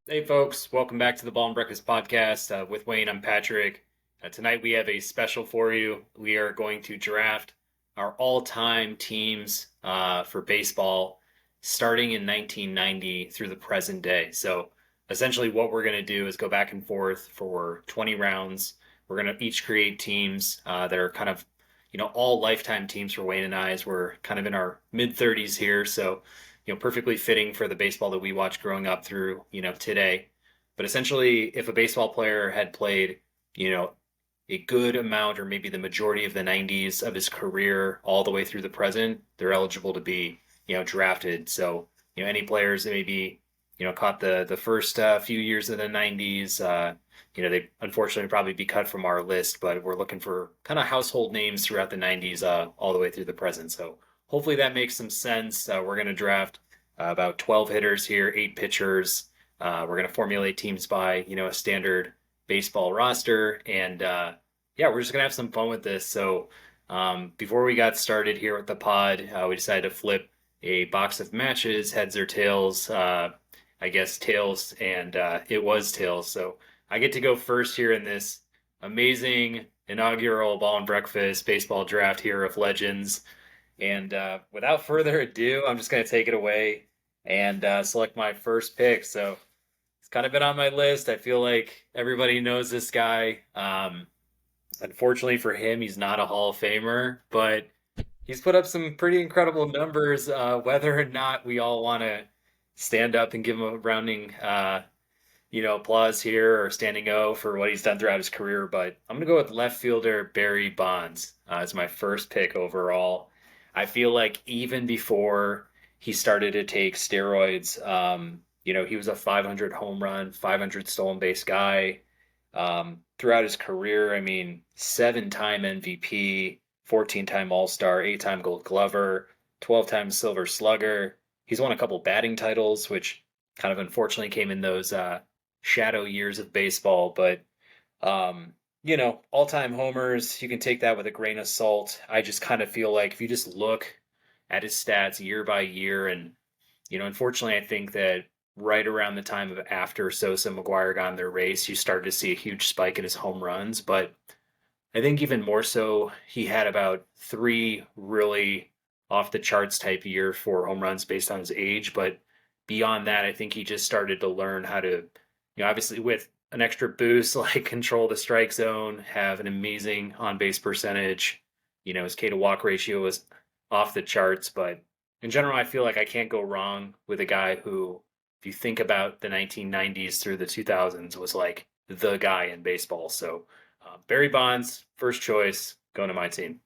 Hey, folks, welcome back to the Ball and Breakfast podcast. With Wayne, I'm Patrick. Tonight we have a special for you. We are going to draft our all time teams for baseball starting in 1990 through the present day. So, essentially, what we're going to do is go back and forth for 20 rounds. We're going to each create teams that are kind of, all lifetime teams for Wayne and I, as we're kind of in our mid 30s here. So, perfectly fitting for the baseball that we watched growing up through, today. But essentially, if a baseball player had played, you know, a good amount or maybe the majority of the 90s of his career all the way through the present, they're eligible to be, drafted. So, any players that maybe, caught the first few years of the 90s, they unfortunately probably be cut from our list, but we're looking for kind of household names throughout the 90s all the way through the present. So hopefully that makes some sense. We're going to draft about 12 hitters here, 8 pitchers. We're going to formulate teams by, a standard baseball roster. And yeah, we're just going to have some fun with this. So before we got started here with the pod, we decided to flip a box of matches, heads or tails. I guess tails, and it was tails. So I get to go first here in this amazing inaugural Ball and Breakfast baseball draft here of legends. And without further ado, I'm just going to take it away and select my first pick. So it's kind of been on my list. I feel like everybody knows this guy. Unfortunately for him, he's not a Hall of Famer, but he's put up some pretty incredible numbers. Whether or not we all want to stand up and give him a rounding, applause here or standing O for what he's done throughout his career, but I'm going to go with left fielder Barry Bonds as my first pick overall. I feel like even before he started to take steroids, he was a 500 home run, 500 stolen base guy. Throughout his career, I mean, 7-time MVP, 14-time All Star, 8-time Gold Glover, 12-time Silver Slugger. He's won a couple batting titles, which kind of unfortunately came in those shadow years of baseball. But all-time homers, you can take that with a grain of salt. I just kind of feel like if you just look at his stats year by year, and unfortunately, I think that right around the time of after Sosa and McGwire got in their race, you started to see a huge spike in his home runs. But I think even more so, he had about 3 really off the charts type year for home runs based on his age. But beyond that, I think he just started to learn how to, obviously with an extra boost, like control the strike zone, have an amazing on base percentage. His K to walk ratio was off the charts. But in general, I feel like I can't go wrong with a guy who, if you think about the 1990s through the 2000s, was like the guy in baseball. So Barry Bonds, first choice, going to my team.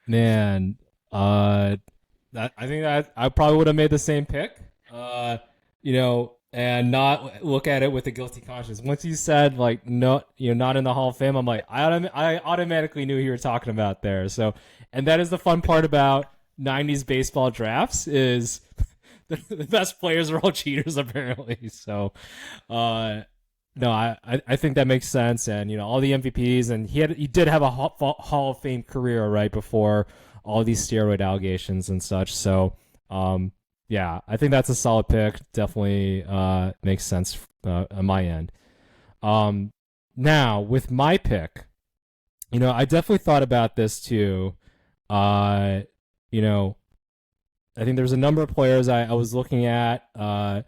Man, I think that I probably would have made the same pick. And not look at it with a guilty conscience. Once you said like no, not in the Hall of Fame, I'm like I automatically knew who you were talking about there. So, and that is the fun part about '90s baseball drafts is the best players are all cheaters apparently. So, uh, no, I think that makes sense, and all the MVPs, and he did have a Hall of Fame career right before all these steroid allegations and such. So, yeah, I think that's a solid pick. Definitely makes sense on my end. Um, Now with my pick, I definitely thought about this too. Uh, you know, I think there's a number of players I was looking at. Now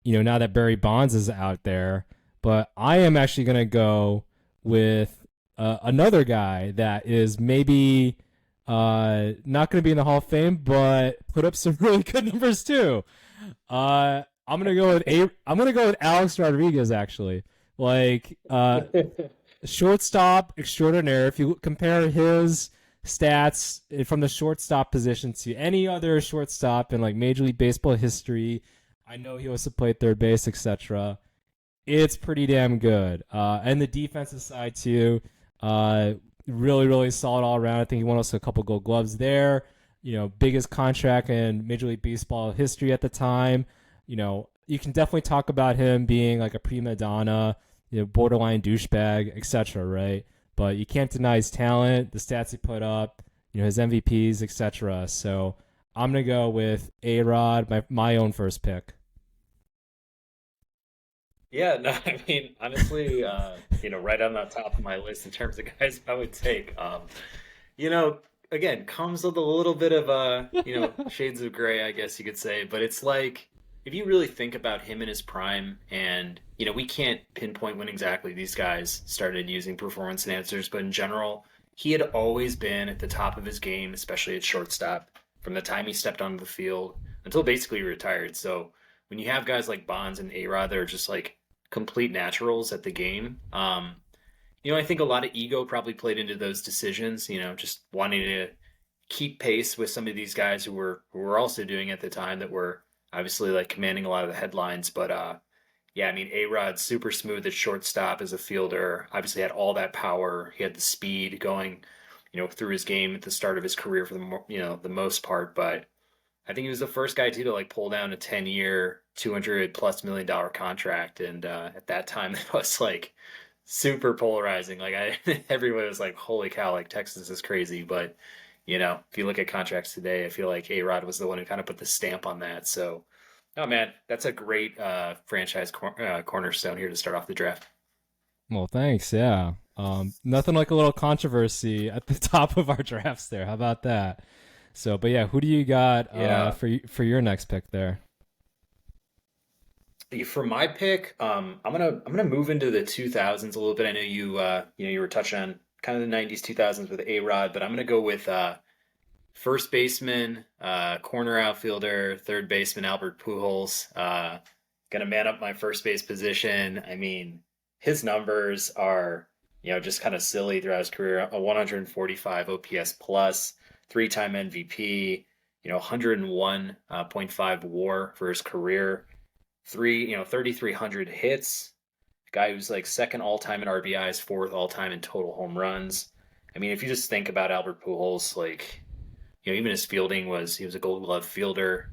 that Barry Bonds is out there, but I am actually gonna go with another guy that is maybe not gonna be in the Hall of Fame, but put up some really good numbers too. I'm gonna go with Alex Rodriguez actually. Like shortstop extraordinaire. If you compare his stats from the shortstop position to any other shortstop in like Major League Baseball history, I know he also played third base, etc. It's pretty damn good. And the defensive side too, uh, really, really solid all around. I think he won us a couple Gold Gloves there. Biggest contract in Major League Baseball history at the time. You can definitely talk about him being like a prima donna, borderline douchebag, etc. Right? But you can't deny his talent, the stats he put up, his MVPs, etc. So I'm gonna go with A Rod, my own first pick. Yeah, no, I mean, honestly, right on the top of my list in terms of guys I would take. You know, again, comes with a little bit of shades of gray, I guess you could say, but it's like if you really think about him in his prime, and we can't pinpoint when exactly these guys started using performance enhancers, but in general, he had always been at the top of his game, especially at shortstop, from the time he stepped onto the field until basically he retired. So when you have guys like Bonds and A-Rod that are just like complete naturals at the game, I think a lot of ego probably played into those decisions, just wanting to keep pace with some of these guys who were also doing at the time that were obviously like commanding a lot of the headlines. But yeah, I mean, A-Rod super smooth at shortstop as a fielder. Obviously had all that power. He had the speed going, through his game at the start of his career for the most part. But I think he was the first guy too to like pull down a 10-year, $200+ million contract, and at that time it was like super polarizing. Like everybody was like, "Holy cow!" Like Texas is crazy. But if you look at contracts today, I feel like A-Rod was the one who kind of put the stamp on that. So, oh man, that's a great franchise cornerstone here to start off the draft. Well, thanks. Yeah. Nothing like a little controversy at the top of our drafts there. How about that? So, but yeah, who do you got Yeah. for your next pick there? For my pick, I'm gonna move into the 2000s a little bit. I know you were touching on kind of the 90s 2000s with A-Rod, but I'm gonna go with first baseman, corner outfielder, third baseman Albert Pujols. Gonna man up my first base position. I mean, his numbers are just kind of silly throughout his career. A 145 OPS plus, three-time MVP. 101.5 WAR for his career. 3,300 hits. Guy who's like second all time in RBIs, fourth all time in total home runs. I mean, if you just think about Albert Pujols, like even his fielding was he was a Gold Glove fielder.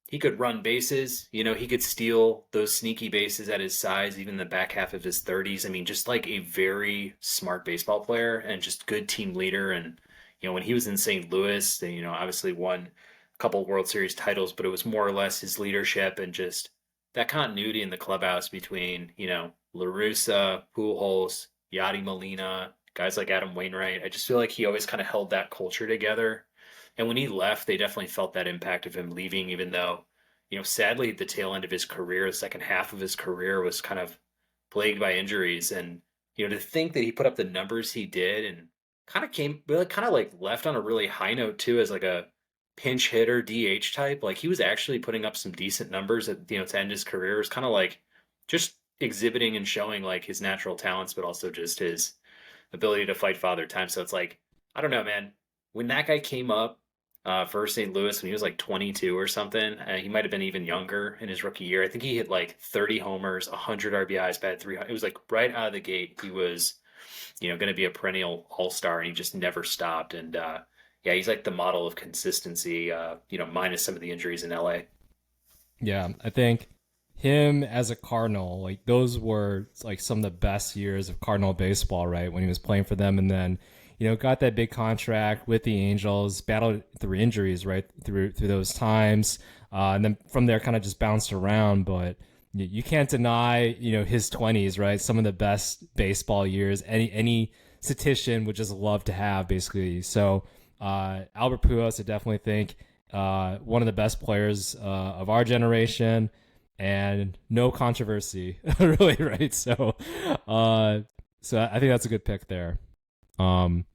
He could run bases. He could steal those sneaky bases at his size, even the back half of his 30s. I mean, just like a very smart baseball player and just good team leader. And when he was in St. Louis, they obviously won a couple World Series titles, but it was more or less his leadership and just that continuity in the clubhouse between La Russa, Pujols, Yadi Molina, guys like Adam Wainwright. I just feel like he always kind of held that culture together. And when he left, they definitely felt that impact of him leaving, even though, sadly, the tail end of his career, the second half of his career was kind of plagued by injuries. And, to think that he put up the numbers he did and kind of like left on a really high note too, as like a pinch hitter DH type. Like he was actually putting up some decent numbers at, to end his career. It was kind of like just exhibiting and showing like his natural talents, but also just his ability to fight father time. So it's like, I don't know, man. When that guy came up for St. Louis when he was like 22 or something, he might have been even younger in his rookie year. I think he hit like 30 homers, 100 RBIs, batted 300. It was like right out of the gate. He was, going to be a perennial all star, and he just never stopped. And yeah, he's like the model of consistency. Minus some of the injuries in LA. Yeah, I think him as a Cardinal, like those were like some of the best years of Cardinal baseball, right? When he was playing for them, and then got that big contract with the Angels, battled through injuries, right through those times, and then from there kind of just bounced around. But you can't deny his 20s, right? Some of the best baseball years any statistician would just love to have, basically. So Albert Pujols, I definitely think one of the best players of our generation, and no controversy, really, right? Uh, so I think that's a good pick there. Um,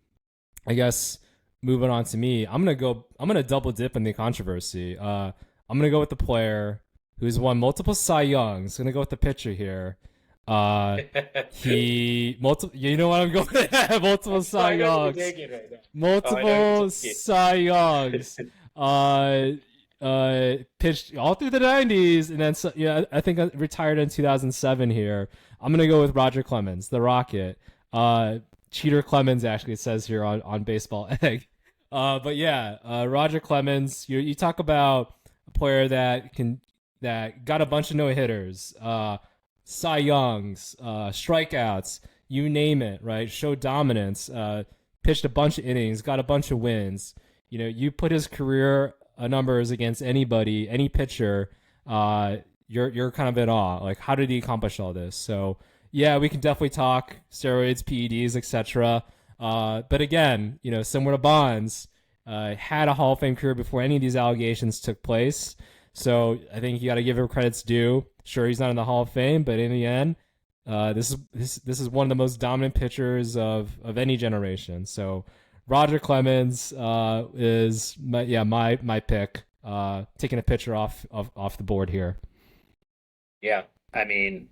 I guess moving on to me, I'm gonna double dip in the controversy. I'm gonna go with the player who's won multiple Cy Youngs. Gonna go with the pitcher here. Uh, he multiple. You know what I'm going with? Multiple Cy I know where you're Youngs. taking right now. Oh, I know you're Multiple taking. Cy Youngs. Uh, pitched all through the 90s, and then yeah, I think I retired in 2007 here. I'm gonna go with Roger Clemens, the Rocket. Cheater Clemens, actually, it says here on Baseball Egg. But yeah, Roger Clemens. You talk about a player that got a bunch of no hitters, Cy Youngs, strikeouts, you name it, right? Showed dominance, pitched a bunch of innings, got a bunch of wins. You put his career numbers against anybody, any pitcher. you're kind of in awe. Like, how did he accomplish all this? So yeah, we can definitely talk steroids, PEDs, etc. But again, similar to Bonds, had a Hall of Fame career before any of these allegations took place. So I think you got to give him credit's due. Sure, he's not in the Hall of Fame, but in the end, this is one of the most dominant pitchers of any generation. So Roger Clemens is my pick. Taking a pitcher off the board here. Yeah, I mean,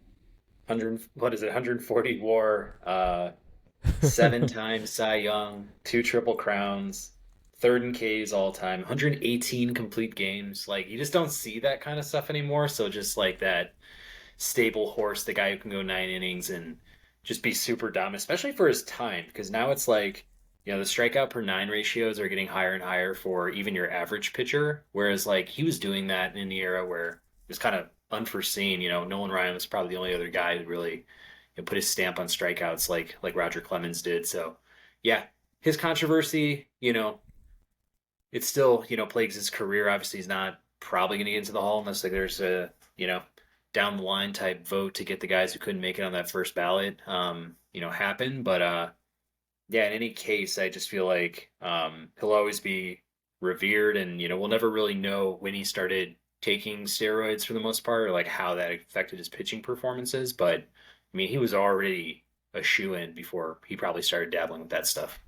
140 WAR, 7 times Cy Young, 2 Triple Crowns, third in Ks all time, 118 complete games. Like you just don't see that kind of stuff anymore. So just like that stable horse, the guy who can go 9 innings and just be super dominant, especially for his time. Because now it's like, the strikeout per nine ratios are getting higher and higher for even your average pitcher. Whereas like he was doing that in the era where it was kind of unforeseen. Nolan Ryan was probably the only other guy who really put his stamp on strikeouts like Roger Clemens did. So yeah, his controversy, it still, plagues his career. Obviously, he's not probably going to get into the Hall unless like there's a, down the line type vote to get the guys who couldn't make it on that first ballot, happen. But yeah, in any case, I just feel like he'll always be revered, and we'll never really know when he started taking steroids for the most part, or like how that affected his pitching performances. But I mean, he was already a shoe-in before he probably started dabbling with that stuff.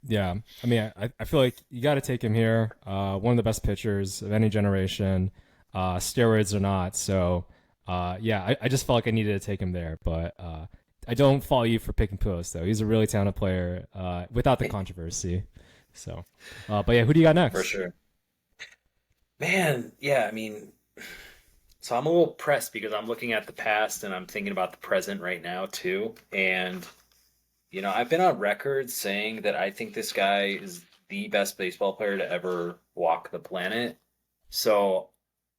Yeah, I mean, I feel like you got to take him here. One of the best pitchers of any generation, steroids or not. So, yeah, I just felt like I needed to take him there. But I don't follow you for picking Pujols, though. He's a really talented player without the controversy. So, but yeah, who do you got next? For sure. Man, yeah, I mean, so I'm a little pressed because I'm looking at the past and I'm thinking about the present right now too. And I've been on record saying that I think this guy is the best baseball player to ever walk the planet. So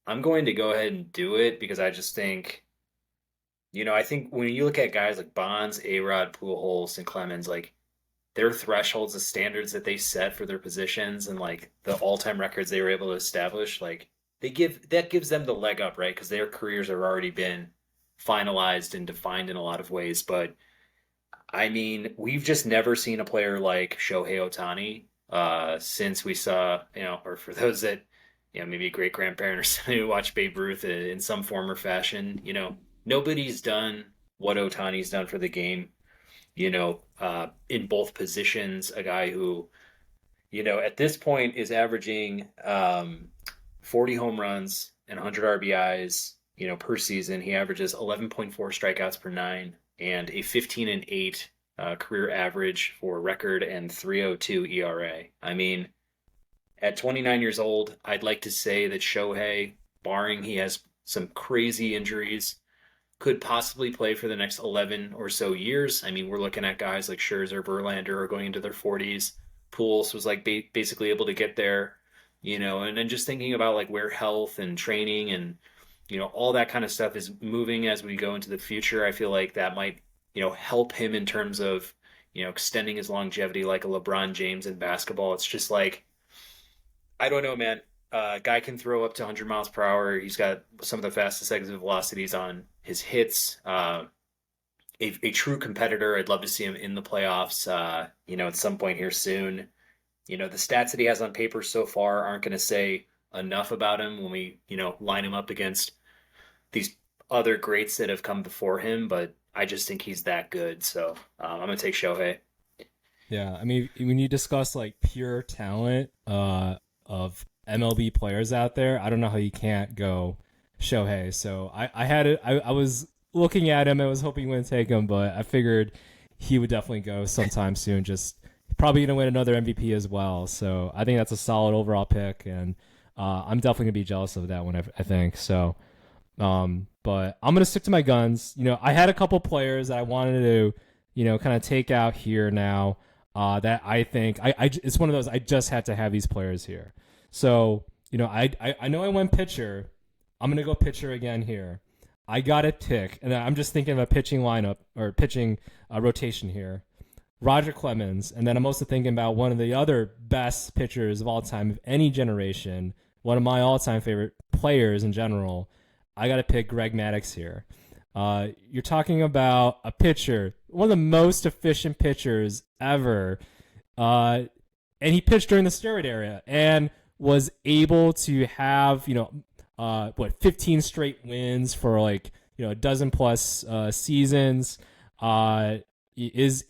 I'm going to go ahead and do it because I just think, I think when you look at guys like Bonds, A-Rod, Pujols, and Clemens, like their thresholds, the standards that they set for their positions, and like the all-time records they were able to establish, like that gives them the leg up, right? Because their careers have already been finalized and defined in a lot of ways. But I mean, we've just never seen a player like Shohei Ohtani since we saw, or for those that, maybe a great grandparent or somebody who watched Babe Ruth in some form or fashion, nobody's done what Ohtani's done for the game, in both positions. A guy who, at this point is averaging 40 home runs and 100 RBIs, per season. He averages 11.4 strikeouts per nine and a 15-8 career average for record and 3.02 ERA. I mean, at 29 years old, I'd like to say that Shohei, barring he has some crazy injuries, could possibly play for the next 11 or so years. I mean, we're looking at guys like Scherzer, Verlander are going into their 40s. Pujols was like basically able to get there, and then just thinking about like where health and training and, all that kind of stuff is moving as we go into the future. I feel like that might, help him in terms of, extending his longevity like a LeBron James in basketball. It's just like, I don't know, man. Guy can throw up to 100 miles per hour. He's got some of the fastest exit velocities on his hits. A true competitor. I'd love to see him in the playoffs, at some point here soon. The stats that he has on paper so far aren't going to say enough about him when we, line him up against these other greats that have come before him. But I just think he's that good. So I'm going to take Shohei. Yeah, I mean, when you discuss like pure talent of MLB players out there, I don't know how you can't go Shohei. So I had it. I was looking at him. I was hoping he wouldn't take him, but I figured he would definitely go sometime soon. Just probably gonna win another MVP as well. So I think that's a solid overall pick, and I'm definitely gonna be jealous of that one. I think so. But I'm gonna stick to my guns. I had a couple players that I wanted to, kind of take out here now. That I think it's one of those I just had to have these players here. So I know I went pitcher. I'm gonna go pitcher again here. I got a pick, and I'm just thinking of a pitching lineup or pitching rotation here. Roger Clemens, and then I'm also thinking about one of the other best pitchers of all time of any generation, one of my all-time favorite players in general, I got to pick Greg Maddux here. You're talking about a pitcher, one of the most efficient pitchers ever, uh, and he pitched during the steroid era and was able to have 15 straight wins for like a dozen plus seasons. Is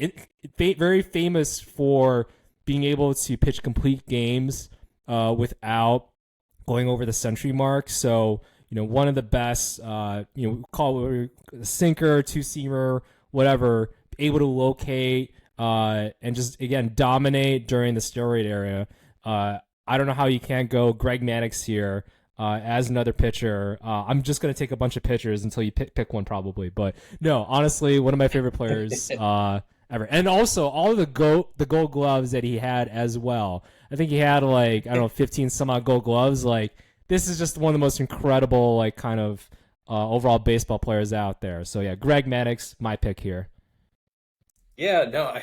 very famous for being able to pitch complete games without going over the century mark. So one of the best, call it a sinker, two seamer, whatever, able to locate and just again dominate during the steroid era. I don't know how you can't go Greg Maddux here as another pitcher. I'm just gonna take a bunch of pitchers until you pick one probably, but no, honestly, one of my favorite players ever. And also all of the gold gloves that he had as well. I think he had like 15 some odd gold gloves. Like this is just one of the most incredible like kind of overall baseball players out there. So yeah, Greg Maddux, my pick here. Yeah, no,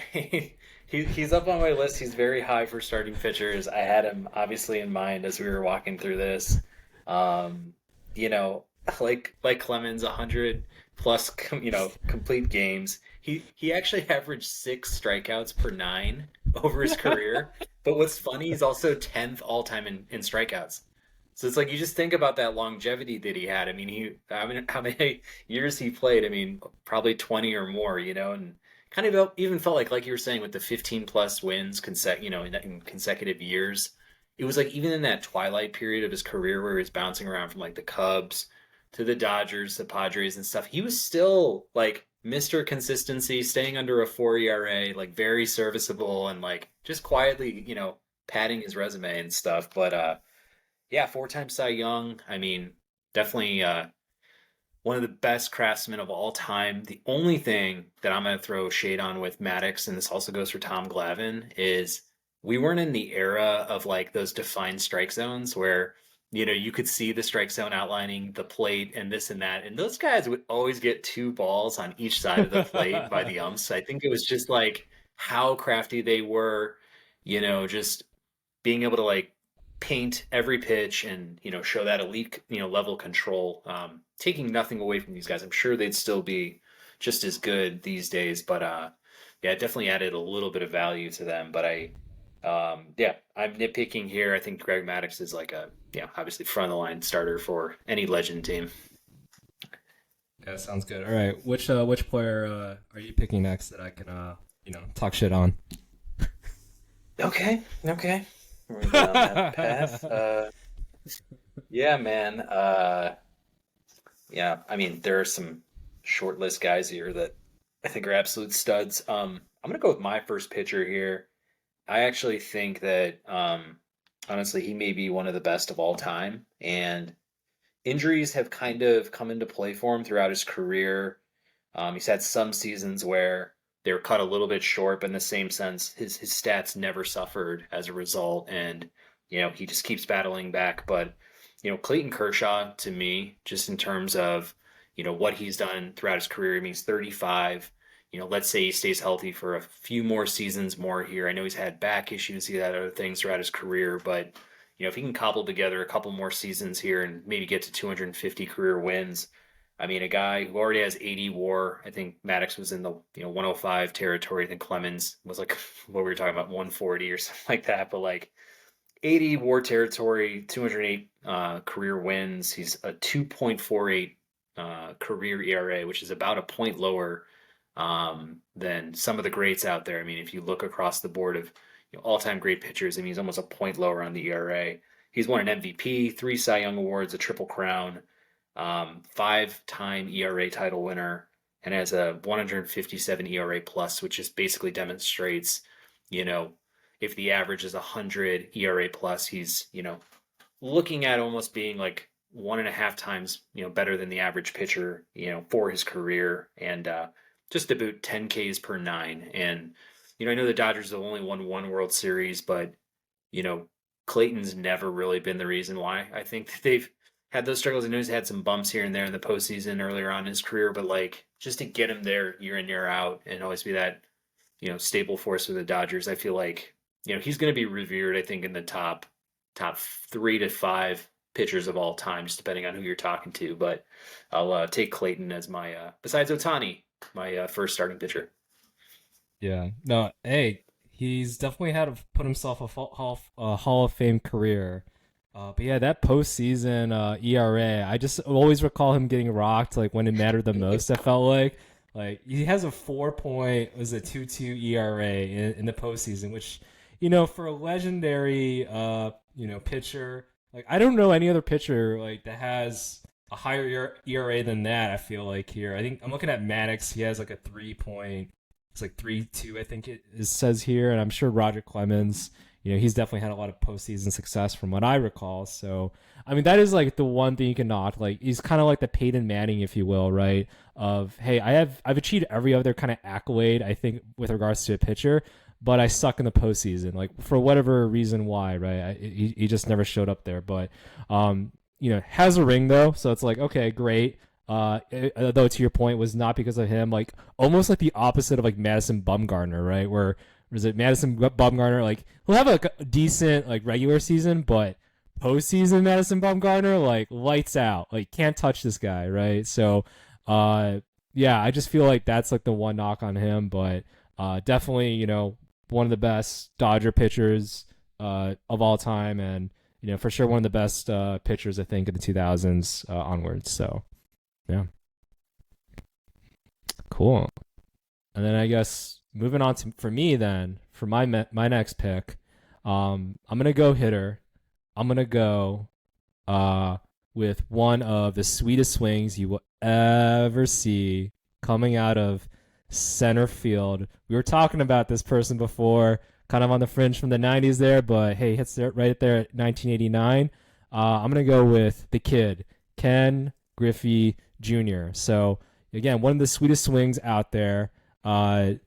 he's up on my list. He's very high for starting pitchers. I had him obviously in mind as we were walking through this. Um, you know, like Clemens, 100 plus, complete games. He actually averaged 6 strikeouts per nine over his career. But what's funny, he's also 10th all time in strikeouts. So it's like you just think about that longevity that he had. I mean, how many years he played? I mean, probably 20 or more, and kind of even felt like you were saying with the 15 plus wins in consecutive years. It was like even in that twilight period of his career where he was bouncing around from like the Cubs to the Dodgers, the Padres and stuff, he was still like Mr. Consistency, staying under a 4 ERA, like very serviceable and like just quietly, padding his resume and stuff. But yeah, 4-time Cy Young. I mean, definitely one of the best craftsmen of all time. The only thing that I'm going to throw shade on with Maddox, and this also goes for Tom Glavine, is we weren't in the era of like those defined strike zones where, you could see the strike zone outlining the plate and this and that. And those guys would always get 2 balls on each side of the plate by the umps. I think it was just like how crafty they were, just being able to like paint every pitch and show that elite level control, taking nothing away from these guys. I'm sure they'd still be just as good these days, but yeah, it definitely added a little bit of value to them. But yeah, I'm nitpicking here. I think Greg Maddux is like a obviously front of the line starter for any legend team. Yeah, sounds good. All right, which player are you picking next that I can talk shit on? Okay, we're down that path. Yeah, man. Yeah, I mean, there are some short list guys here that I think are absolute studs. I'm gonna go with my first pitcher here. I actually think that honestly, he may be one of the best of all time, and injuries have kind of come into play for him throughout his career. He's had some seasons where they were cut a little bit short, but in the same sense, his stats never suffered as a result, and he just keeps battling back. But Clayton Kershaw, to me, just in terms of what he's done throughout his career, I mean, he's 35. Let's say he stays healthy for a few more seasons more here. I know he's had back issues, he had other things throughout his career, but if he can cobble together a couple more seasons here and maybe get to 250 career wins, I mean, a guy who already has 80 WAR. I think Maddox was in the 105 territory. I think Clemens was like what we were talking about, 140 or something like that. But like 80 WAR territory, 208 career wins. He's a 2.48 career ERA, which is about a point lower than some of the greats out there. I mean, if you look across the board of all-time great pitchers, I mean, he's almost a point lower on the ERA. He's won an MVP, 3 Cy Young Awards, a Triple Crown, 5-time ERA title winner, and has a 157 ERA plus, which just basically demonstrates, if the average is 100 ERA plus, he's, looking at almost being like 1.5 times, better than the average pitcher, for his career. And just about 10 Ks per nine. And, I know the Dodgers have only won one World Series, but, Clayton's never really been the reason why. I think that they've had those struggles. I know he's had some bumps here and there in the postseason earlier on in his career, but like just to get him there year in, year out and always be that, stable force for the Dodgers, I feel like, he's going to be revered, I think, in the top 3 to 5 pitchers of all time, just depending on who you're talking to. But I'll take Clayton as my besides Otani, my first starting pitcher. Yeah. No, hey, he's definitely had to put himself a Hall of Fame career. But yeah, that postseason ERA, I just always recall him getting rocked like when it mattered the most. I felt like he has a 4 point was a 2.2 ERA in the postseason, which for a legendary pitcher, like I don't know any other pitcher like that has a higher ERA than that. I feel like here, I think I'm looking at Maddox. He has like a 3 point. It's like 3.2, I think says here, and I'm sure Roger Clemens. He's definitely had a lot of postseason success from what I recall. So, I mean, that is like the one thing you can knock. Like, he's kind of like the Peyton Manning, if you will, right? Of hey, I've achieved every other kind of accolade I think with regards to a pitcher, but I suck in the postseason, like for whatever reason why, right? He just never showed up there, but has a ring though, so it's like okay, great. Though to your point was not because of him, like almost like the opposite of like Madison Bumgarner, right? Where was it Madison Bumgarner? Like he'll have like a decent like regular season, but postseason Madison Bumgarner like lights out, like can't touch this guy, right? So, yeah, I just feel like that's like the one knock on him, but definitely one of the best Dodger pitchers of all time, and for sure one of the best pitchers I think in the 2000s onwards. So. Yeah. Cool. And then I guess moving on to for me then for my next pick, I'm gonna go hitter. I'm gonna go with one of the sweetest swings you will ever see coming out of center field. We were talking about this person before, kind of on the fringe from the 90s there, but hey, hits there right there at 1989. I'm gonna go with the kid, Ken Griffey Jr. So again, one of the sweetest swings out there. Mr.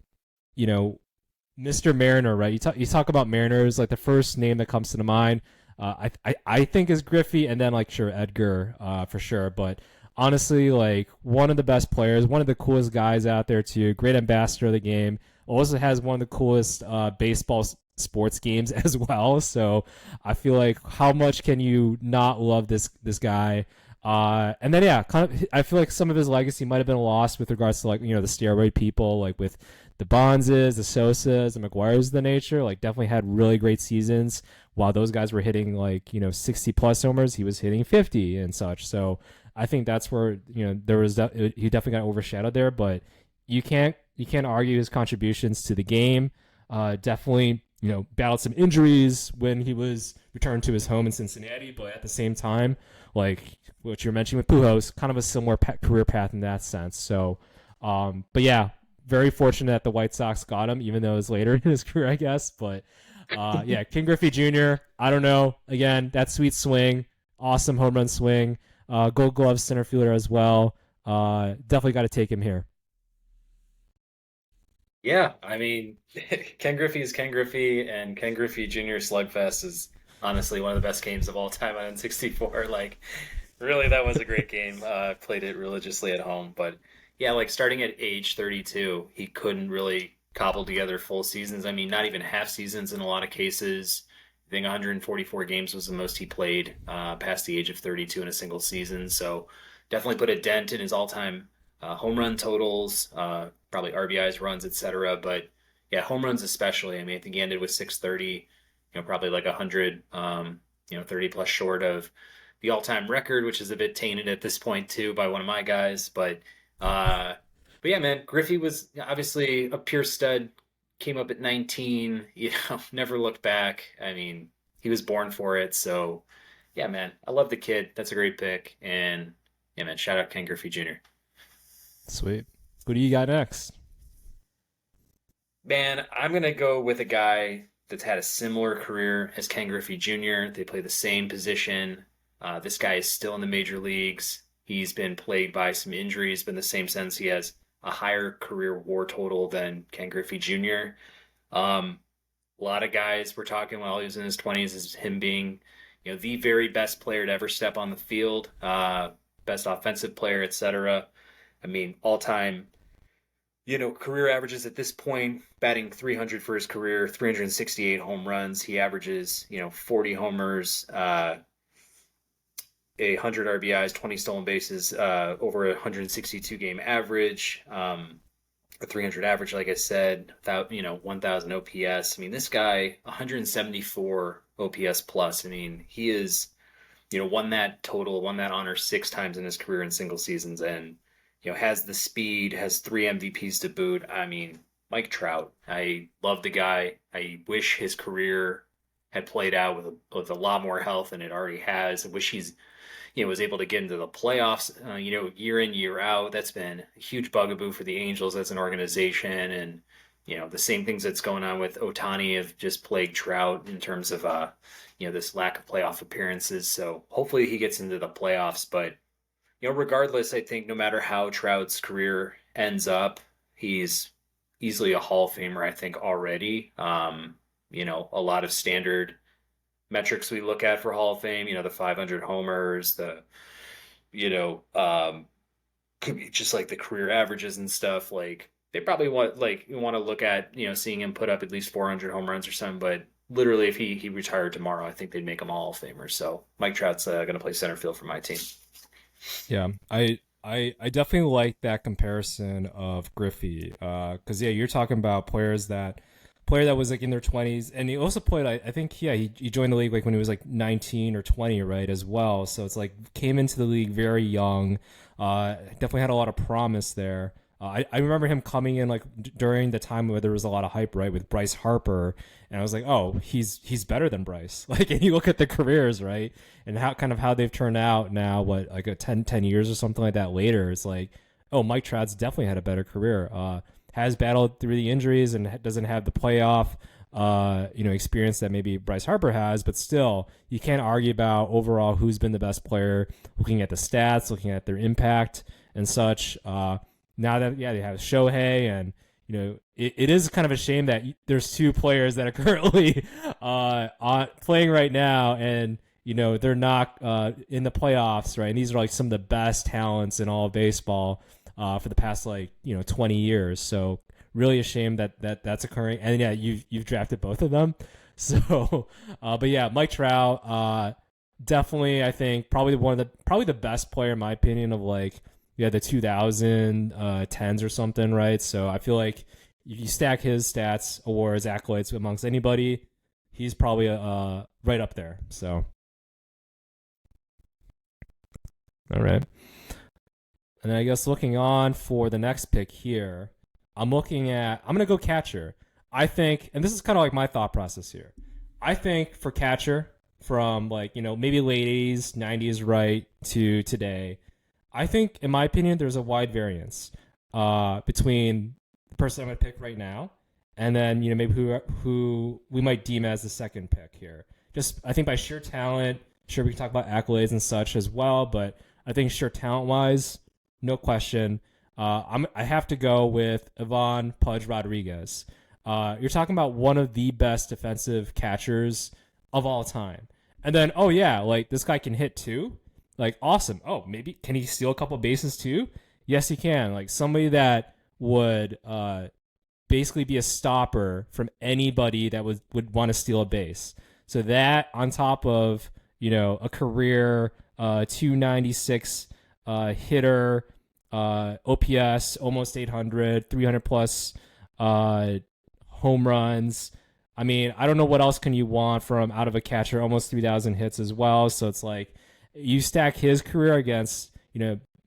Mariner, right? You talk about Mariners, like the first name that comes to the mind, I think is Griffey, and then like sure Edgar, for sure. But honestly, like one of the best players, one of the coolest guys out there too. Great ambassador of the game. Also has one of the coolest baseball sports games as well. So I feel like how much can you not love this guy? And then yeah, kind of, I feel like some of his legacy might have been lost with regards to like the steroid people, like with the Bonzes, the Sosas, the McGuire's of the nature. Like definitely had really great seasons while those guys were hitting like 60 plus homers. He was hitting 50 and such. So I think that's where there was he definitely got overshadowed there. But you can't argue his contributions to the game. Definitely battled some injuries when he was returned to his home in Cincinnati, but at the same time, like what you're mentioning with Pujols, kind of a similar career path in that sense. So, but yeah, very fortunate that the White Sox got him, even though it was later in his career, I guess. But yeah, King Griffey Jr., I don't know. Again, that sweet swing, awesome home run swing, Gold Glove center fielder as well. Definitely got to take him here. Yeah, I mean, Ken Griffey is Ken Griffey, and Ken Griffey Jr. Slugfest is honestly one of the best games of all time on N64. Like, really, that was a great game. Played it religiously at home, but yeah, like starting at age 32, he couldn't really cobble together full seasons. I mean, not even half seasons in a lot of cases. I think 144 games was the most he played past the age of 32 in a single season. So definitely put a dent in his all-time home run totals, probably RBIs, runs, etc. But yeah, home runs especially. I mean, I think he ended with 630, probably like 100, 30 plus short of the all-time record, which is a bit tainted at this point too by one of my guys. Uh, but yeah, man, Griffey was obviously a pure stud. Came up at 19, never looked back. I mean, he was born for it. So yeah, man, I love the kid. That's a great pick. And yeah, man, shout out Ken Griffey Jr. Sweet. Who do you got next? Man, I'm gonna go with a guy that's had a similar career as Ken Griffey Jr. They play the same position. This guy is still in the major leagues. He's been plagued by some injuries, but in the same sense, he has a higher career WAR total than Ken Griffey Jr. A lot of guys were talking while he was in his 20s as him being, the very best player to ever step on the field, best offensive player, etc. I mean, all time career averages at this point, batting 300 for his career, 368 home runs. He averages, 40 homers, 100 RBIs, 20 stolen bases, over a 162 game average, a 300 average, like I said, without 1,000 OPS. I mean, this guy 174 OPS plus. I mean, he is won that total, won that honor 6 times in his career in single seasons, and has the speed, has 3 MVPs to boot. I mean, Mike Trout. I love the guy. I wish his career had played out with a lot more health than it already has. I wish he's was able to get into the playoffs, year in, year out. That's been a huge bugaboo for the Angels as an organization. And, the same things that's going on with Ohtani have just plagued Trout in terms of, this lack of playoff appearances. So hopefully he gets into the playoffs. But, regardless, I think no matter how Trout's career ends up, he's easily a Hall of Famer, I think, already. A lot of standard metrics we look at for Hall of Fame, the 500 homers, the, just like the career averages and stuff. Like they probably want, like, you want to look at, seeing him put up at least 400 home runs or something. But literally, if he retired tomorrow, I think they'd make him a Hall of Famer. So Mike Trout's going to play center field for my team. Yeah, I definitely like that comparison of Griffey, because you're talking about player that was like in their 20s, and he also played. I think he joined the league like when he was like 19 or 20, right, as well. So it's like came into the league very young. Definitely had a lot of promise there. I remember him coming in like during the time where there was a lot of hype, right, with Bryce Harper, and I was like, oh, he's better than Bryce. Like, and you look at the careers, right, and how they've turned out now, what, like a 10 years or something like that later. It's like, oh, Mike Trout's definitely had a better career. Has battled through the injuries and doesn't have the playoff experience that maybe Bryce Harper has, but still, you can't argue about overall who's been the best player, looking at the stats, looking at their impact and such. Now that, they have Shohei, and, it is kind of a shame that there's 2 players that are currently playing right now, and, they're not in the playoffs, right? And these are like some of the best talents in all of baseball for the past 20 years. So really a shame that's occurring. And you've drafted both of them. So, but Mike Trout, definitely, I think probably the best player in my opinion of the 2010s or something, right? So I feel like if you stack his stats, awards, accolades amongst anybody, he's probably right up there. So, all right. And then I guess looking on for the next pick here, I'm going to go catcher. I think, and this is kind of like my thought process here. I think for catcher from maybe late 80s, 90s, right, to today, I think, in my opinion, there's a wide variance between the person I'm going to pick right now and then, maybe who we might deem as the second pick here. Just, I think by sheer talent, sure, we can talk about accolades and such as well, but I think sheer talent-wise, no question. I have to go with Ivan Pudge Rodriguez. You're talking about one of the best defensive catchers of all time. And then, this guy can hit too. Like, awesome. Oh, maybe can he steal a couple bases too? Yes, he can. Like somebody that would basically be a stopper from anybody that would want to steal a base. So that on top of a career 296 hitter, OPS almost 800, 300 plus home runs. I mean, I don't know what else can you want from out of a catcher, almost 3,000 hits as well. So it's like you stack his career against,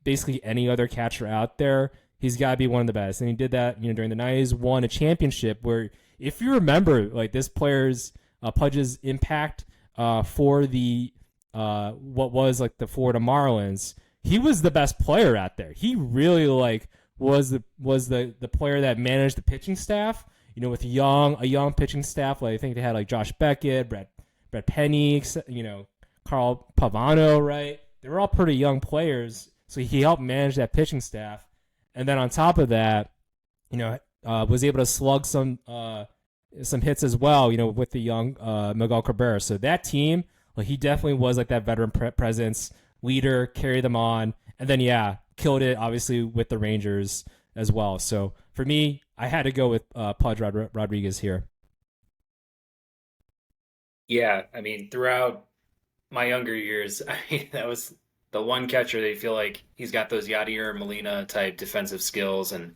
basically any other catcher out there, he's got to be one of the best. And he did that, during the 90s, won a championship where, if you remember, this player's Pudge's impact for the what was the Florida Marlins, he was the best player out there. He really was the player that managed the pitching staff, with a young pitching staff. I think they had Josh Beckett, Brett Penny, Carl Pavano, right? They were all pretty young players, so he helped manage that pitching staff. And then on top of that, was able to slug some hits as well, with the young Miguel Cabrera. So that team, he definitely was that veteran presence, leader, carry them on, and then killed it obviously with the Rangers as well. So for me, I had to go with Pudge Rodriguez here. Yeah, I mean, throughout my younger years, I mean, that was the one catcher they feel like he's got those Yadier Molina type defensive skills, and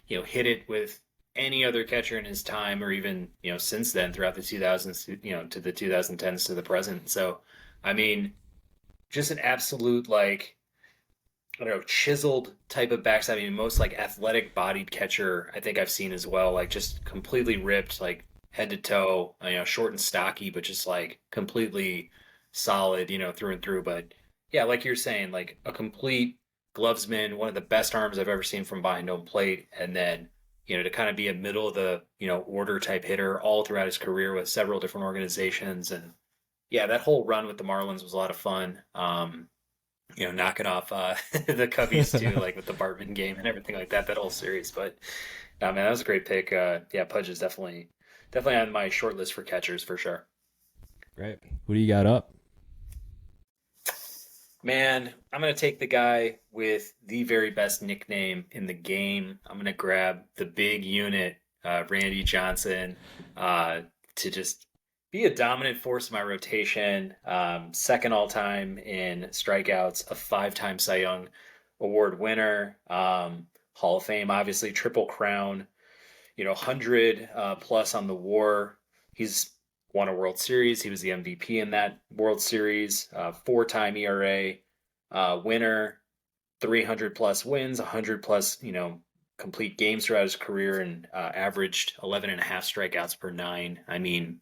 hit it with any other catcher in his time, or even since then throughout the 2000s, to the 2010s to the present. So, I mean, just an absolute like I don't know, chiseled type of backs. I mean, most like athletic bodied catcher I think I've seen as well. Like just completely ripped, like head to toe, short and stocky, but just like completely solid, through and through. But yeah, like you're saying, like a complete glovesman, one of the best arms I've ever seen from behind home plate. And then, to kind of be a middle of the, order type hitter all throughout his career with several different organizations. And yeah, that whole run with the Marlins was a lot of fun. Knocking off the Cubbies too, like with the Bartman game and everything like that. That whole series, but no, man, that was a great pick. Yeah, Pudge is definitely on my short list for catchers for sure. Right. Who do you got up? Man, I'm gonna take the guy with the very best nickname in the game. I'm gonna grab the big unit, Randy Johnson, to just be a dominant force in my rotation. Second all time in strikeouts, a five-time Cy Young Award winner, Hall of Fame, obviously triple crown. 100 plus on the WAR. He's won a World Series. He was the MVP in that World Series. Four-time ERA winner, 300 plus wins, 100 plus complete games throughout his career, and averaged 11 and a half strikeouts per nine. I mean,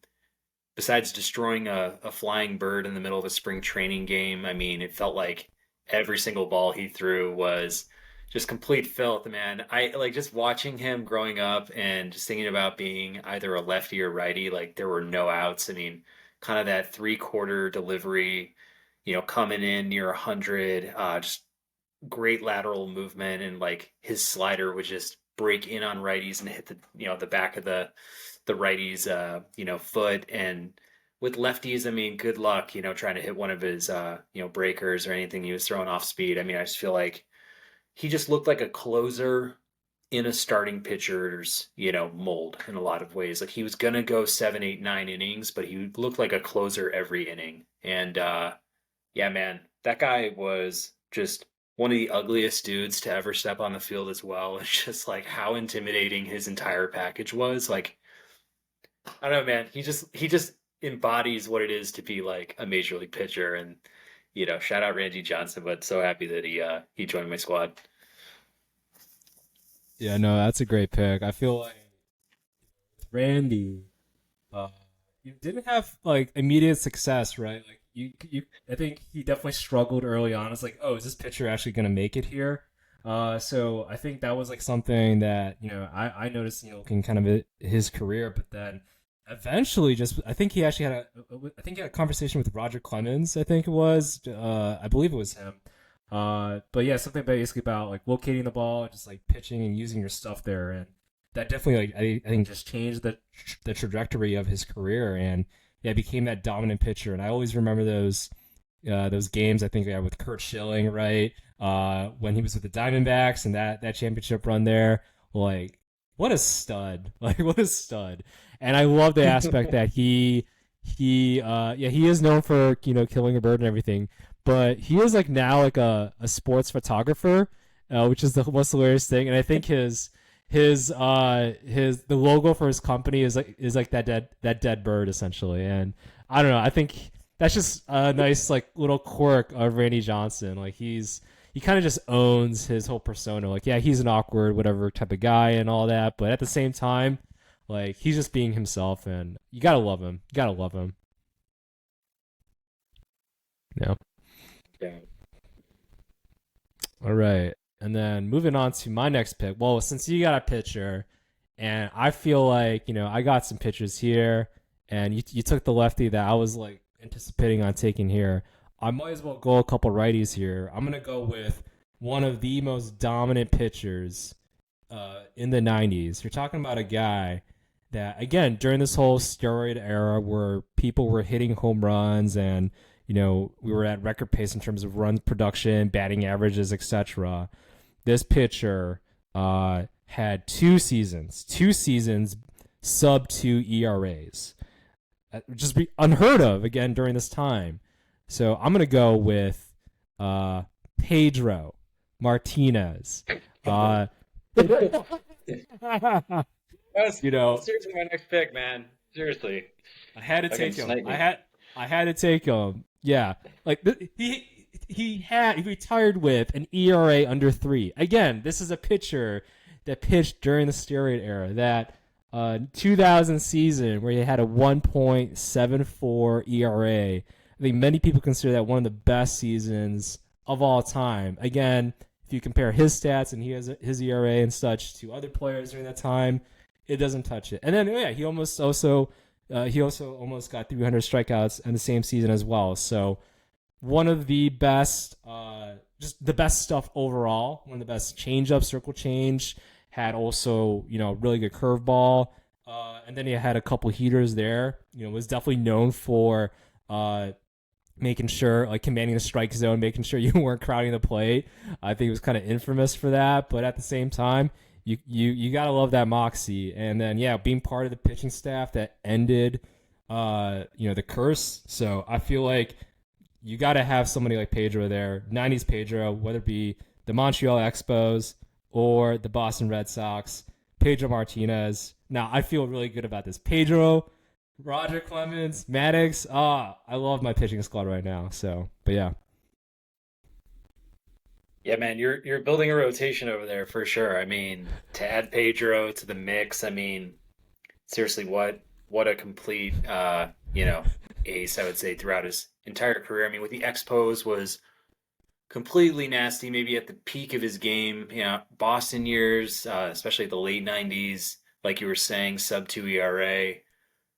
besides destroying a flying bird in the middle of a spring training game, I mean, it felt like every single ball he threw was just complete filth, man. I like just watching him growing up and just thinking about being either a lefty or righty. Like there were no outs. I mean, kind of that three-quarter delivery, coming in near 100, just great lateral movement, and like his slider would just break in on righties and hit the back of the righty's foot. And with lefties, I mean, good luck, trying to hit one of his breakers or anything he was throwing off speed. I mean, I just feel like he just looked like a closer in a starting pitcher's, mold in a lot of ways. Like he was gonna go 7, 8, 9 innings, but he looked like a closer every inning. And yeah, man, that guy was just one of the ugliest dudes to ever step on the field as well. It's just like how intimidating his entire package was. Like, I don't know, man. He just embodies what it is to be like a major league pitcher. And shout out Randy Johnson, but so happy that he joined my squad. Yeah, no, that's a great pick. I feel like Randy, uh, you didn't have like immediate success, right? Like I think he definitely struggled early on. It's like, oh, is this pitcher actually gonna make it here? So I think that was like something that I noticed, looking kind of at his career, but then eventually, just I think he actually had I think he had a conversation with Roger Clemens. I think it was, I believe it was him. But yeah, something basically about like locating the ball, just like pitching and using your stuff there, and that definitely like I think just changed the trajectory of his career, and yeah, became that dominant pitcher. And I always remember those games. I think yeah, with Curt Schilling, right? When he was with the Diamondbacks and that championship run there, like what a stud! Like what a stud! And I love the aspect that he is known for killing a bird and everything, but he is like now like a sports photographer, which is the most hilarious thing. And I think the logo for his company is like that dead bird essentially. And I don't know, I think that's just a nice like little quirk of Randy Johnson. Like he kind of just owns his whole persona. Like yeah, he's an awkward whatever type of guy and all that, but at the same time, like he's just being himself, and you gotta love him. You gotta love him. Yeah. Yeah. All right. And then moving on to my next pick. Well, since you got a pitcher, and I feel like, I got some pitchers here, and you took the lefty that I was like anticipating on taking here. I might as well go a couple righties here. I'm going to go with one of the most dominant pitchers in the 90s. You're talking about a guy that, again, during this whole steroid era where people were hitting home runs and, we were at record pace in terms of run production, batting averages, etc. This pitcher had two seasons sub 2 ERAs. Just be unheard of again during this time. So I'm gonna go with Pedro Martinez. Uh, That's you know, seriously my next pick, man. Seriously. I had to Fucking take him. snipe me. I had to take him. Yeah, like he retired with an ERA under 3. Again, this is a pitcher that pitched during the steroid era. That 2000 season where he had a 1.74 ERA. I think many people consider that one of the best seasons of all time. Again, if you compare his stats and he has his ERA and such to other players during that time, it doesn't touch it. And then yeah, he also almost got 300 strikeouts in the same season as well. So one of the best, just the best stuff overall. One of the best changeup, circle change. Had also really good curveball, and then he had a couple heaters there. Was definitely known for making sure, like, commanding the strike zone, making sure you weren't crowding the plate. I think he was kind of infamous for that, but at the same time, you gotta love that moxie. And then yeah, being part of the pitching staff that ended the curse. So I feel like you gotta have somebody like Pedro there, 90s Pedro, whether it be the Montreal Expos or the Boston Red Sox. Pedro Martinez. Now I feel really good about this. Pedro, Roger Clemens, Maddox. I love my pitching squad right now. So, but yeah. Yeah, man, you're building a rotation over there for sure. I mean, to add Pedro to the mix, I mean, seriously, what a complete ace, I would say, throughout his entire career. I mean, with the Expos was completely nasty, maybe at the peak of his game. Boston years, especially the late '90s, like you were saying, sub 2 ERA.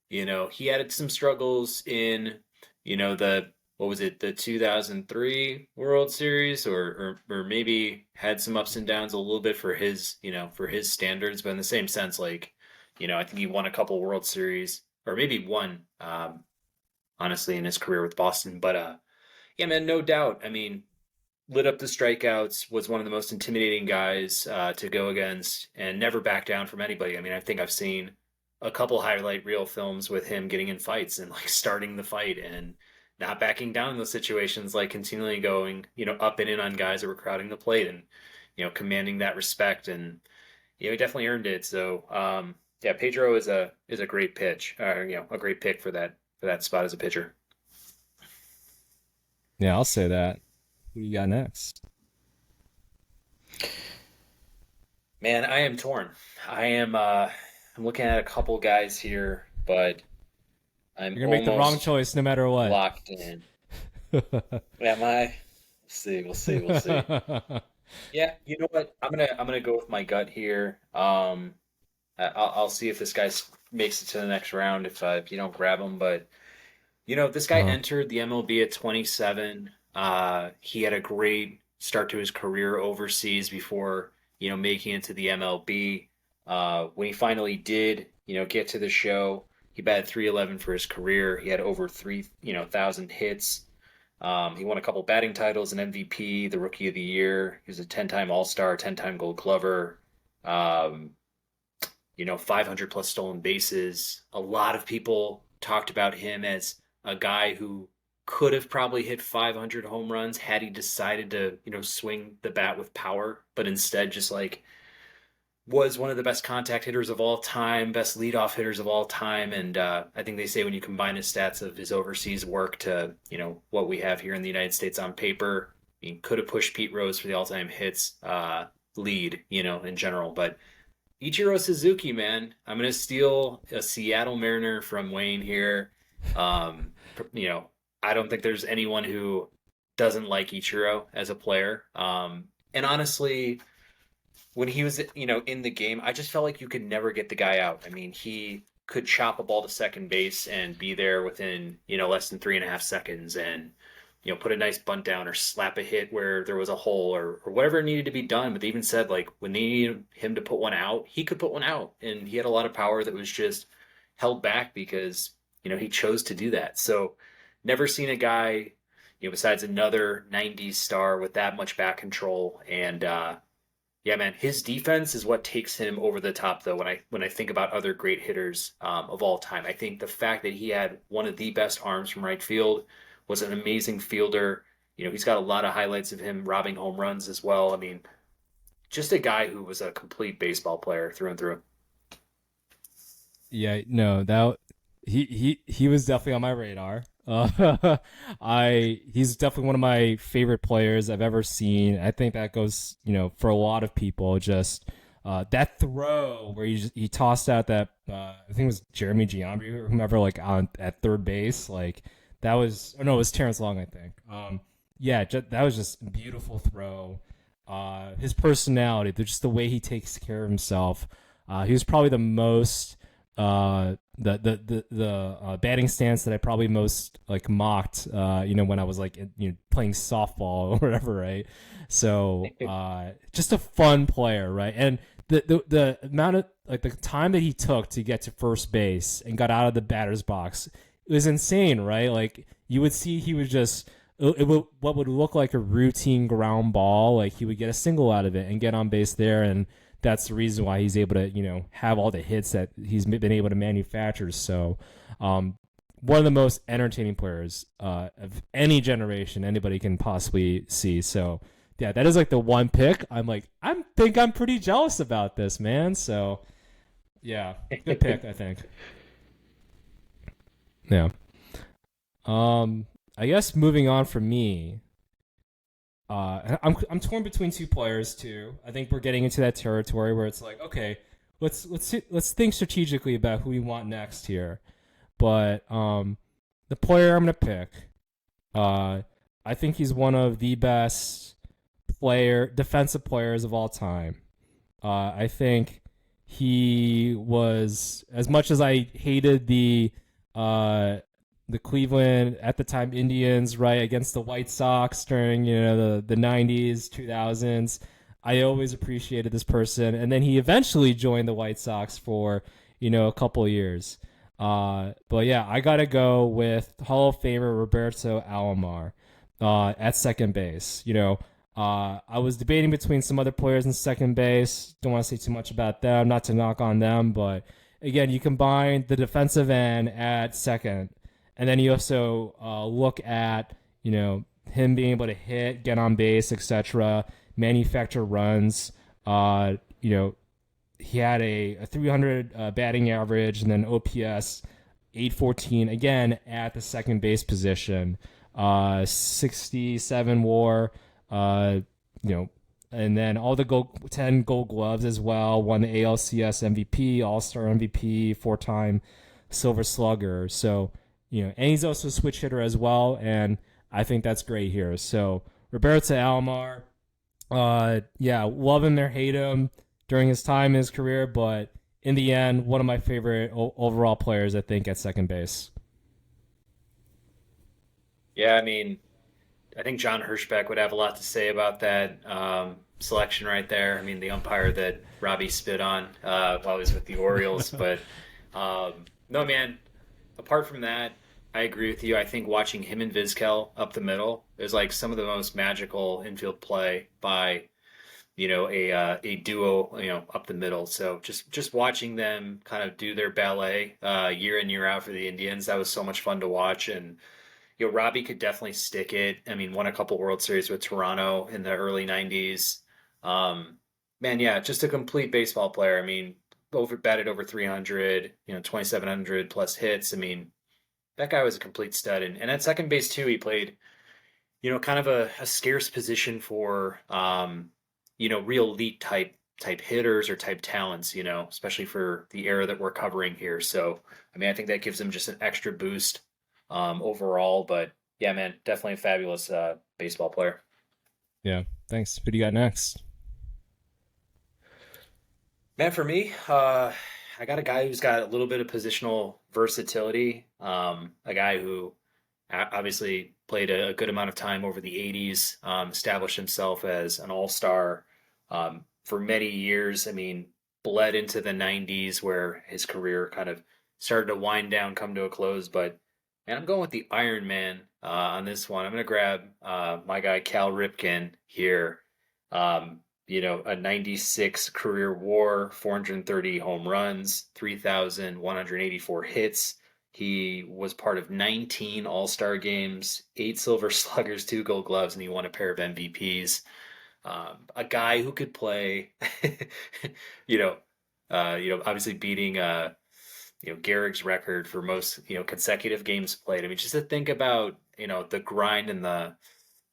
He had some struggles in, the what was it, the 2003 World Series, or maybe had some ups and downs a little bit for his standards, but in the same sense, like, I think he won a couple World Series, or maybe one, honestly, in his career with Boston. But yeah, man, no doubt. I mean, lit up the strikeouts, was one of the most intimidating guys to go against, and never backed down from anybody. I mean, I think I've seen a couple highlight reel films with him getting in fights and like starting the fight and not backing down in those situations, like continually going, up and in on guys that were crowding the plate and, commanding that respect. And, he definitely earned it. So, yeah, Pedro is a great pitch, a great pick for that spot as a pitcher. Yeah, I'll say that. Who you got next? Man, I am torn. I'm looking at a couple guys here, but I'm You're gonna make the wrong almost choice no matter what. locked in. Am I? We'll see. We'll see. We'll see. Yeah, you know what? I'm gonna go with my gut here. I'll see if this guy makes it to the next round if you don't grab him. But this guy uh, entered the MLB at 27. He had a great start to his career overseas before making it to the MLB. When he finally did get to the show, he batted 311 for his career. He had over 3,000 hits. He won a couple batting titles, an MVP, the Rookie of the Year. He was a 10-time All-Star, 10-time Gold Glover. Um, 500 plus stolen bases. A lot of people talked about him as a guy who could have probably hit 500 home runs had he decided to, swing the bat with power, but instead just like was one of the best contact hitters of all time, best leadoff hitters of all time. And I think they say when you combine his stats of his overseas work to, what we have here in the United States on paper, he could have pushed Pete Rose for the all-time hits lead, in general. But Ichiro Suzuki, man, I'm going to steal a Seattle Mariner from Wayne here. Um, you know, I don't think there's anyone who doesn't like Ichiro as a player. And honestly, when he was, in the game, I just felt like you could never get the guy out. I mean, he could chop a ball to second base and be there within, less than 3.5 seconds and, put a nice bunt down or slap a hit where there was a hole or whatever needed to be done. But they even said, like, when they needed him to put one out, he could put one out. And he had a lot of power that was just held back because, he chose to do that. So never seen a guy, besides another 90s star with that much back control. And, yeah, man, his defense is what takes him over the top, though. When I think about other great hitters of all time, I think the fact that he had one of the best arms from right field, was an amazing fielder. He's got a lot of highlights of him robbing home runs as well. I mean, just a guy who was a complete baseball player through and through. Yeah, no, that he was definitely on my radar. I he's definitely one of my favorite players I've ever seen. I think that goes, for a lot of people. Just that throw where he tossed out that I think it was Jeremy Giambi or whomever, like on at third base. Like that was, oh no, it was Terrence Long, I think. Yeah, that was just a beautiful throw. His personality, just the way he takes care of himself. He was probably the most the batting stance that I probably most like mocked, when I was like playing softball or whatever, right? So just a fun player, right? And the amount of like the time that he took to get to first base and got out of the batter's box, it was insane, right? Like you would see he was just what would look like a routine ground ball, like he would get a single out of it and get on base there, and that's the reason why he's able to, have all the hits that he's been able to manufacture. So, one of the most entertaining players of any generation anybody can possibly see. So, yeah, that is like the one pick. I'm pretty jealous about this, man. So, yeah, good pick, I think. Yeah. I guess moving on from me, I'm torn between two players too. I think we're getting into that territory where it's like, okay, let's think strategically about who we want next here. But the player I'm gonna pick, I think he's one of the best defensive players of all time. I think he was, as much as I hated uh, the Cleveland at the time Indians, right, against the White Sox during the 90s 2000s. I always appreciated this person, and then he eventually joined the White Sox for a couple of years. But yeah, I gotta go with Hall of Famer Roberto Alomar at second base. I was debating between some other players in second base. Don't want to say too much about them, not to knock on them, but again, you combine the defensive end at second, and then you also look at him being able to hit, get on base, etc., manufacture runs. He had a 300 batting average and then OPS 814 again at the second base position. 67 WAR. And then all the 10 Gold Gloves as well. Won the ALCS MVP, All Star MVP, 4-time Silver Slugger. So and he's also a switch hitter as well, and I think that's great here. So Roberto Alomar, yeah, love him or hate him during his time in his career, but in the end, one of my favorite overall players, I think, at second base. Yeah, I mean, I think John Hirschbeck would have a lot to say about that selection right there. I mean, the umpire that Robbie spit on while he was with the Orioles. But no, man, apart from that, I agree with you. I think watching him and Vizquel up the middle is like some of the most magical infield play by a duo up the middle. So just watching them kind of do their ballet year in year out for the Indians, that was so much fun to watch. And Robbie could definitely stick it. I mean, won a couple World Series with Toronto in the early '90s. Man, yeah, just a complete baseball player. I mean, batted over 300, 2,700 plus hits. I mean, that guy was a complete stud. And at second base too, he played, kind of a scarce position for, real elite type hitters or type talents, especially for the era that we're covering here. So, I mean, I think that gives him just an extra boost overall. But yeah, man, definitely a fabulous baseball player. Yeah, thanks. Who do you got next? Man, for me, I got a guy who's got a little bit of positional versatility. A guy who obviously played a good amount of time over the '80s, established himself as an all-star for many years. I mean, bled into the '90s where his career kind of started to wind down, come to a close. But man, I'm going with the Iron Man on this one. I'm going to grab my guy Cal Ripken here. A 96 career WAR, 430 home runs, 3,184 hits. He was part of 19 All-Star games, 8 Silver Sluggers, 2 Gold Gloves, and he won a pair of MVPs. A guy who could play, you know, obviously beating Gehrig's record for most consecutive games played. I mean, just to think about the grind and the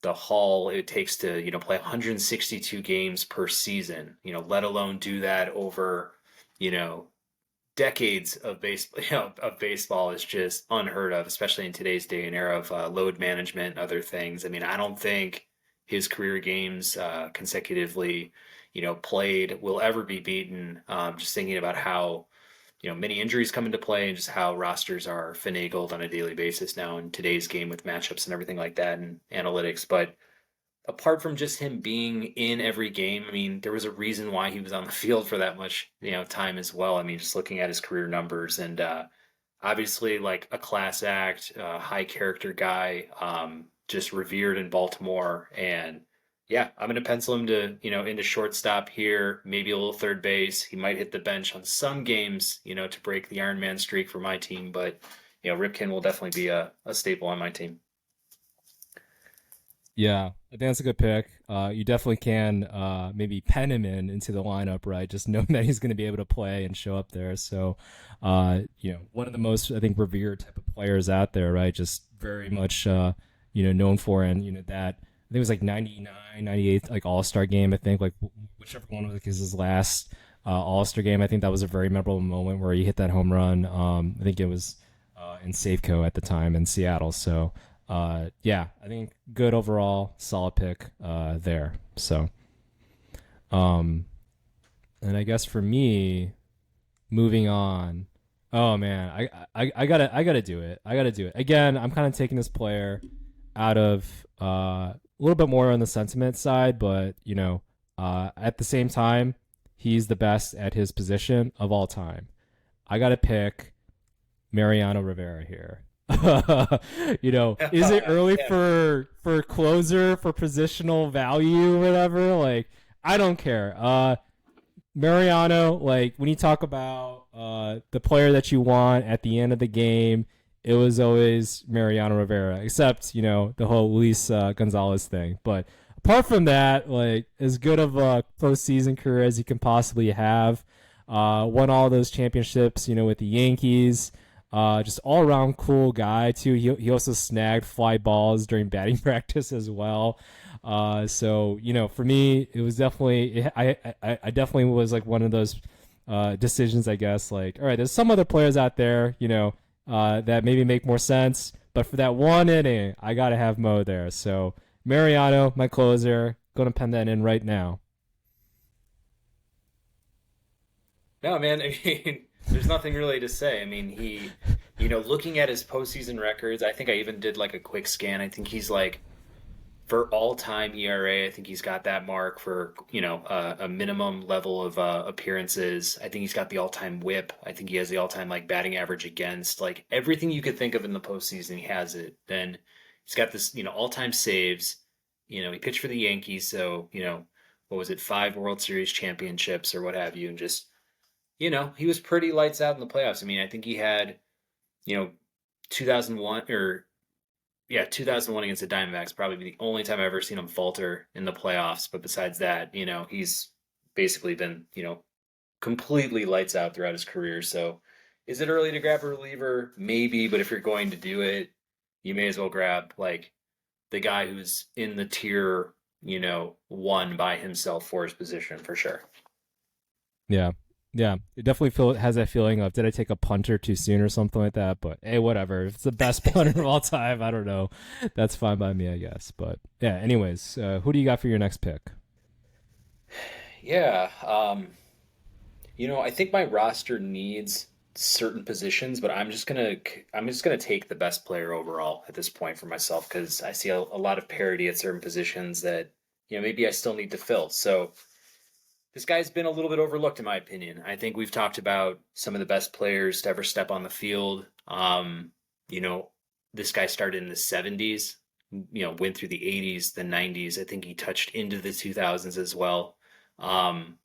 haul it takes to play 162 games per season. Let alone do that over you know decades of baseball is just unheard of, especially in today's day and era of load management and other things. I mean, I don't think his career games consecutively, played will ever be beaten. Just thinking about how many injuries come into play and just how rosters are finagled on a daily basis now in today's game with matchups and everything like that and analytics. But apart from just him being in every game, I mean, there was a reason why he was on the field for that much, time as well. I mean, just looking at his career numbers and obviously like a class act, high character guy, just revered in Baltimore. And yeah, I'm going to pencil him to, into shortstop here, maybe a little third base. He might hit the bench on some games, to break the Iron Man streak for my team. But, Ripken will definitely be a staple on my team. Yeah, I think that's a good pick. You definitely can maybe pen him into the lineup, right? Just knowing that he's going to be able to play and show up there. So, one of the most I think revered type of players out there, right? Just very much known for, and that I think it was like 99, 98, like All Star game. I think like whichever one was like his last All Star game. I think that was a very memorable moment where he hit that home run. I think it was in Safeco at the time in Seattle. So. Yeah, I think good overall, solid pick there. So, and I guess for me, moving on. Oh man, I gotta do it. I gotta do it again. I'm kind of taking this player out of a little bit more on the sentiment side, but at the same time, he's the best at his position of all time. I gotta pick Mariano Rivera here. Is it early Yeah. for closer for positional value or whatever? Like, I don't care. Mariano, like when you talk about the player that you want at the end of the game, it was always Mariano Rivera, except the whole Luis Gonzalez thing. But apart from that, like as good of a postseason career as you can possibly have, won all those championships, with the Yankees. Just all around cool guy too. He also snagged fly balls during batting practice as well. So for me, it was definitely I definitely was like one of those decisions. I guess like all right, there's some other players out there that maybe make more sense, but for that one inning, I gotta have Mo there. So Mariano, my closer, gonna pen that in right now. No, man. I mean, there's nothing really to say. I mean, looking at his postseason records, I think I even did like a quick scan. I think he's like for all-time ERA. I think he's got that mark for a minimum level of appearances. I think he's got the all-time WHIP. I think he has the all-time like batting average against. Like everything you could think of in the postseason, he has it. Then he's got this all-time saves. He pitched for the Yankees, so what was it, 5 World Series championships or what have you, and just he was pretty lights out in the playoffs. I mean, I think he had, you know, 2001 or yeah, 2001 against the Diamondbacks, probably the only time I've ever seen him falter in the playoffs. But besides that, he's basically been, completely lights out throughout his career. So is it early to grab a reliever? Maybe, but if you're going to do it, you may as well grab like the guy who's in the tier, one by himself for his position for sure. Yeah. Yeah, it definitely has that feeling of did I take a punter too soon or something like that. But hey, whatever. If it's the best punter of all time, I don't know. That's fine by me, I guess. But yeah, anyways, who do you got for your next pick? Yeah, I think my roster needs certain positions, but I'm just gonna take the best player overall at this point for myself because I see a lot of parity at certain positions that maybe I still need to fill. So this guy's been a little bit overlooked in my opinion. I think we've talked about some of the best players to ever step on the field. You know, this guy started in the 70s, went through the 80s, the 90s. I think he touched into the 2000s as well. Um,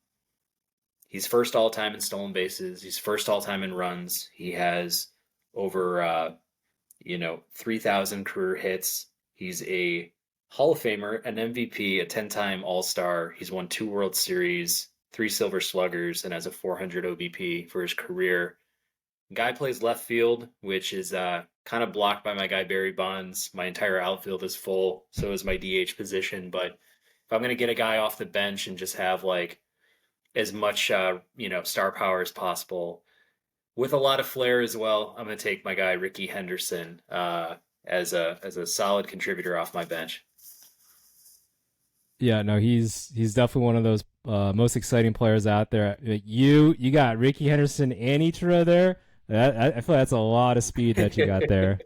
he's first all time in stolen bases. He's first all time in runs. He has over 3,000 career hits. He's a Hall of Famer, an MVP, a 10-time All-Star. He's won 2 World Series, 3 Silver Sluggers, and has a 400 OBP for his career. Guy plays left field, which is kind of blocked by my guy Barry Bonds. My entire outfield is full, so is my DH position. But if I'm going to get a guy off the bench and just have like as much star power as possible, with a lot of flair as well, I'm going to take my guy Ricky Henderson as a solid contributor off my bench. Yeah, no, he's definitely one of those most exciting players out there. You got Ricky Henderson and Ichiro there. I feel like that's a lot of speed that you got there.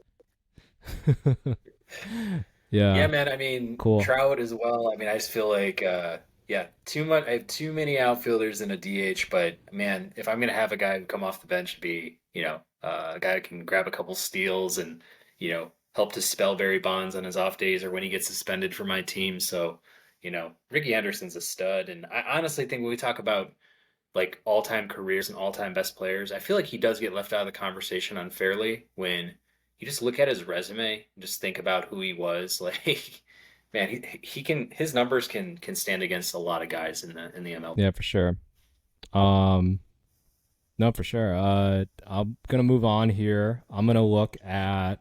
Yeah, Yeah, man. I mean, cool. Trout as well. I mean, I just feel like, yeah, too much. I have too many outfielders in a DH. But man, if I'm gonna have a guy who come off the bench be, a guy who can grab a couple steals and, help to spell Barry Bonds on his off days or when he gets suspended for my team. So, Ricky Henderson's a stud, and I honestly think when we talk about like all-time careers and all-time best players, I feel like he does get left out of the conversation unfairly when you just look at his resume and just think about who he was. Like, man, he can his numbers can stand against a lot of guys in the MLB. Yeah, for sure. Um, no, for sure. I'm gonna move on here. I'm gonna look at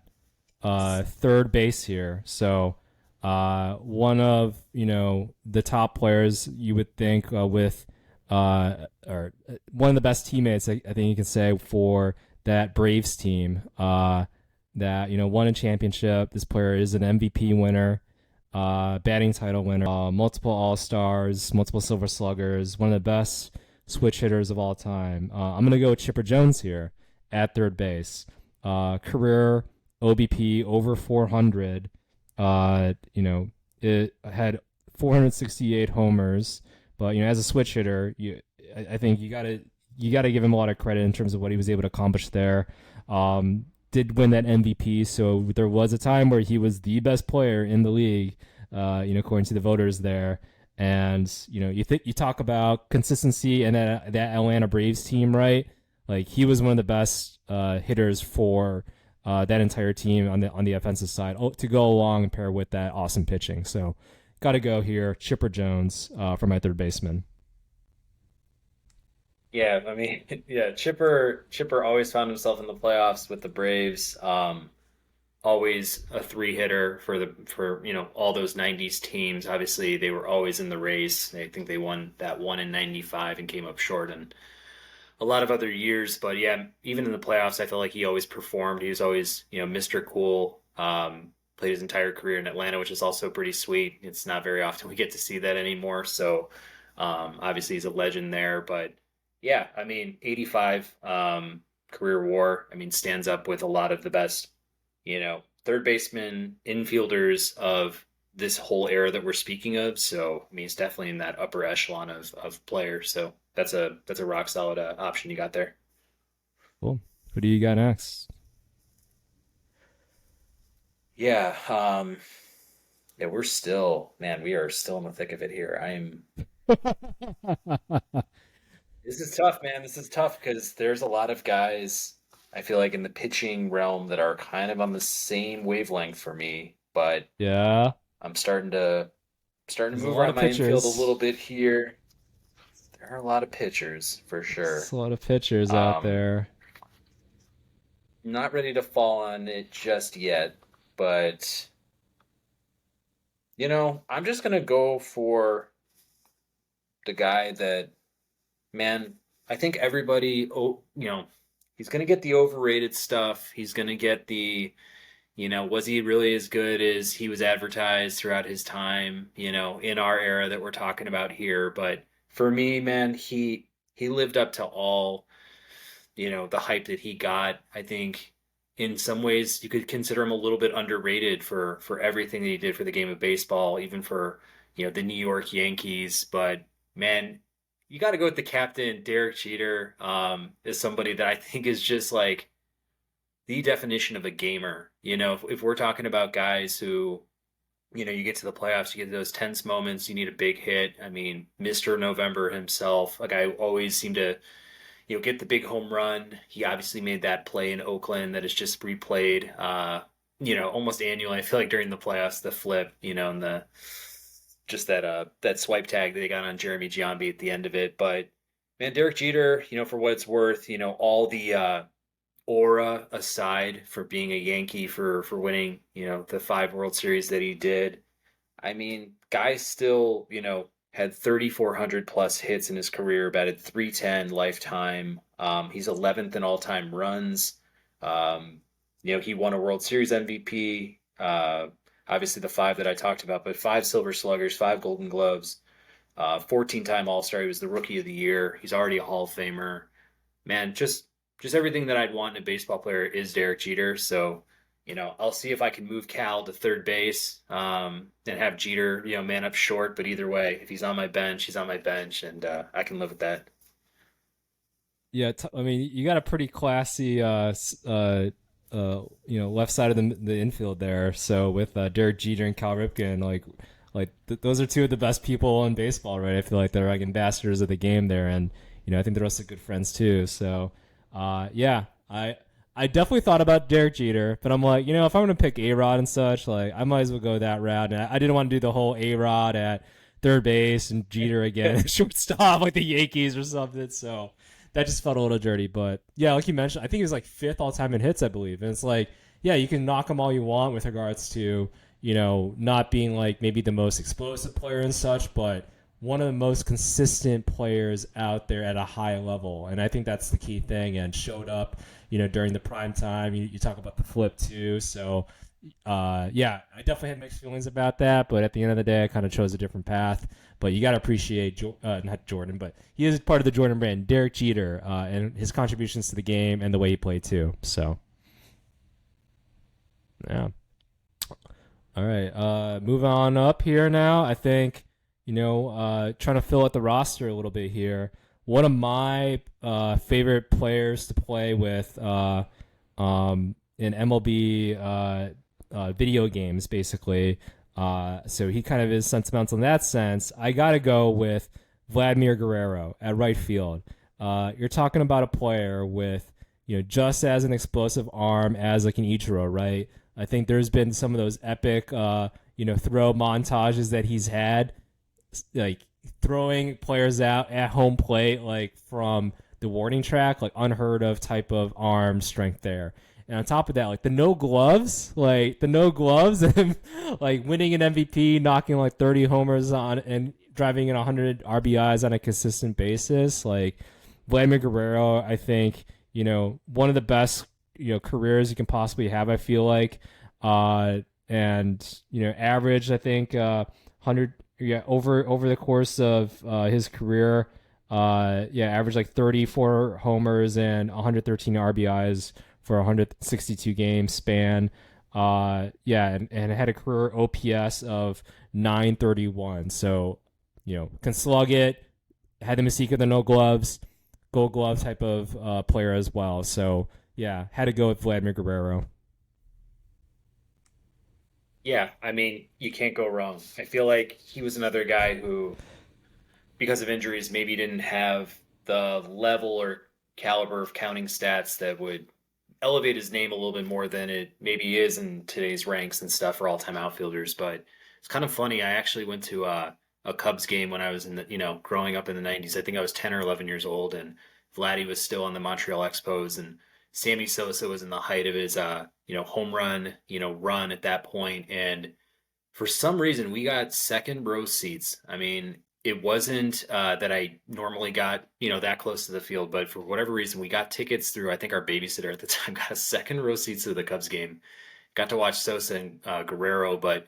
third base here. So, one of the top players you would think with or one of the best teammates I think you can say for that Braves team that won a championship. This player is an MVP winner, batting title winner, multiple All Stars, multiple Silver Sluggers, one of the best switch hitters of all time. I'm gonna go with Chipper Jones here at third base. Career OBP over 400. It had 468 homers, but as a switch hitter, I think you gotta give him a lot of credit in terms of what he was able to accomplish there. Did win that MVP, so there was a time where he was the best player in the league, according to the voters there. And you talk about consistency and that Atlanta Braves team, right? Like he was one of the best hitters for that entire team on the offensive side to go along and pair with that awesome pitching. So, got to go here, Chipper Jones for my third baseman. Yeah, I mean, yeah, Chipper always found himself in the playoffs with the Braves. Always a three hitter for all those '90s teams. Obviously, they were always in the race. I think they won that one in '95 and came up short in a lot of other years. But yeah, even in the playoffs, I felt like he always performed. He was always Mr. Cool. Played his entire career in Atlanta, which is also pretty sweet. It's not very often we get to see that anymore. So obviously he's a legend there. But yeah, I mean, 85 career WAR. I mean, stands up with a lot of the best third baseman, infielders of this whole era that we're speaking of. So, I mean, it's definitely in that upper echelon of players. So that's a rock solid option you got there. Cool. Who do you got next? Yeah, yeah, we are still in the thick of it here. This is tough, man. This is tough because there's a lot of guys I feel like in the pitching realm that are kind of on the same wavelength for me, but Yeah, I'm starting to there's a move lot around of my infield a pitchers. little bit here. There are a lot of pitchers for There's sure. a lot of pitchers out Um, there. Not ready to fall on it just yet, but I'm just gonna go for the guy that, man, I think everybody, he's gonna get the overrated stuff. He's gonna get was he really as good as he was advertised throughout his time, in our era that we're talking about here? But for me, man, he lived up to all the hype that he got. I think in some ways you could consider him a little bit underrated for everything that he did for the game of baseball, even for the New York Yankees. But man, you got to go with the captain, Derek Jeter, is somebody that I think is just like the definition of a gamer. If we're talking about guys who you get to the playoffs, you get those tense moments, you need a big hit. I mean, Mr. November himself, like I always seem to get the big home run. He obviously made that play in Oakland that is just replayed, almost annually. I feel like during the playoffs, the flip, and the just that swipe tag that they got on Jeremy Giambi at the end of it. But man, Derek Jeter, for what it's worth, all the aura aside for being a Yankee for winning, the 5 World Series that he did. I mean, guy still, had 3,400 plus hits in his career, batted 310 lifetime. He's 11th in all time runs. He won a World Series MVP. Obviously, the five that I talked about, but 5 Silver Sluggers, 5 Golden Gloves, 14-time All Star. He was the Rookie of the Year. He's already a Hall of Famer. Man, just everything that I'd want in a baseball player is Derek Jeter. So, I'll see if I can move Cal to third base and have Jeter, man up short. But either way, if he's on my bench, he's on my bench, and I can live with that. Yeah, I mean, you got a pretty classy, left side of the infield there. So with Derek Jeter and Cal Ripken, those are two of the best people in baseball, right? I feel like they're like ambassadors of the game there, and I think they're also good friends too. So, yeah, I definitely thought about Derek Jeter, but I'm like, if I'm gonna pick A-Rod and such, like I might as well go that route. And I didn't want to do the whole A-Rod at third base and Jeter again at shortstop like the Yankees or something. So that just felt a little dirty. But yeah, like you mentioned, I think he was like 5th all time in hits, I believe. And it's like, yeah, you can knock him all you want with regards to not being like maybe the most explosive player and such, but one of the most consistent players out there at a high level. And I think that's the key thing, and showed up, during the prime time. You talk about the flip too. So, yeah, I definitely had mixed feelings about that. But at the end of the day, I kind of chose a different path. But you got to appreciate, not Jordan, but he is part of the Jordan brand, Derek Jeter, and his contributions to the game and the way he played too. So, yeah. All right. Move on up here now. I think trying to fill out the roster a little bit here. One of my favorite players to play with in MLB video games, basically. So he kind of is sentimental in that sense. I got to go with Vladimir Guerrero at right field. You're talking about a player with, just as an explosive arm as like an Ichiro, right? I think there's been some of those epic, throw montages that he's had, like throwing players out at home plate, like from the warning track, like unheard of type of arm strength there. And on top of that, like the no gloves, and like winning an MVP, knocking like 30 homers on and driving in 100 RBIs on a consistent basis. Like Vladimir Guerrero, I think, one of the best, careers you can possibly have, I feel like. And, average, I think, 100, over the course of his career, averaged like 34 homers and 113 RBIs for a 162 game span. And had a career OPS of 931. So, can slug it. Had the mystique of the no gloves, gold glove type of player as well. So, yeah, had to go with Vladimir Guerrero. Yeah, I mean, you can't go wrong. I feel like he was another guy who, because of injuries, maybe didn't have the level or caliber of counting stats that would elevate his name a little bit more than it maybe is in today's ranks and stuff for all-time outfielders. But it's kind of funny. I actually went to a Cubs game when I was in the, growing up in the 90s. I think I was 10 or 11 years old, and Vladdy was still on the Montreal Expos, and Sammy Sosa was in the height of his, home run, run at that point. And for some reason, we got second row seats. I mean, it wasn't that I normally got, that close to the field, but for whatever reason, we got tickets through, I think our babysitter at the time got a second row seats to the Cubs game. Got to watch Sosa and Guerrero, but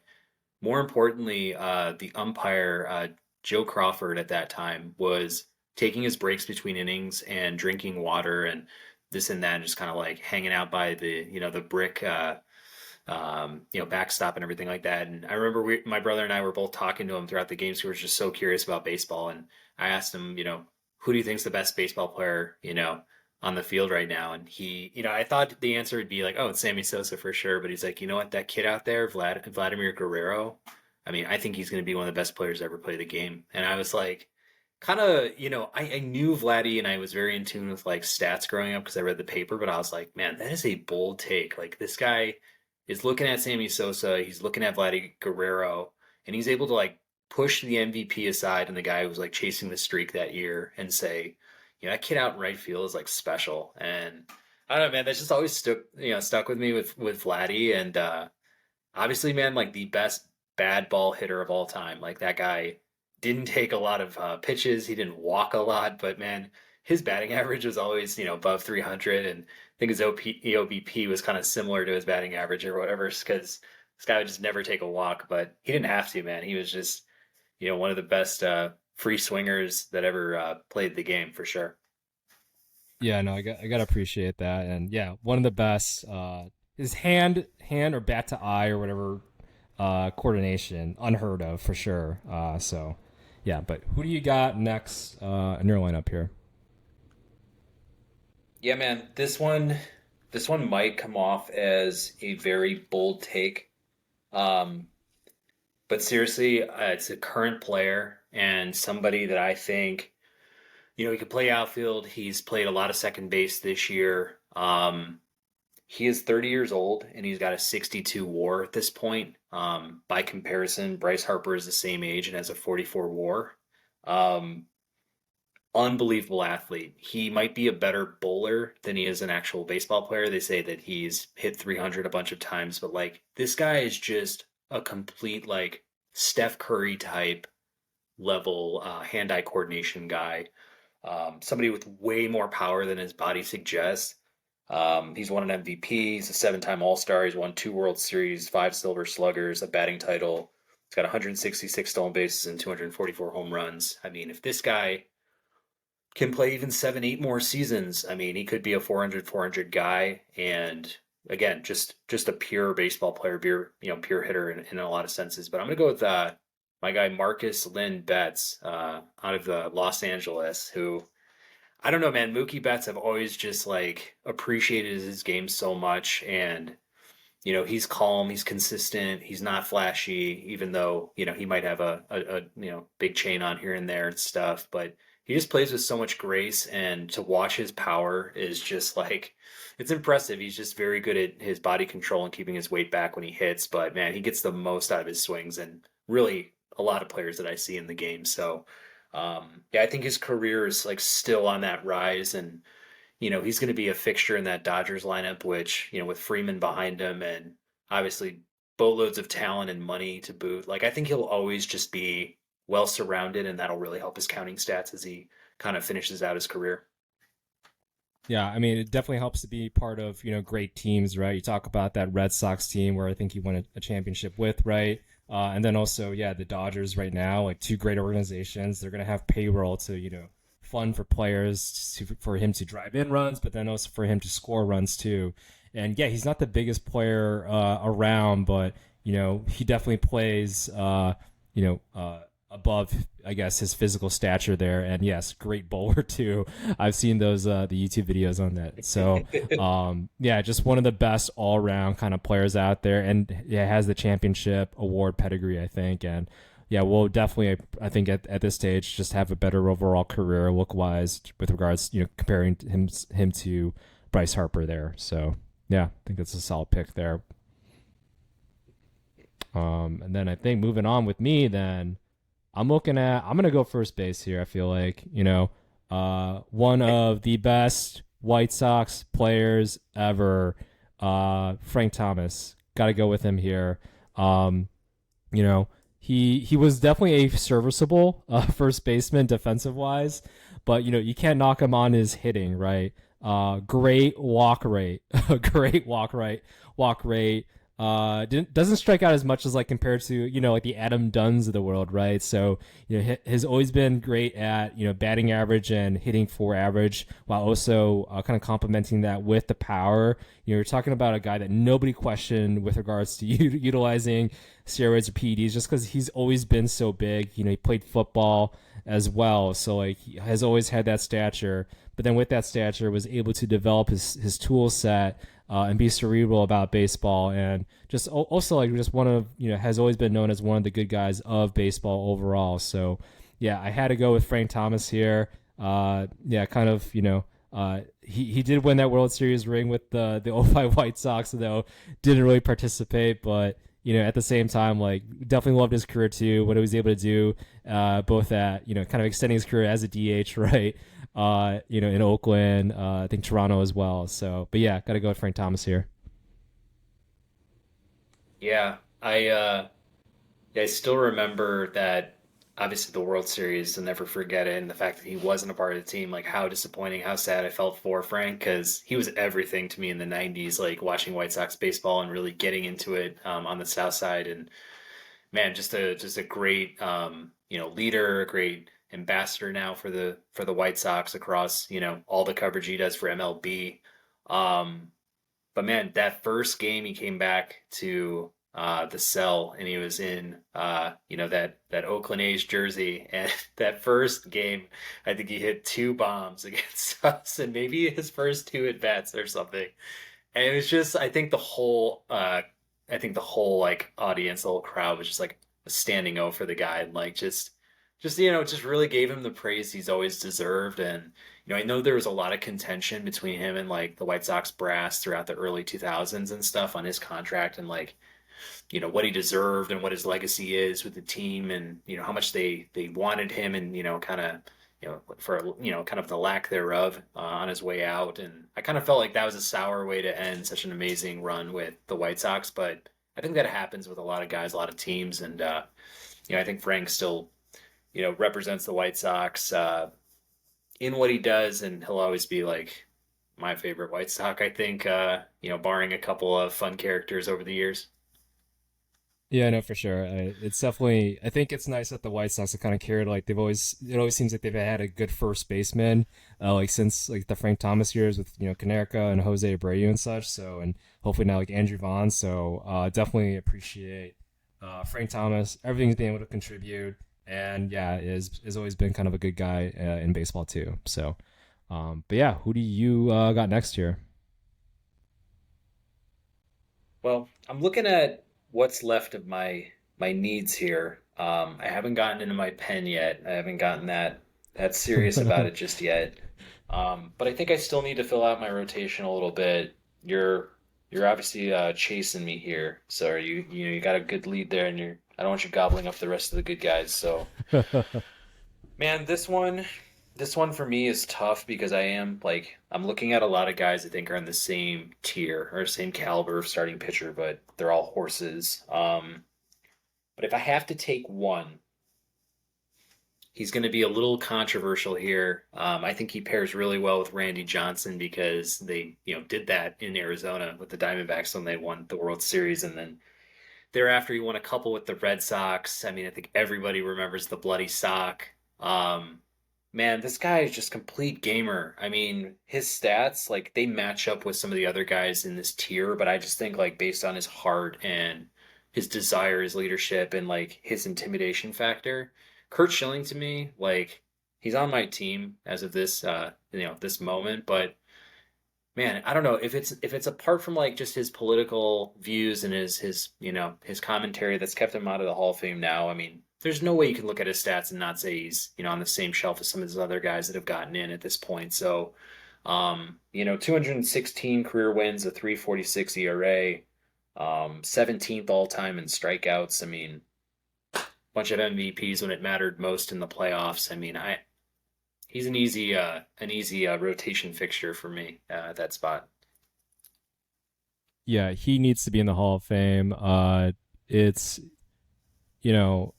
more importantly, the umpire, Joe Crawford at that time, was taking his breaks between innings and drinking water and this and that, and just kind of like hanging out by the brick, backstop and everything like that. And I remember my brother and I were both talking to him throughout the games. We were just so curious about baseball. And I asked him, who do you think's the best baseball player, on the field right now? And he, I thought the answer would be like, oh, it's Sammy Sosa for sure. But he's like, you know what, that kid out there, Vladimir Guerrero, I mean, I think he's going to be one of the best players to ever play the game. And I was like, kind of, I knew Vladdy and I was very in tune with like stats growing up because I read the paper, but I was like, man, that is a bold take. Like this guy is looking at Sammy Sosa, he's looking at Vladdy Guerrero, and he's able to like push the MVP aside and the guy who was like chasing the streak that year and say, that kid out in right field is like special. And I don't know, man, that's just always stuck with me with Vladdy. And obviously, man, like the best bad ball hitter of all time. Like that guy didn't take a lot of pitches. He didn't walk a lot, but man, his batting average was always, above 300. And I think his EOBP was kind of similar to his batting average or whatever, because this guy would just never take a walk, but he didn't have to, man. He was just, one of the best free swingers that ever played the game for sure. Yeah, no, I gotta appreciate that, and yeah, one of the best. His hand or bat to eye or whatever coordination, unheard of for sure. So yeah, but who do you got next in your lineup here? Yeah, man, this one might come off as a very bold take. Um, but seriously, it's a current player and somebody that I think, he can play outfield. He's played a lot of second base this year. He is 30 years old and he's got a 62 WAR at this point. By comparison, Bryce Harper is the same age and has a 44 WAR. Um, Unbelievable athlete. He might be a better bowler than he is an actual baseball player. They say that he's hit 300 a bunch of times, but like this guy is just a complete like Steph Curry type level hand-eye coordination guy. Somebody with way more power than his body suggests. He's won an MVP. He's a seven-time All-Star. He's won two World Series, five Silver Sluggers, a batting title. He's got 166 stolen bases and 244 home runs. I mean, if this guy can play even 7, 8 more seasons, I mean, he could be a 400 guy. And again, just a pure baseball player, pure hitter in a lot of senses. But I'm gonna go with my guy Marcus Lynn Betts out of Los Angeles, who I don't know, man. Mookie Betts, I've always just like appreciated his game so much, and he's calm, he's consistent, he's not flashy, even though he might have a big chain on here and there and stuff, but he just plays with so much grace, and to watch his power is just like it's impressive. He's just very good at his body control and keeping his weight back when he hits, but man, he gets the most out of his swings, and really a lot of players that I see in the game. So yeah, I think his career is like still on that rise, and he's going to be a fixture in that Dodgers lineup, which with Freeman behind him, and obviously boatloads of talent and money to boot. Like I think he'll always just be well surrounded, and that'll really help his counting stats as he kind of finishes out his career. Yeah, I mean, it definitely helps to be part of, great teams, right? You talk about that Red Sox team where I think he won a championship with, right? And then also, yeah, the Dodgers right now, like two great organizations. They're going to have payroll to, fund for players for him to drive in runs, but then also for him to score runs too. And yeah, he's not the biggest player around, but, he definitely plays, above, I guess, his physical stature there. And yes, great bowler too. I've seen those the YouTube videos on that. So yeah, just one of the best all around kind of players out there, and yeah, has the championship award pedigree, I think. And yeah, we'll definitely, I think at this stage, just have a better overall career look wise with regards, comparing him to Bryce Harper there. So yeah, I think that's a solid pick there. And then I think moving on with me, then I'm going to go first base here. I feel like, one of the best White Sox players ever, Frank Thomas. Got to go with him here. He was definitely a serviceable first baseman defensive wise, but you can't knock him on his hitting, right? Great walk rate, great walk rate. Doesn't strike out as much as like compared to like the Adam Dunns of the world, right? So has always been great at batting average and hitting for average, while also kind of complementing that with the power. You're talking about a guy that nobody questioned with regards to utilizing steroids or PEDs, just because he's always been so big. He played football as well, so like he has always had that stature. But then with that stature, was able to develop his tool set. And be cerebral about baseball, and just also like just one of has always been known as one of the good guys of baseball overall. So yeah, I had to go with Frank Thomas here. Yeah, kind of, he did win that World Series ring with the '05 White Sox, though didn't really participate. But at the same time, like definitely loved his career too. What he was able to do, both at kind of extending his career as a DH, right? In Oakland, I think Toronto as well. So, but yeah, got to go with Frank Thomas here. Yeah, I still remember that. Obviously, the World Series, I'll never forget it, and the fact that he wasn't a part of the team, like how disappointing, how sad I felt for Frank, because he was everything to me in the '90s, like watching White Sox baseball and really getting into it on the South Side, and man, just a great leader, a great ambassador now for the White Sox across all the coverage he does for MLB. Um, but man, that first game he came back to the cell and he was in that Oakland A's jersey, and that first game I think he hit two bombs against us and maybe his first two at bats or something. And it was just I think the whole like audience, the whole crowd was just like a standing O for the guy, and like just really gave him the praise he's always deserved. And I know there was a lot of contention between him and like the White Sox brass throughout the early 2000s and stuff on his contract, and like what he deserved and what his legacy is with the team, and how much they wanted him, and kind of for kind of the lack thereof on his way out. And I kind of felt like that was a sour way to end such an amazing run with the White Sox, but I think that happens with a lot of guys, a lot of teams. And I think Frank still represents the White Sox in what he does, and he'll always be like my favorite White Sox, I think, barring a couple of fun characters over the years. Yeah, no, for sure. It's definitely. I think it's nice that the White Sox have kind of carried like they've always. It always seems like they've had a good first baseman, like since like the Frank Thomas years with Canerca and Jose Abreu and such. So and hopefully now like Andrew Vaughn. So definitely appreciate Frank Thomas, everything he's been able to contribute, and yeah, is always been kind of a good guy in baseball too. So, but yeah, who do you got next here? Well, I'm looking at what's left of my needs here. I haven't gotten into my pen yet. I haven't gotten that serious about it just yet. But I think I still need to fill out my rotation a little bit. You're obviously chasing me here, so you got a good lead there, and I don't want you gobbling up the rest of the good guys. So man, this one for me is tough because I'm looking at a lot of guys I think are in the same tier or same caliber of starting pitcher, but they're all horses. But if I have to take one, he's going to be a little controversial here. I think he pairs really well with Randy Johnson because they did that in Arizona with the Diamondbacks when they won the World Series, and then thereafter he won a couple with the Red Sox. I mean, I think everybody remembers the bloody sock. Um, Man, this guy is just complete gamer. I mean, his stats, like, they match up with some of the other guys in this tier, but I just think, like, based on his heart and his desire, his leadership, and, like, his intimidation factor, Kurt Schilling to me, like, he's on my team as of this moment, but man, I don't know if it's apart from like just his political views and his commentary that's kept him out of the Hall of Fame now. I mean, there's no way you can look at his stats and not say he's on the same shelf as some of these other guys that have gotten in at this point. So, 216 career wins, a 3.46 ERA, 17th all time in strikeouts. I mean, bunch of MVPs when it mattered most in the playoffs. I mean, he's an easy rotation fixture for me at that spot. Yeah, he needs to be in the Hall of Fame. It's you know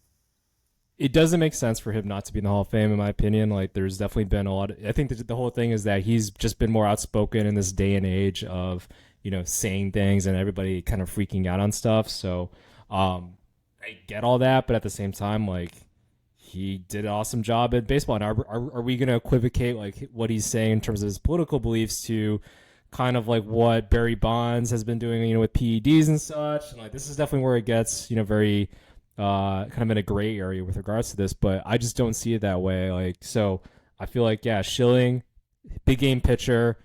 it doesn't make sense for him not to be in the Hall of Fame, in my opinion. Like, there's definitely been a lot. I think the whole thing is that he's just been more outspoken in this day and age of saying things and everybody kind of freaking out on stuff. So, I get all that, but at the same time, like, he did an awesome job at baseball. And are we going to equivocate like what he's saying in terms of his political beliefs to kind of like what Barry Bonds has been doing, with PEDs and such? And like, this is definitely where it gets, very kind of in a gray area with regards to this, but I just don't see it that way. Like, so I feel like, yeah, Schilling, big game pitcher,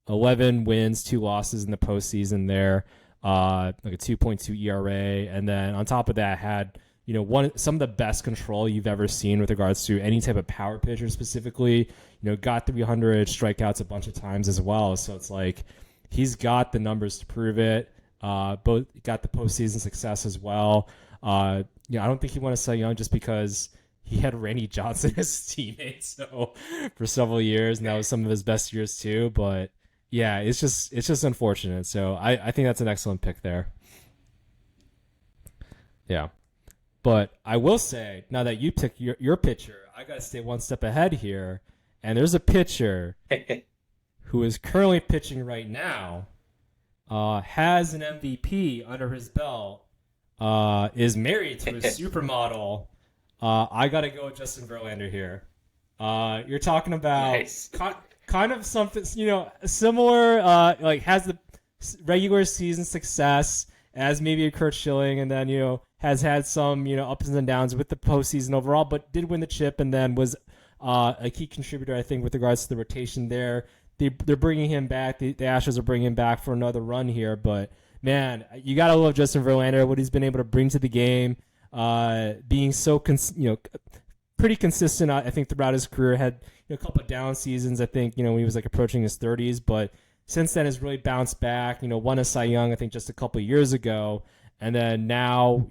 11 wins, 2 losses in the postseason there, like a 2.2 ERA. And then on top of that, had, some of the best control you've ever seen with regards to any type of power pitcher specifically. Got 300 strikeouts a bunch of times as well. So it's like he's got the numbers to prove it. Both got the postseason success as well. I don't think he won a Cy Young just because he had Randy Johnson as his teammate for several years, and that was some of his best years too. But yeah, it's just unfortunate. So I think that's an excellent pick there. Yeah. But I will say, now that you pick your pitcher, I got to stay one step ahead here. And there's a pitcher who is currently pitching right now, has an MVP under his belt, is married to a supermodel. I got to go with Justin Verlander here. You're talking about Nice. kind of something, similar, like has the regular season success as maybe a Kurt Schilling, and then, has had some, ups and downs with the postseason overall, but did win the chip and then was a key contributor, I think, with regards to the rotation there. They're bringing him back. The Astros are bringing him back for another run here, but man, you got to love Justin Verlander, what he's been able to bring to the game, being so, pretty consistent, I think, throughout his career. Had a couple of down seasons, I think, when he was like approaching his 30s, but since then has really bounced back, won a Cy Young, I think, just a couple of years ago. And then now,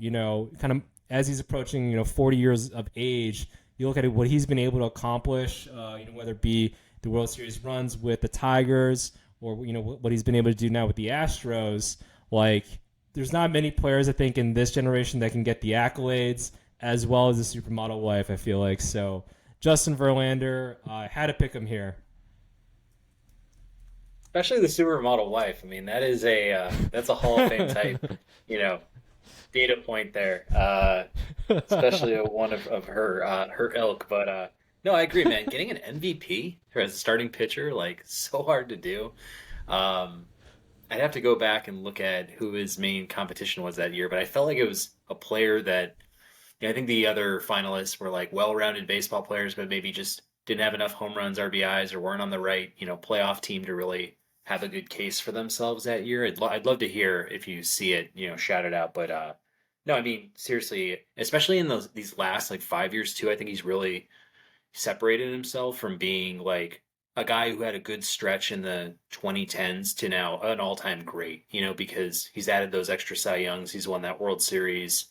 kind of as he's approaching, 40 years of age, you look at what he's been able to accomplish, whether it be the World Series runs with the Tigers or, what he's been able to do now with the Astros. Like, there's not many players, I think, in this generation that can get the accolades as well as the supermodel wife, I feel like. So Justin Verlander, had to pick him here. Especially the supermodel wife. I mean, that's a Hall of Fame type, you know, data point there. Especially one of her ilk. But no, I agree, man. Getting an MVP as a starting pitcher, like, so hard to do. I'd have to go back and look at who his main competition was that year, but I felt like it was a player that, I think the other finalists were like well-rounded baseball players, but maybe just didn't have enough home runs, RBIs, or weren't on the right, playoff team to really have a good case for themselves that year. I'd love to hear if you see it, shout it out. But no, I mean, seriously, especially in these last like 5 years too, I think he's really separated himself from being like a guy who had a good stretch in the 2010s to now an all-time great, because he's added those extra Cy Youngs. He's won that World Series.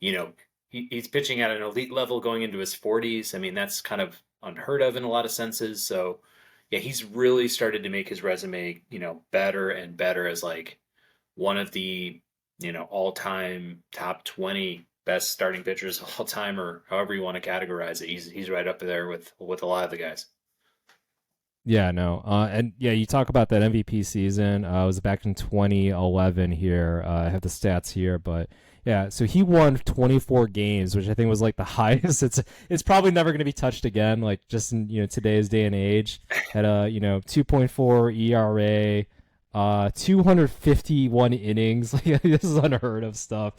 You know, he's pitching at an elite level going into his 40s. I mean, that's kind of unheard of in a lot of senses. So, yeah, he's really started to make his resume, better and better as like one of the, all-time top 20 best starting pitchers of all time, or however you want to categorize it. He's right up there with a lot of the guys. Yeah, no. And yeah, you talk about that MVP season. It was back in 2011 here. I have the stats here, but yeah, so he won 24 games, which I think was like the highest. It's probably never going to be touched again, like just in, today's day and age. Had a, 2.4 ERA, 251 innings. Like, this is unheard of stuff.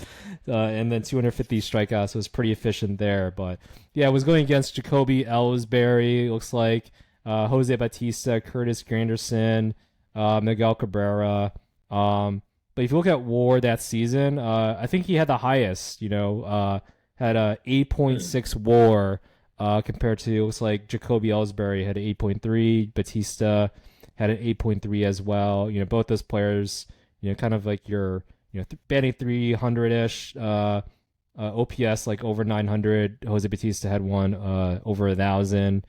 And then 250 strikeouts. So it was pretty efficient there. But yeah, it was going against Jacoby Ellsbury, looks like. Jose Bautista, Curtis Granderson, Miguel Cabrera. But if you look at WAR that season, I think he had the highest, had a 8.6 WAR compared to, it looks like Jacoby Ellsbury had an 8.3, Batista had an 8.3 as well. Both those players, kind of like your, batting 300-ish, OPS like over 900. Jose Batista had one over 1,000.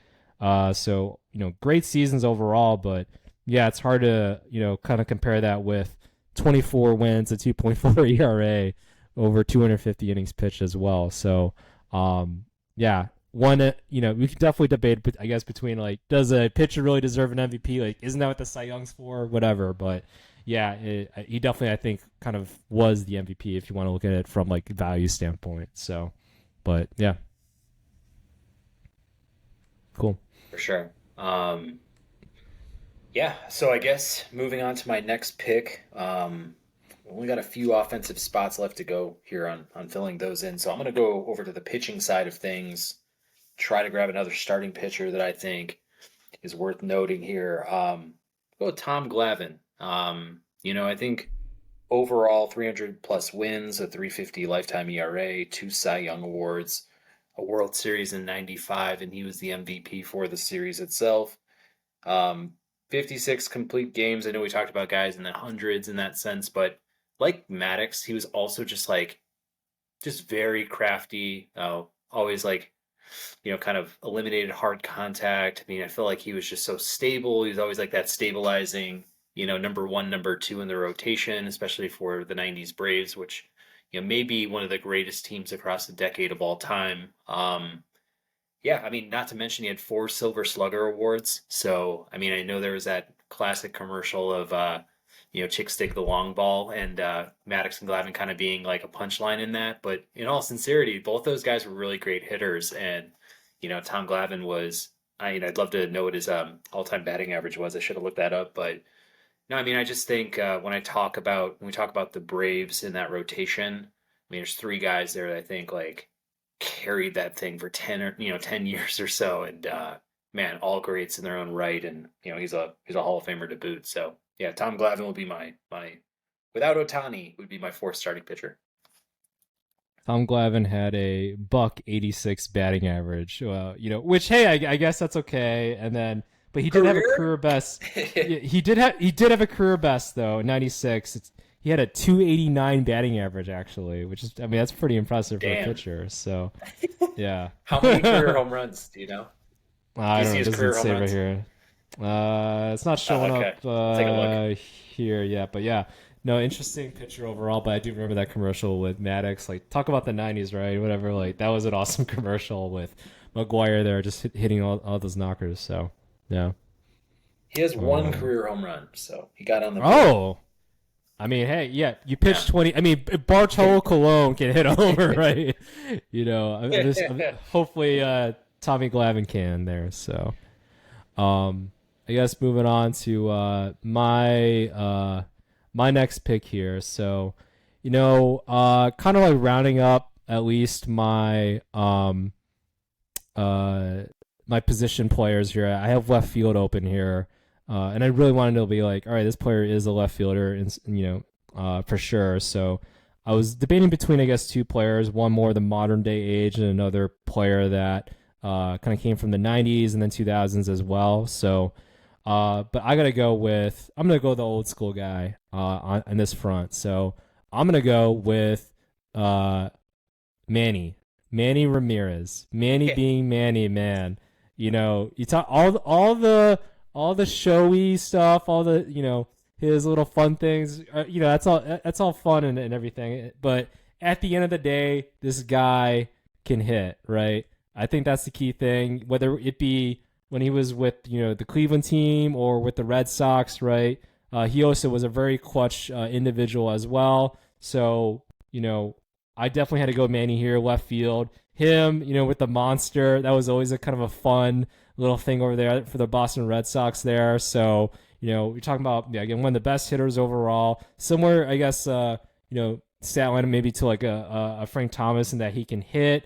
So, great seasons overall, but yeah, it's hard to, kind of compare that with 24 wins, a 2.4 ERA over 250 innings pitched as well. So, yeah, one, we could definitely debate, I guess, between like, does a pitcher really deserve an MVP? Like, isn't that what the Cy Young's for? Whatever. But yeah, he definitely, I think, kind of was the MVP if you want to look at it from like value standpoint. So, but yeah. Cool. For sure. Yeah, so I guess moving on to my next pick, we only got a few offensive spots left to go here on filling those in. So I'm going to go over to the pitching side of things, try to grab another starting pitcher that I think is worth noting here. Go with Tom Glavine. I think overall 300 plus wins, a 350 lifetime ERA, two Cy Young awards, a World Series in '95, and he was the MVP for the series itself. Um, 56 complete games. I know we talked about guys in the hundreds in that sense, but like Maddox, he was also just like just very crafty. Always like kind of eliminated hard contact. I mean, I feel like he was just so stable. He was always like that stabilizing, number one, number two in the rotation, especially for the '90s Braves, which may be one of the greatest teams across the decade of all time. Yeah, I mean, not to mention he had four Silver Slugger awards. So, I mean, I know there was that classic commercial of, Chick Stick the Long Ball and Maddox and Glavine kind of being like a punchline in that. But in all sincerity, both those guys were really great hitters. And, Tom Glavine was, I'd love to know what his all-time batting average was. I should have looked that up. But no, I mean, I just think when we talk about the Braves in that rotation, I mean, there's three guys there that I think like carried that thing for 10 years or so, and man, all greats in their own right, and he's a Hall of Famer to boot. So yeah, Tom Glavine will be my without Otani would be my fourth starting pitcher. Tom Glavine had a buck 86 batting average, which hey, I guess that's okay. And then, but he did have a career best. He did have a career best though, 96. He had a 289 batting average actually, which is, I mean, that's pretty impressive for a pitcher. So, yeah. How many career home runs do you know? I don't know. It doesn't say right here. It's not showing up Take a look. here yet, but yeah. No, interesting pitcher overall, but I do remember that commercial with Maddox. Like, talk about the '90s, right? Whatever. Like, that was an awesome commercial with McGuire there, just hitting all those knockers. So, yeah. He has one career home run, so he got on the board. Oh, I mean, hey, yeah, you pitched 20. I mean, Bartolo Colon can hit a homer, right? Hopefully, Tommy Glavine can there. So, I guess moving on to my next pick here. So, kind of like rounding up at least my my position players here. I have left field open here, and I really wanted to be like, all right, this player is a left fielder, and for sure. So I was debating between, I guess, two players, one more the modern day age, and another player that kind of came from the '90s and then 2000s as well. So. But I'm gonna go the old school guy on this front. So I'm gonna go with Manny Ramirez. Manny being Manny, man. You talk all the showy stuff, all the his little fun things. That's all fun and everything. But at the end of the day, this guy can hit, right? I think that's the key thing. Whether it be when he was with the Cleveland team or with the Red Sox, right? He also was a very clutch individual as well. So I definitely had to go Manny here, left field. Him, with the monster, that was always a kind of a fun little thing over there for the Boston Red Sox there. So you're talking about again, one of the best hitters overall. Similar, I guess, stat line maybe to like a Frank Thomas in that he can hit,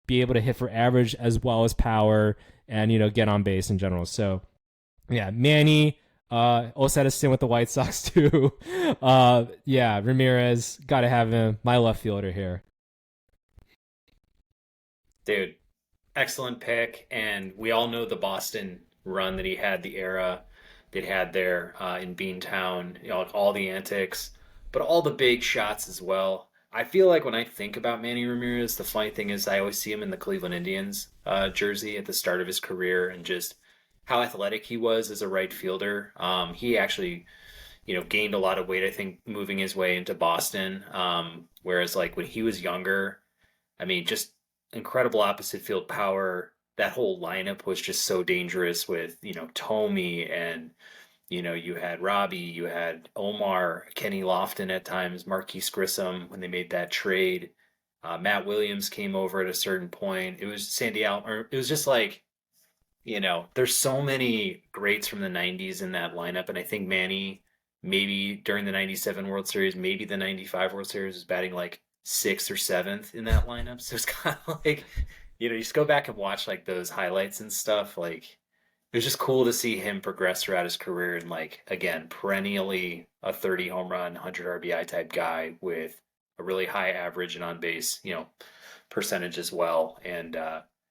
be able to hit for average as well as power, and get on base in general. So yeah, Manny also had a stint with the White Sox too. Ramirez, gotta have him, my left fielder here. Dude, excellent pick, and we all know the Boston run that he had, the era that he had there in Beantown, all the antics, but all the big shots as well. I feel like when I think about Manny Ramirez, the funny thing is I always see him in the Cleveland Indians jersey at the start of his career, and just how athletic he was as a right fielder. He actually, gained a lot of weight, I think, moving his way into Boston. Whereas like when he was younger, I mean, just incredible opposite field power. That whole lineup was just so dangerous with, Tomey and you had Robbie, you had Omar, Kenny Lofton at times, Marquise Grissom when they made that trade. Matt Williams came over at a certain point. It was Sandy Alomar. It was just like, there's so many greats from the '90s in that lineup, and I think Manny, maybe during the '97 World Series, maybe the '95 World Series, was batting like sixth or seventh in that lineup. So it's kind of like, you just go back and watch like those highlights and stuff, like. it was just cool to see him progress throughout his career and like again, perennially a 30 home run, 100 RBI type guy with a really high average and on base, percentage as well. And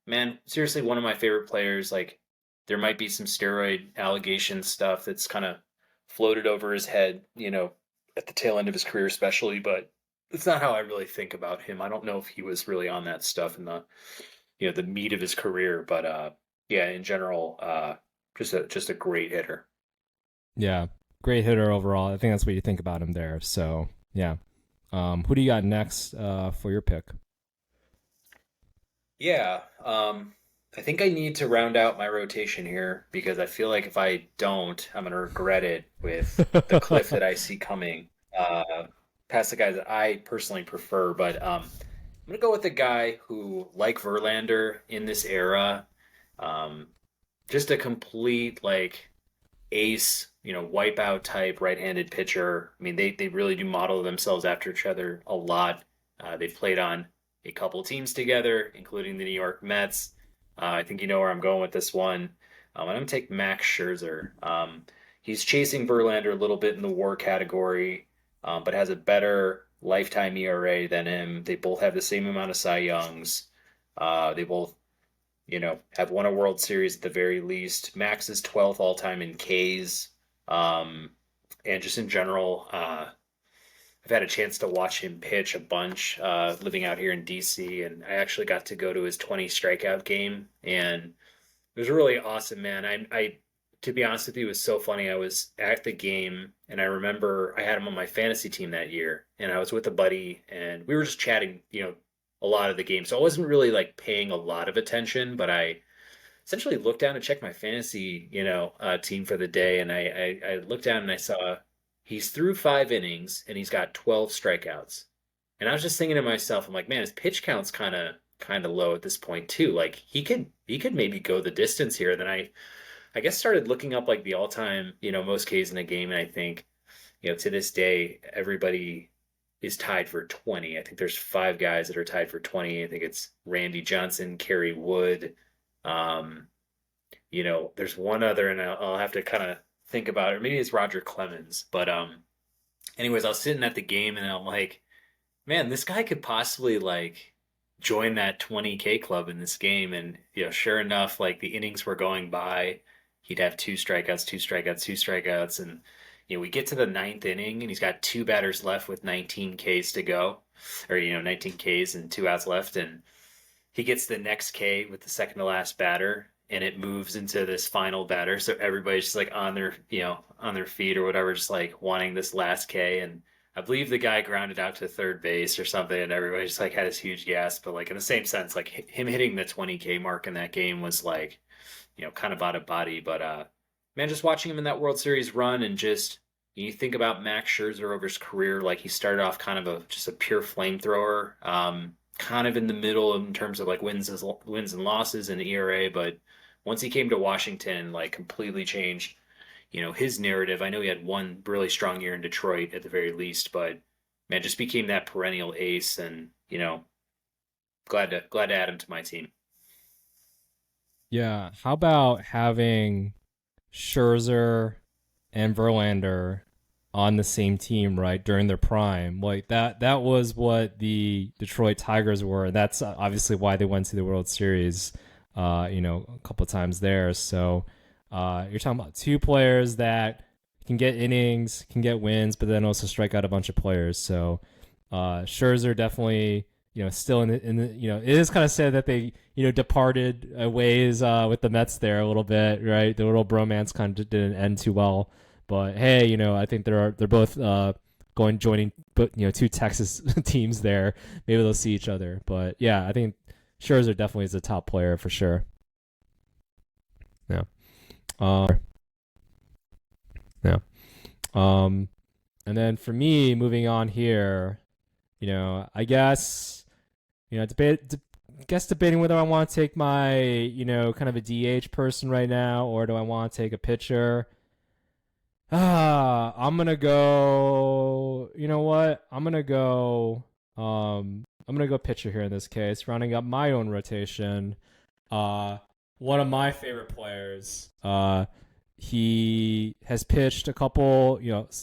man, seriously, one of my favorite players. Like there might be some steroid allegation stuff that's kind of floated over his head, at the tail end of his career, especially, but it's not how I really think about him. I don't know if he was really on that stuff in the meat of his career, but yeah, in general, just a great hitter. Yeah, great hitter overall. I think that's what you think about him there. So yeah, who do you got next for your pick? Yeah, I think I need to round out my rotation here because I feel like if I don't, I'm gonna regret it with the cliff that I see coming. Past the guys that I personally prefer, but I'm gonna go with a guy who, like Verlander in this era, um, just a complete like ace, wipeout type right-handed pitcher. I mean, they really do model themselves after each other a lot. They've played on a couple teams together, including the New York Mets. I think you know where I'm going with this one. I'm going to take Max Scherzer. He's chasing Verlander a little bit in the WAR category, but has a better lifetime ERA than him. They both have the same amount of Cy Youngs. They both have won a World Series at the very least. Max is 12th all time in Ks. Um, and just in general, I've had a chance to watch him pitch a bunch living out here in DC, and I actually got to go to his 20 strikeout game, and it was really awesome, man. To be honest with you, it was so funny. I was at the game, and I remember I had him on my fantasy team that year, and I was with a buddy, and we were just chatting, a lot of the game. So I wasn't really like paying a lot of attention, but I essentially looked down and checked my fantasy, team for the day, and I looked down and I saw he's through 5 innings and he's got 12 strikeouts. And I was just thinking to myself, I'm like, man, his pitch count's kind of low at this point too. Like he could maybe go the distance here. Then I guess started looking up like the all time, most Ks in a game, and I think, to this day, everybody is tied for 20. I think there's five guys that are tied for 20. I think it's Randy Johnson, Kerry Wood. Um, there's one other, and I'll have to kind of think about it. Maybe it's Roger Clemens. But anyways, I was sitting at the game, and I'm like, man, this guy could possibly like join that 20K club in this game. And sure enough, like the innings were going by, he'd have two strikeouts, two strikeouts, two strikeouts, and we get to the ninth inning, and he's got two batters left with 19 Ks to go, or 19 Ks and two outs left, and he gets the next K with the second to last batter, and it moves into this final batter. So everybody's just like on their feet or whatever, just like wanting this last K. And I believe the guy grounded out to third base or something, and everybody just like had this huge gasp. But like in the same sense, like him hitting the 20K mark in that game was like, kind of out of body. But man, just watching him in that World Series run, and just you think about Max Scherzer over his career, like he started off kind of just a pure flamethrower, kind of in the middle in terms of like wins and losses and ERA, but once he came to Washington, like completely changed, his narrative. I know he had one really strong year in Detroit at the very least, but man, just became that perennial ace, and glad to add him to my team. Yeah, how about having Scherzer and Verlander on the same team, right, during their prime? Like that was what the Detroit Tigers were. That's obviously why they went to the World Series a couple times there. So you're talking about two players that can get innings, can get wins, but then also strike out a bunch of players. So Scherzer definitely, still in the it is kind of sad that they, departed ways with the Mets there a little bit, right? The little bromance kind of didn't end too well. But hey, I think they're both joining, but two Texas teams there. Maybe they'll see each other. But yeah, I think Scherzer definitely is a top player for sure. Yeah. Yeah. Um, and then for me, moving on here, I guess, debating whether I want to take my, kind of a DH person right now, or do I want to take a pitcher? I'm gonna go. You know what? I'm gonna go. I'm gonna go pitcher here in this case, rounding up my own rotation. Uh, one of my favorite players. He has pitched a couple,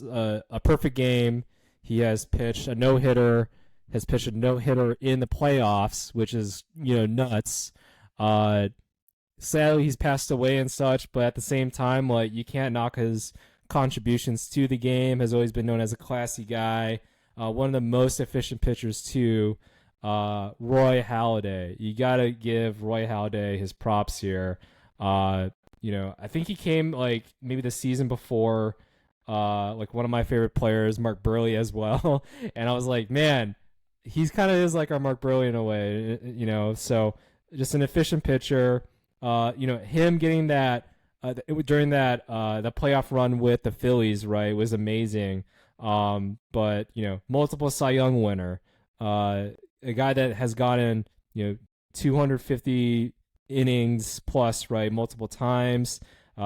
a perfect game. He has pitched a no hitter, has pitched a no hitter in the playoffs, which is nuts. Uh, Sadly, he's passed away and such, but at the same time, like you can't knock his contributions to the game. Has always been known as a classy guy. One of the most efficient pitchers too. Roy Halladay. You gotta give Roy Halladay his props here. I think he came like maybe the season before, like one of my favorite players, Mark Burley as well. And I was like, man, he's kind of is like our Mark Burley in a way. So just an efficient pitcher. Him getting that during that the playoff run with the Phillies, right, was amazing. But multiple Cy Young winner, a guy that has gotten 250 innings plus, right, multiple times.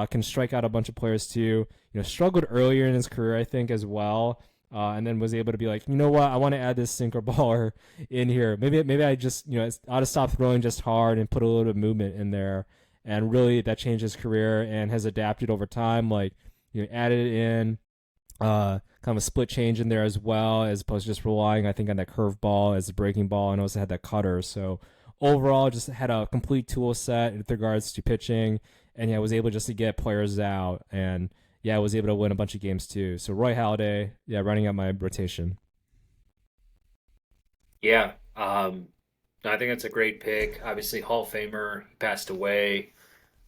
Can strike out a bunch of players too. Struggled earlier in his career, I think, as well. And then was able to be like, you know what, I want to add this sinker baller in here. Maybe I just I ought to stop throwing just hard and put a little bit of movement in there. And really, that changed his career and has adapted over time. Like added in kind of a split change in there as well, as opposed to just relying, I think, on that curveball as a breaking ball, and also had that cutter. So overall, just had a complete tool set with regards to pitching, and was able just to get players out and. I was able to win a bunch of games too. So Roy Halladay, running out my rotation. Yeah, I think that's a great pick. Obviously, Hall of Famer, he passed away.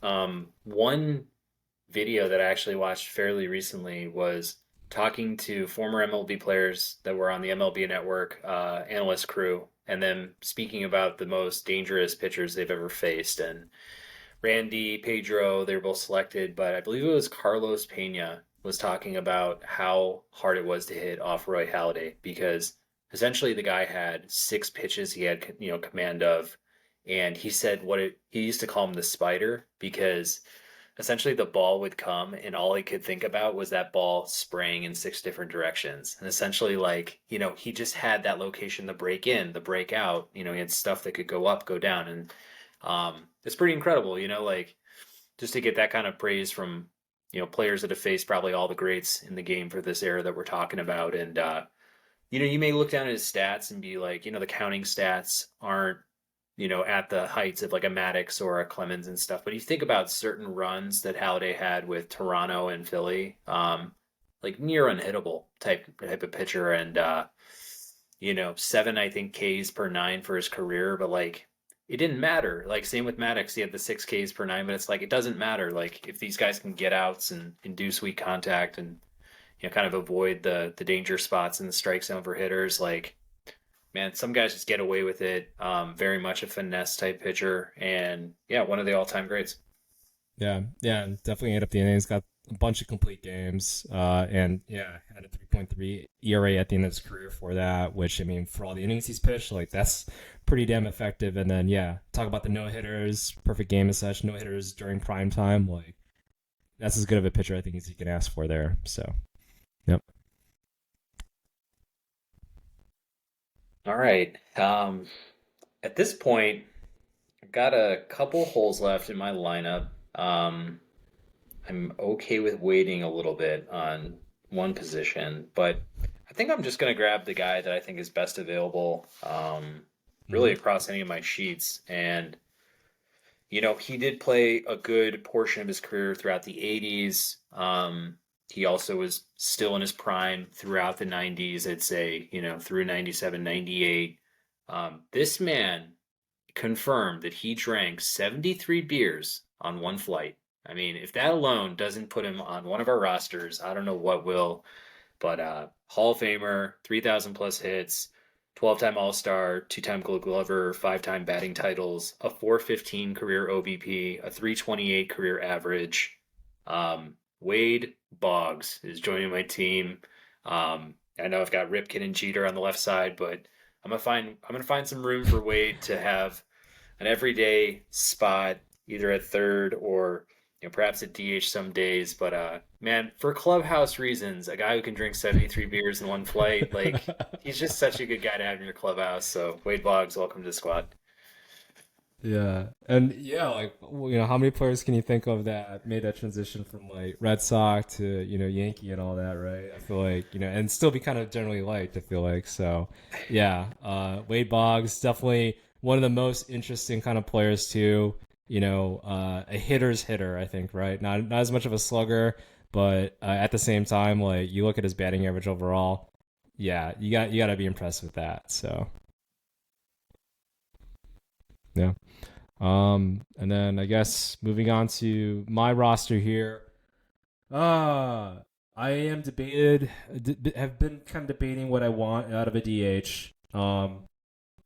One video that I actually watched fairly recently was talking to former MLB players that were on the MLB Network analyst crew, and then speaking about the most dangerous pitchers they've ever faced. And Randy, Pedro, they were both selected, but I believe it was Carlos Pena was talking about how hard it was to hit off Roy Halladay because essentially the guy had 6 pitches he had command of, and he said he used to call him the spider because essentially the ball would come and all he could think about was that ball spraying in 6 different directions, and essentially he just had that location, the break in, the break out. He had stuff that could go up, go down, and it's pretty incredible, just to get that kind of praise from, players that have faced probably all the greats in the game for this era that we're talking about. And, you may look down at his stats and be like, the counting stats aren't, at the heights of like a Maddox or a Clemens and stuff. But you think about certain runs that Halladay had with Toronto and Philly, like near unhittable type of pitcher. And, 7, I think, Ks per 9 for his career, but it didn't matter. Like same with Maddox, he had the 6 Ks per 9, but it's like it doesn't matter. Like if these guys can get outs and induce weak contact and kind of avoid the danger spots in the strike zone for hitters, like man, some guys just get away with it. Very much a finesse type pitcher, and one of the all-time greats. Yeah, definitely ate up the innings. Got a bunch of complete games, and had a 3.3 ERA at the end of his career for that. Which for all the innings he's pitched, like that's pretty damn effective. And then talk about the no hitters, perfect game and such. No hitters during prime time, like that's as good of a pitcher I think as you can ask for there. So, yep. All right. At this point, I've got a couple holes left in my lineup. I'm okay with waiting a little bit on one position, but I think I'm just going to grab the guy that I think is best available, really across any of my sheets. And, he did play a good portion of his career throughout the 80s. He also was still in his prime throughout the 90s, I'd say, through 97, 98. This man confirmed that he drank 73 beers on one flight. If that alone doesn't put him on one of our rosters, I don't know what will. But Hall of Famer, 3,000 plus hits, 12-time All-Star, 2-time Gold Glover, 5-time batting titles, a 415 career OBP, a 328 career average. Wade Boggs is joining my team. I know I've got Ripken and Jeter on the left side, but I'm gonna find some room for Wade to have an everyday spot, either at third or perhaps at DH some days. But man, for clubhouse reasons, a guy who can drink 73 beers in one flight, he's just such a good guy to have in your clubhouse. So Wade Boggs, welcome to the squad. Yeah, and yeah, like how many players can you think of that made that transition from like Red Sox to Yankee and all that, right? I feel like and still be kind of generally liked. I feel like so. Yeah, Wade Boggs definitely one of the most interesting kind of players too. A hitter's hitter, I think, right? Not as much of a slugger, but at the same time, like you look at his batting average overall, yeah, you got to be impressed with that. So yeah. And then I guess moving on to my roster here. Uh I am have been kind of debating what I want out of a DH.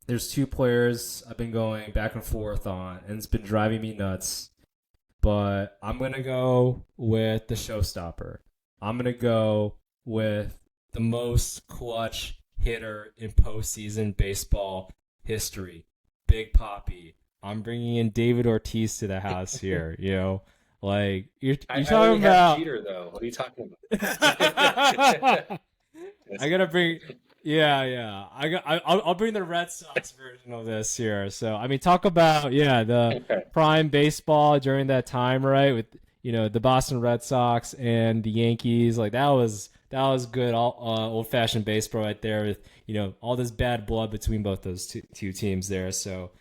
There's two players I've been going back and forth on, and it's been driving me nuts. But I'm gonna go with the showstopper. I'm gonna go with the most clutch hitter in postseason baseball history, Big Poppy. I'm bringing in David Ortiz to the house here. Like you're I already talking have about. Jeter though. What are you talking about? I gotta bring. Yeah, yeah. I'll bring the Red Sox version of this here. So I mean, talk about the Okay. prime baseball during that time, right? With the Boston Red Sox and the Yankees. Like that was good, all old fashioned baseball right there. With all this bad blood between both those two teams there. So,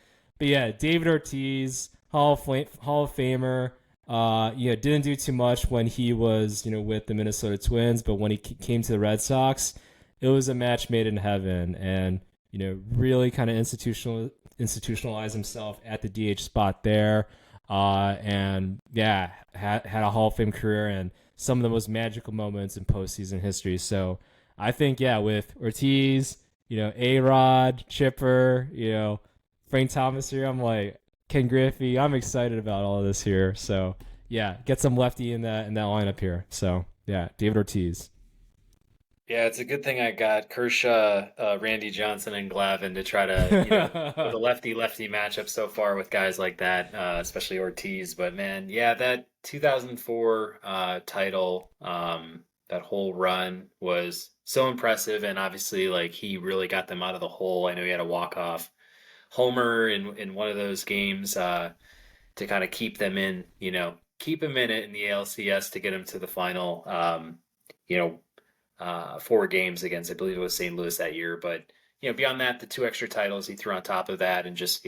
but yeah, David Ortiz, Hall of Famer. Didn't do too much when he was, with the Minnesota Twins, but when he came to the Red Sox, it was a match made in heaven, and really kind of institutionalized himself at the DH spot there, and yeah, had a Hall of Fame career and some of the most magical moments in postseason history. So I think with Ortiz, A Rod, Chipper, Frank Thomas here, I'm like Ken Griffey. I'm excited about all of this here. So yeah, get some lefty in that lineup here. So yeah, David Ortiz. Yeah, it's a good thing I got Kershaw, Randy Johnson, and Glavine to try to, with a lefty-lefty matchup so far with guys like that, especially Ortiz. But man, yeah, that 2004 title, that whole run was so impressive, and obviously, like he really got them out of the hole. I know he had a walk-off homer in one of those games to kind of keep them in, keep them in it in the ALCS to get them to the final. You know, 4 games against, I believe it was St. Louis that year. But beyond that, the 2 extra titles he threw on top of that, and just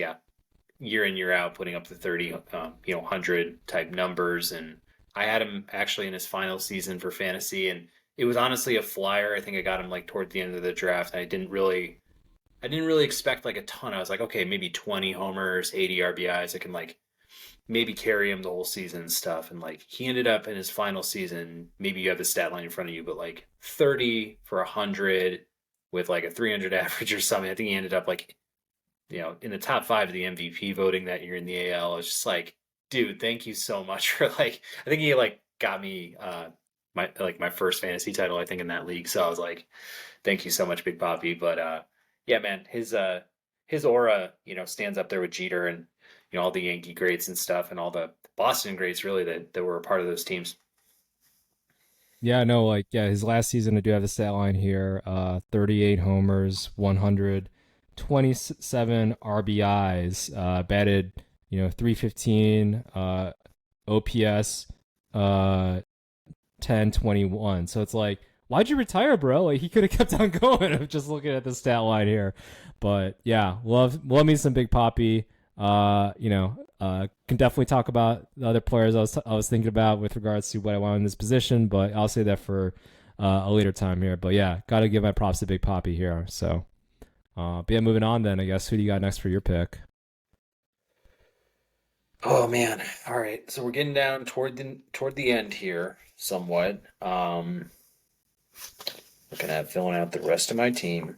year in year out putting up the 30, 100 type numbers. And I had him actually in his final season for fantasy, and it was honestly a flyer. I think I got him like toward the end of the draft. I didn't really expect like a ton. I was like, okay, maybe 20 homers, 80 RBIs. I can like maybe carry him the whole season and stuff. And like he ended up in his final season, maybe you have the stat line in front of you, but like 30 for 100 with like a 300 average or something. I think he ended up like, in the top 5 of the MVP voting that year in the AL. I was just like, dude, thank you so much for like, I think he like got me my first fantasy title, I think, in that league. So I was like, thank you so much, Big Poppy. But yeah, man, his aura, stands up there with Jeter and all the Yankee greats and stuff, and all the Boston greats really that were a part of those teams. Yeah, no, like his last season I do have the stat line here. 38 homers, 127 RBIs, batted, 315, OPS 1021. So it's like, why'd you retire, bro? Like he could have kept on going. I'm just looking at the stat line here. But yeah, love me some Big Poppy. Can definitely talk about the other players I was thinking about with regards to what I want in this position, but I'll say that for a later time here. But yeah, got to give my props to Big Poppy here. So, but yeah, moving on then. I guess who do you got next for your pick? Oh man. All right. So we're getting down toward the end here somewhat. Looking at filling out the rest of my team.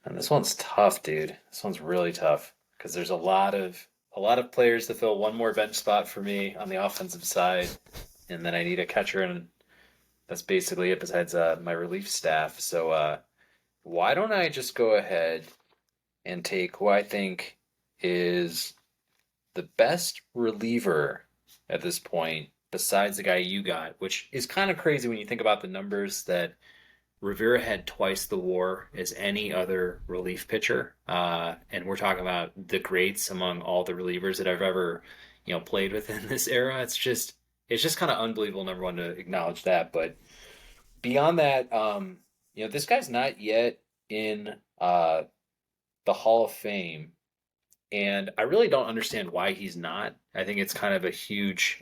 And this one's tough, dude. This one's really tough because there's a lot of players to fill one more bench spot for me on the offensive side, and then I need a catcher, and that's basically it besides my relief staff. So why don't I just go ahead and take who I think is the best reliever at this point besides the guy you got, which is kind of crazy when you think about the numbers that Rivera had twice the WAR as any other relief pitcher, and we're talking about the greats among all the relievers that I've ever, played with in this era. It's just kind of unbelievable. Number one, to acknowledge that, but beyond that, this guy's not yet in the Hall of Fame, and I really don't understand why he's not. I think it's kind of a huge,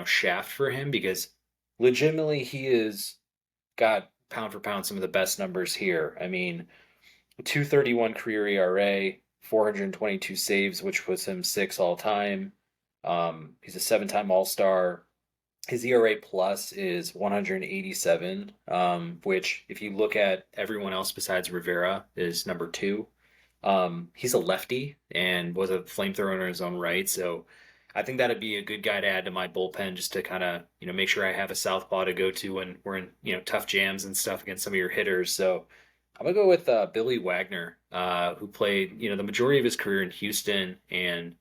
shaft for him because legitimately he is got pound for pound some of the best numbers here. I mean, 231 career ERA, 422 saves, which puts him six all time. He's a seven-time All Star. His ERA plus is 187, which, if you look at everyone else besides Rivera, is number two. He's a lefty and was a flamethrower in his own right, so I think that'd be a good guy to add to my bullpen just to kind of make sure I have a southpaw to go to when we're in tough jams and stuff against some of your hitters. So I'm gonna go with Billy Wagner, who played the majority of his career in Houston and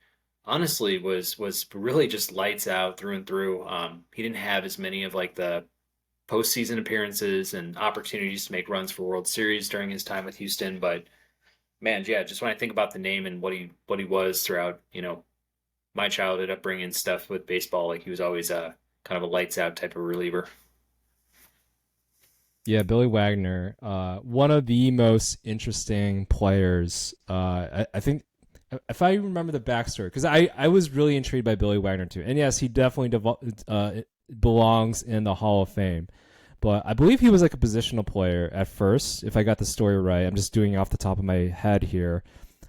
honestly was really just lights out through and through. He didn't have as many of like the postseason appearances and opportunities to make runs for World Series during his time with Houston, but man, yeah, just when I think about the name and what he was throughout, my childhood upbringing stuff with baseball, like he was always a kind of a lights out type of reliever. Yeah, Billy Wagner, one of the most interesting players. I think if I remember the backstory, because I was really intrigued by Billy Wagner too, and yes, he definitely belongs in the Hall of Fame. But I believe he was like a positional player at first, if I got the story right. I'm just doing it off the top of my head here,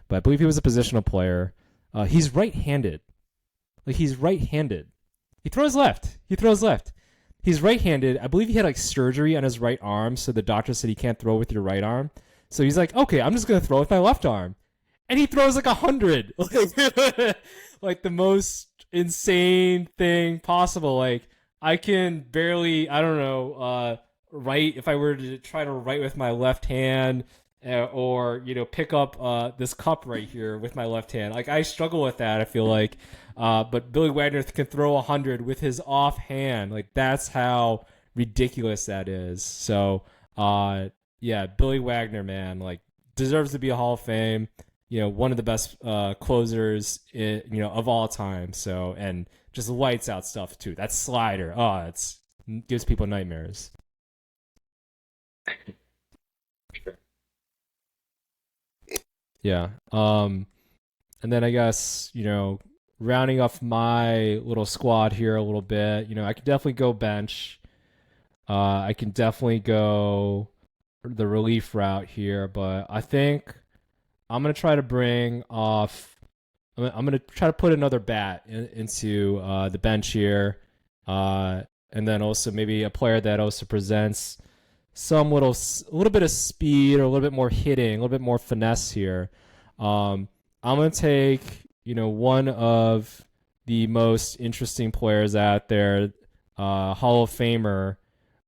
but I believe he was a positional player. He's right-handed. Like he's right-handed. He throws left. He throws left. He's right-handed. I believe he had like surgery on his right arm, so the doctor said he can't throw with your right arm. So he's like, okay, I'm just gonna throw with my left arm, and he throws like 100, like the most insane thing possible. Like I can barely, I don't know, write if I were to try to write with my left hand, or pick up this cup right here with my left hand. Like I struggle with that. I feel like, but Billy Wagner can throw 100 with his off hand. Like that's how ridiculous that is. So, yeah, Billy Wagner, man, like deserves to be a Hall of Fame. One of the best closers, of all time. So, and just lights out stuff too. That slider, it's gives people nightmares. Sure. Yeah. And then I guess, rounding off my little squad here a little bit, I could definitely go bench. I can definitely go the relief route here, but I think I'm gonna try to bring off. I'm gonna try to put another bat into the bench here, and then also maybe a player that also presents some a little bit of speed or a little bit more hitting, a little bit more finesse here. I'm gonna take one of the most interesting players out there, Hall of Famer,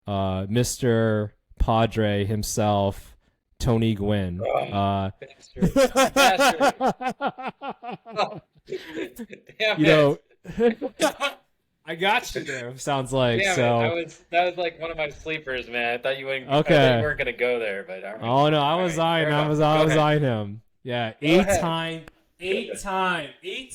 Mr. Padre himself, Tony Gwynn. Bastard. Bastard. Oh, damn you it. know, I got you there. Sounds like Damn so. it. That was like one of my sleepers, man. I thought you wouldn't. I thought Okay. you weren't gonna go there, but all right. Oh no, I All was right. eyeing. Fair I enough. was Go ahead. eyeing him. Yeah, Go ahead. eight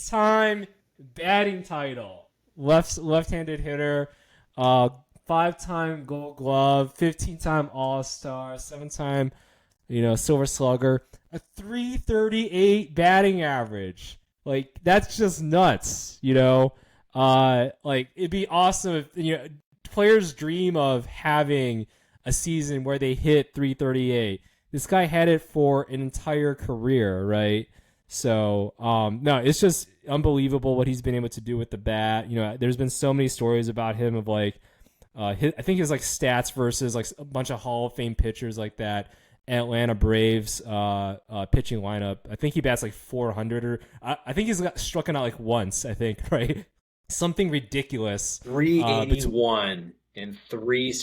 time batting title. Left-handed hitter. 5-time Gold Glove. 15-time All Star. 7-time, Silver Slugger. A 338 batting average. Like that's just nuts. Like it'd be awesome if players dream of having a season where they hit 338. This guy had it for an entire career, right? So, no, it's just unbelievable what he's been able to do with the bat. There's been so many stories about him of like, I think his like stats versus like a bunch of Hall of Fame pitchers like that. Atlanta Braves pitching lineup. I think he bats like 400 or I think he's struck out like once. I think right, something ridiculous. 381 in three.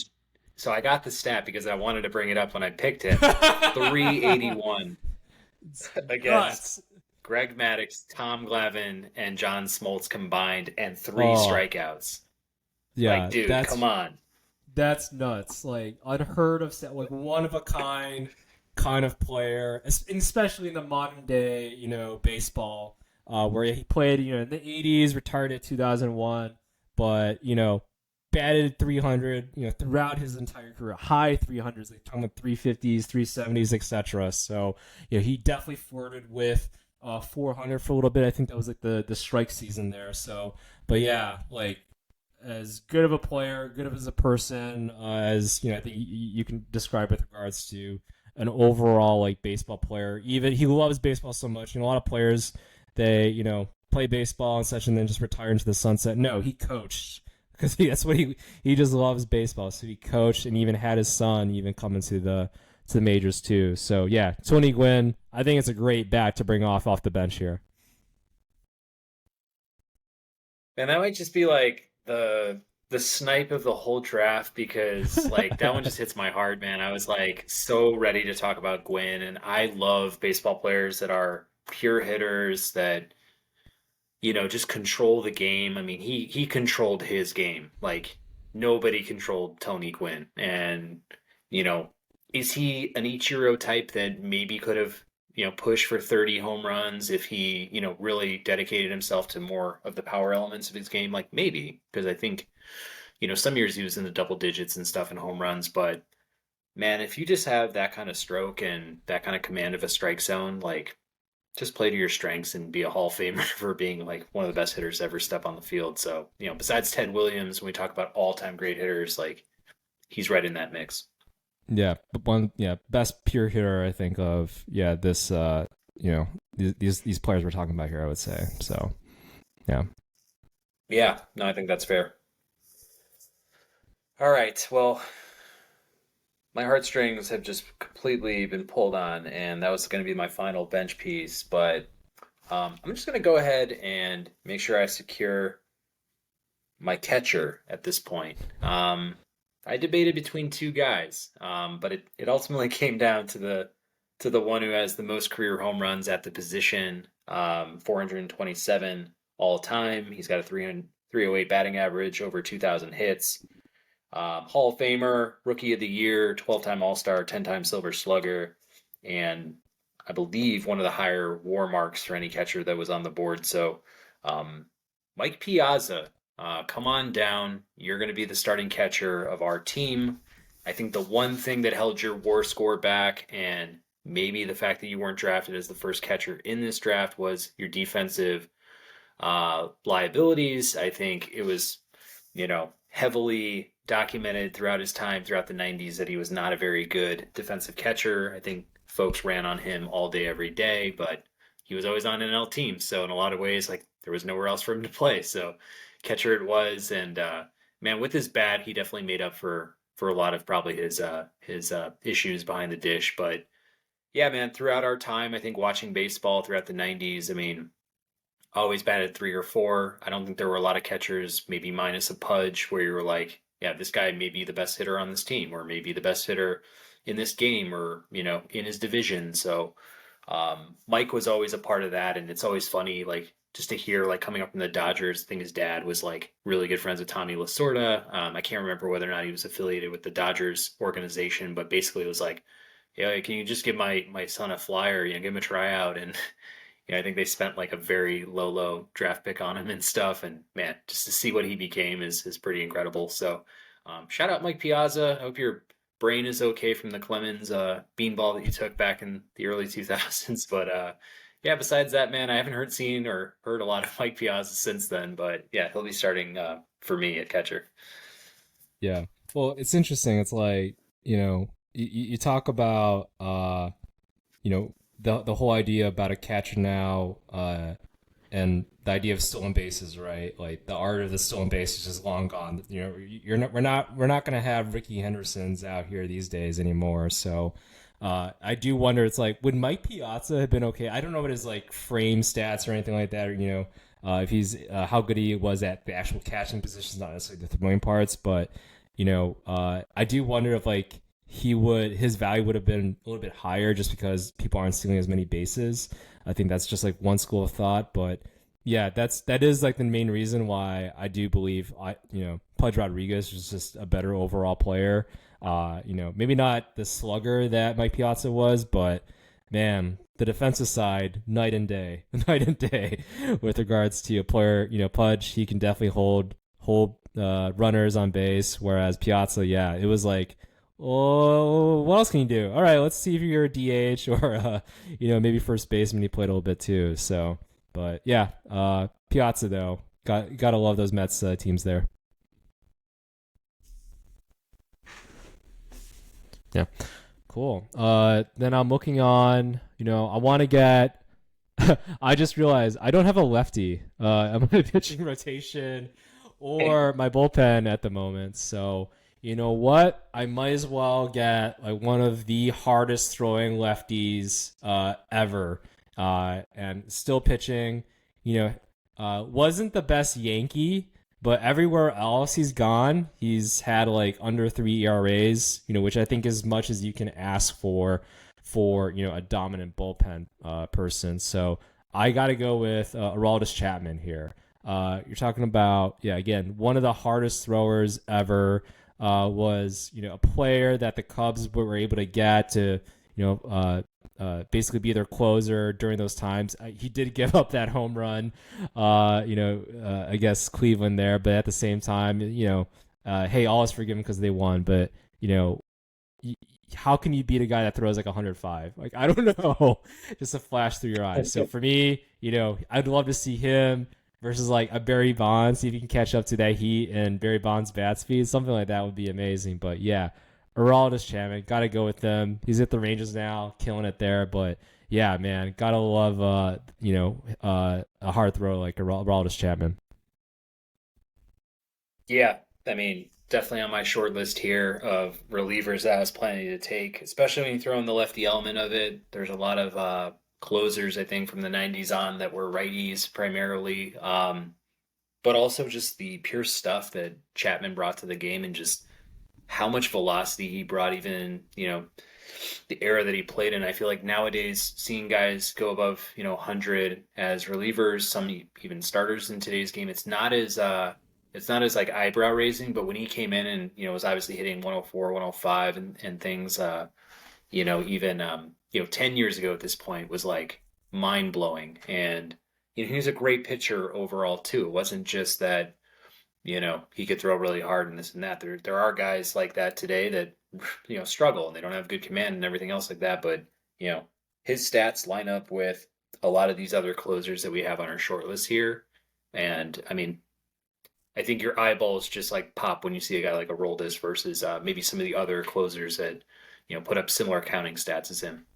So I got the stat because I wanted to bring it up when I picked him. 381 against Nuts. Greg Maddux, Tom Glavine, and John Smoltz combined, and three Oh, strikeouts. yeah, Like, dude, that's come on. That's nuts. Like unheard of, like one of a kind of player, especially in the modern day, baseball, where he played, in the 80s, retired at 2001, but, batted 300, throughout his entire career, high 300s, like talking about 350s, 370s, etc. So, he definitely flirted with 400 for a little bit. I think that was like the strike season there. So, but yeah, like as good of a player, good of as a person, as I think you can describe with regards to an overall like baseball player. Even he loves baseball so much. A lot of players they play baseball and such, and then just retire into the sunset. No, he coached because that's what he just loves baseball. So he coached and even had his son even come into the majors too. So yeah, Tony Gwynn, I think it's a great bat to bring off the bench here. And that might just be like the snipe of the whole draft because like that one just hits my heart, man. I was like so ready to talk about Gwynn, and I love baseball players that are pure hitters that just control the game. I mean, he controlled his game. Like nobody controlled Tony Gwynn. And, you know, is he an Ichiro type that maybe could have, pushed for 30 home runs if he, really dedicated himself to more of the power elements of his game? Like maybe, because I think, some years he was in the double digits and stuff in home runs, but man, if you just have that kind of stroke and that kind of command of a strike zone, like just play to your strengths and be a Hall of Famer for being like one of the best hitters to ever step on the field. So, besides Ted Williams, when we talk about all-time great hitters, like he's right in that mix. Yeah, best pure hitter I think of this these players we're talking about here, I would say. So, yeah. Yeah, no, I think that's fair. All right. Well, my heartstrings have just completely been pulled on, and that was going to be my final bench piece. But I'm just going to go ahead and make sure I secure my catcher at this point. I debated between two guys, but it ultimately came down to the one who has the most career home runs at the position, 427 all time. He's got a 308 batting average, over 2,000 hits. Hall of Famer, Rookie of the Year, 12-time All-Star, 10-time Silver Slugger, and I believe one of the higher WAR marks for any catcher that was on the board. So, Mike Piazza, come on down. You're going to be the starting catcher of our team. I think the one thing that held your WAR score back, and maybe the fact that you weren't drafted as the first catcher in this draft, was your defensive liabilities. I think it was, heavily documented throughout his time throughout the 90s that he was not a very good defensive catcher. I think folks ran on him all day, every day, but he was always on NL teams. So in a lot of ways, like there was nowhere else for him to play. So catcher it was. And man, with his bat, he definitely made up for a lot of probably his issues behind the dish. But yeah, man, throughout our time, I think watching baseball throughout the 90s, I mean, always batted 3 or 4. I don't think there were a lot of catchers, maybe minus a Pudge, where you were like, yeah, this guy may be the best hitter on this team, or maybe the best hitter in this game, or in his division. So Mike was always a part of that, and it's always funny, like just to hear like coming up from the Dodgers. I think his dad was like really good friends with Tommy Lasorda. I can't remember whether or not he was affiliated with the Dodgers organization, but basically it was like, yeah, can you just give my son a flyer? Give him a tryout. And I think they spent like a very low draft pick on him and stuff. And man, just to see what he became is pretty incredible. So shout out Mike Piazza. I hope your brain is okay from the Clemens beanball that you took back in the early 2000s. But yeah, besides that, man, I haven't seen or heard a lot of Mike Piazza since then. But yeah, he'll be starting for me at catcher. Yeah. Well, it's interesting. It's like, you talk about, the whole idea about a catcher now, and the idea of stolen bases, right? Like the art of the stolen base is just long gone. We're not going to have Ricky Hendersons out here these days anymore. So I do wonder. It's like, would Mike Piazza have been okay? I don't know what his like frame stats or anything like that, or if he's how good he was at the actual catching positions, not necessarily the throwing parts, but I do wonder if like his value would have been a little bit higher just because people aren't stealing as many bases. I think that's just like one school of thought, but yeah, that is like the main reason why I do believe Pudge Rodriguez was just a better overall player. Maybe not the slugger that Mike Piazza was, but man, the defensive side, night and day, night and day with regards to a player. Pudge, he can definitely hold runners on base, whereas Piazza, yeah, it was like, oh, what else can you do? All right, let's see if you're a DH or maybe first baseman. He played a little bit too. So, but yeah, Piazza though, gotta love those Mets teams there. Yeah, cool. Then I'm looking on. I want to get. I just realized I don't have a lefty. I'm in a pitching rotation or my bullpen at the moment. So you know what? I might as well get like one of the hardest throwing lefties ever, and still pitching. Wasn't the best Yankee, but everywhere else he's gone, he's had like under 3 ERAs. Which I think is as much as you can ask for a dominant bullpen person. So I got to go with Aroldis Chapman here. You're talking about, yeah, again, one of the hardest throwers ever. Was a player that the Cubs were able to get to basically be their closer during those times. He did give up that home run, against Cleveland there, but at the same time, hey, all is forgiven because they won. But how can you beat a guy that throws like 105? Like, I don't know, just a flash through your eyes. So for me, I'd love to see him versus like a Barry Bonds, see if he can catch up to that heat and Barry Bonds' bat speed. Something like that would be amazing. But yeah, Aroldis Chapman, got to go with them. He's at the Rangers now, killing it there. But yeah, man, gotta love a hard throw like Aroldis Chapman. Yeah, I mean, definitely on my short list here of relievers that I was planning to take, especially when you throw in the lefty element of it. There's a lot of closers, I think, from the 90s on that were righties primarily. But also just the pure stuff that Chapman brought to the game and just how much velocity he brought, even, the era that he played in. I feel like nowadays seeing guys go above, 100 as relievers, some even starters in today's game, it's not as like eyebrow raising, but when he came in and, was obviously hitting 104, 105 and things, even 10 years ago at this point was like mind blowing. And he was a great pitcher overall too. It wasn't just that, he could throw really hard and this and that. There are guys like that today that, struggle and they don't have good command and everything else like that. But, his stats line up with a lot of these other closers that we have on our short list here. And I mean, I think your eyeballs just like pop when you see a guy like Aroldis versus maybe some of the other closers that, put up similar counting stats as him.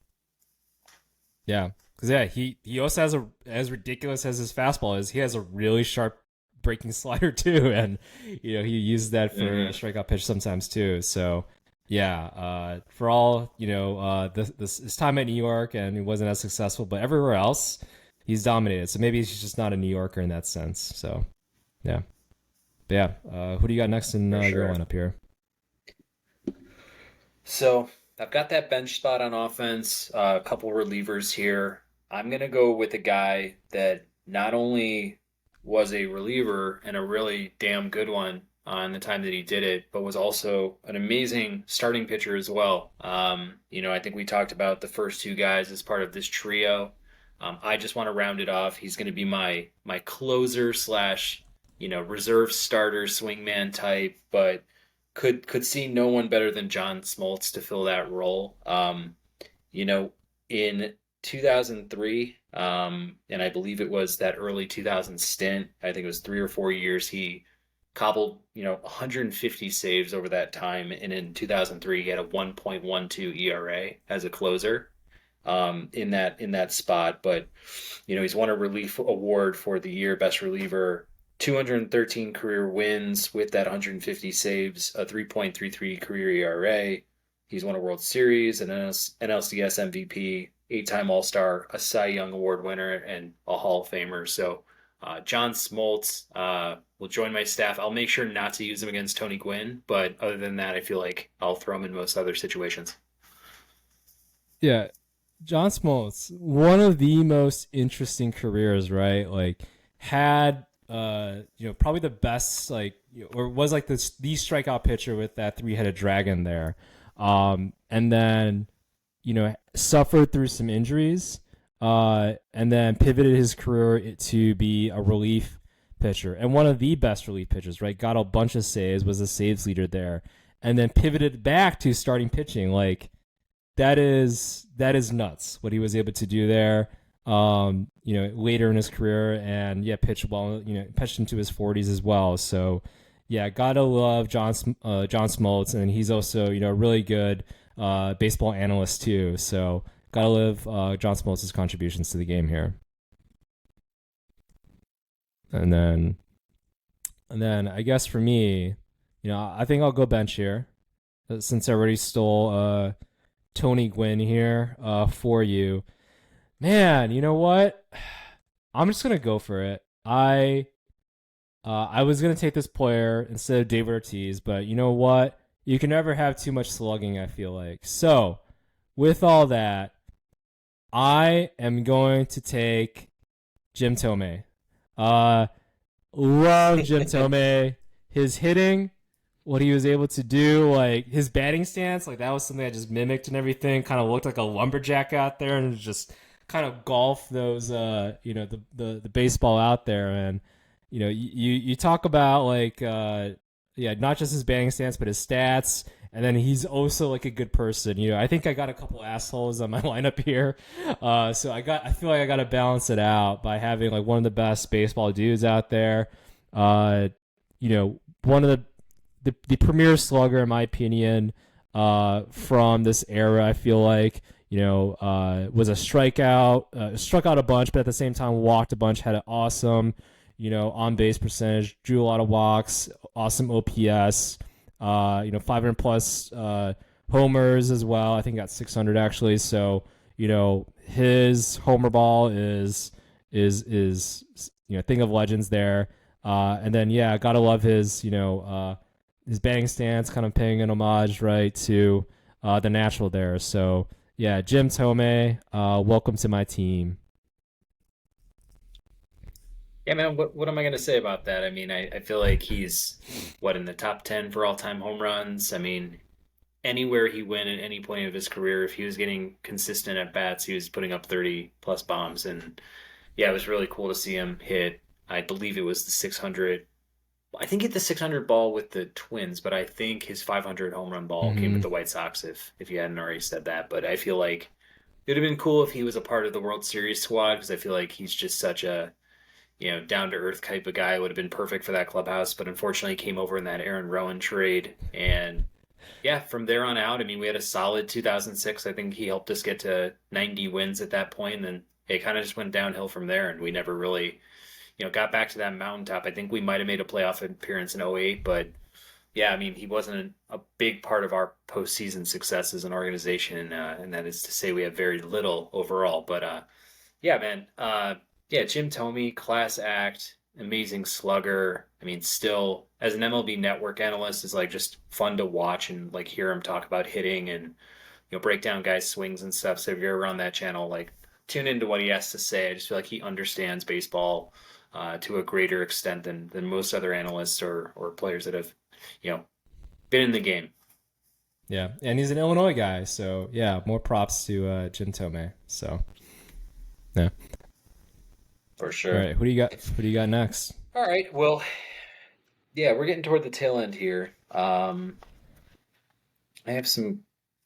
Yeah, because yeah, he also has as ridiculous as his fastball is, he has a really sharp breaking slider too, and he uses that for a strikeout pitch sometimes too. So yeah, for all this time at New York, and he wasn't as successful, but everywhere else he's dominated. So maybe he's just not a New Yorker in that sense. So yeah, but yeah. Who do you got next in your lineup here? So I've got that bench spot on offense, a couple relievers here. I'm going to go with a guy that not only was a reliever and a really damn good one on the time that he did it, but was also an amazing starting pitcher as well. I think we talked about the first two guys as part of this trio. I just want to round it off. He's going to be my closer slash, reserve starter swingman type, but could see no one better than John Smoltz to fill that role. In 2003, and I believe it was that early 2000 stint, I think it was 3 or 4 years, he cobbled, 150 saves over that time. And in 2003, he had a 1.12 ERA as a closer in that spot. But, he's won a relief award for the year best reliever, 213 career wins with that 150 saves, a 3.33 career ERA. He's won a World Series, an NLCS MVP, 8-time All-Star, a Cy Young Award winner, and a Hall of Famer. So John Smoltz will join my staff. I'll make sure not to use him against Tony Gwynn, but other than that, I feel like I'll throw him in most other situations. Yeah, John Smoltz, one of the most interesting careers, right? Like, had probably the best, or was like the strikeout pitcher with that three-headed dragon there. And then, suffered through some injuries, and then pivoted his career to be a relief pitcher and one of the best relief pitchers, right? Got a bunch of saves, was a saves leader there, and then pivoted back to starting pitching. Like that is nuts what he was able to do there. Later in his career, and yeah, pitched well. Pitched into his 40s as well. So yeah, gotta love John Smoltz, and he's also a really good baseball analyst too. So gotta love John Smoltz's contributions to the game here. And then I guess for me, I think I'll go bench here, since I already stole Tony Gwynn here for you. Man, you know what? I'm just gonna go for it. I was gonna take this player instead of David Ortiz, but you know what? You can never have too much slugging, I feel like. So, with all that, I am going to take Jim Thome. Uh, Love Jim Thome. His hitting, what he was able to do, like his batting stance, like that was something I just mimicked and everything. Kind of looked like a lumberjack out there, and just kind of golf those, the baseball out there. And you talk about like, yeah, not just his batting stance, but his stats. And then he's also like a good person. I think I got a couple assholes on my lineup here, so I feel like I got to balance it out by having like one of the best baseball dudes out there. One of the premier slugger in my opinion, from this era. I feel like was a strikeout, struck out a bunch, but at the same time walked a bunch. Had an awesome on base percentage, drew a lot of walks, awesome OPS. 500 plus homers as well. I think got 600 actually. So his homer ball is thing of legends there. And then yeah, gotta love his batting stance, kind of paying an homage right to the natural there. So yeah, Jim Thome, welcome to my team. Yeah, man, what am I gonna say about that? I mean, I feel like he's in the top 10 for all-time home runs. I mean, anywhere he went at any point of his career, if he was getting consistent at bats, he was putting up 30 plus bombs. And yeah, it was really cool to see him hit. I believe it was the 600. I think hit the 600 ball with the Twins, but I think his 500 home run ball came with Mm-hmm. the White Sox. If you hadn't already said that, but I feel like it'd have been cool if he was a part of the World Series squad because I feel like he's just such a down to earth type of guy. Would have been perfect for that clubhouse, but unfortunately he came over in that Aaron Rowan trade. And yeah, from there on out, I mean, we had a solid 2006. I think he helped us get to 90 wins at that point, and then it kind of just went downhill from there, and we never really, got back to that mountaintop. I think we might have made a playoff appearance in '08, but yeah, I mean, he wasn't a big part of our postseason success as an organization, and that is to say we have very little overall. But yeah, man. Yeah, Jim Thome, class act, amazing slugger. I mean, still as an MLB Network analyst, is like just fun to watch and like hear him talk about hitting and break down guys' swings and stuff. So if you're ever on that channel, like tune into what he has to say. I just feel like he understands baseball to a greater extent than most other analysts or players that have you know been in the game. Yeah, and he's an Illinois guy, so yeah, more props to Jim Thome. So yeah. For All sure. right, who do you got? Who do you got next? All right. Well, yeah, we're getting toward the tail end here. I have some,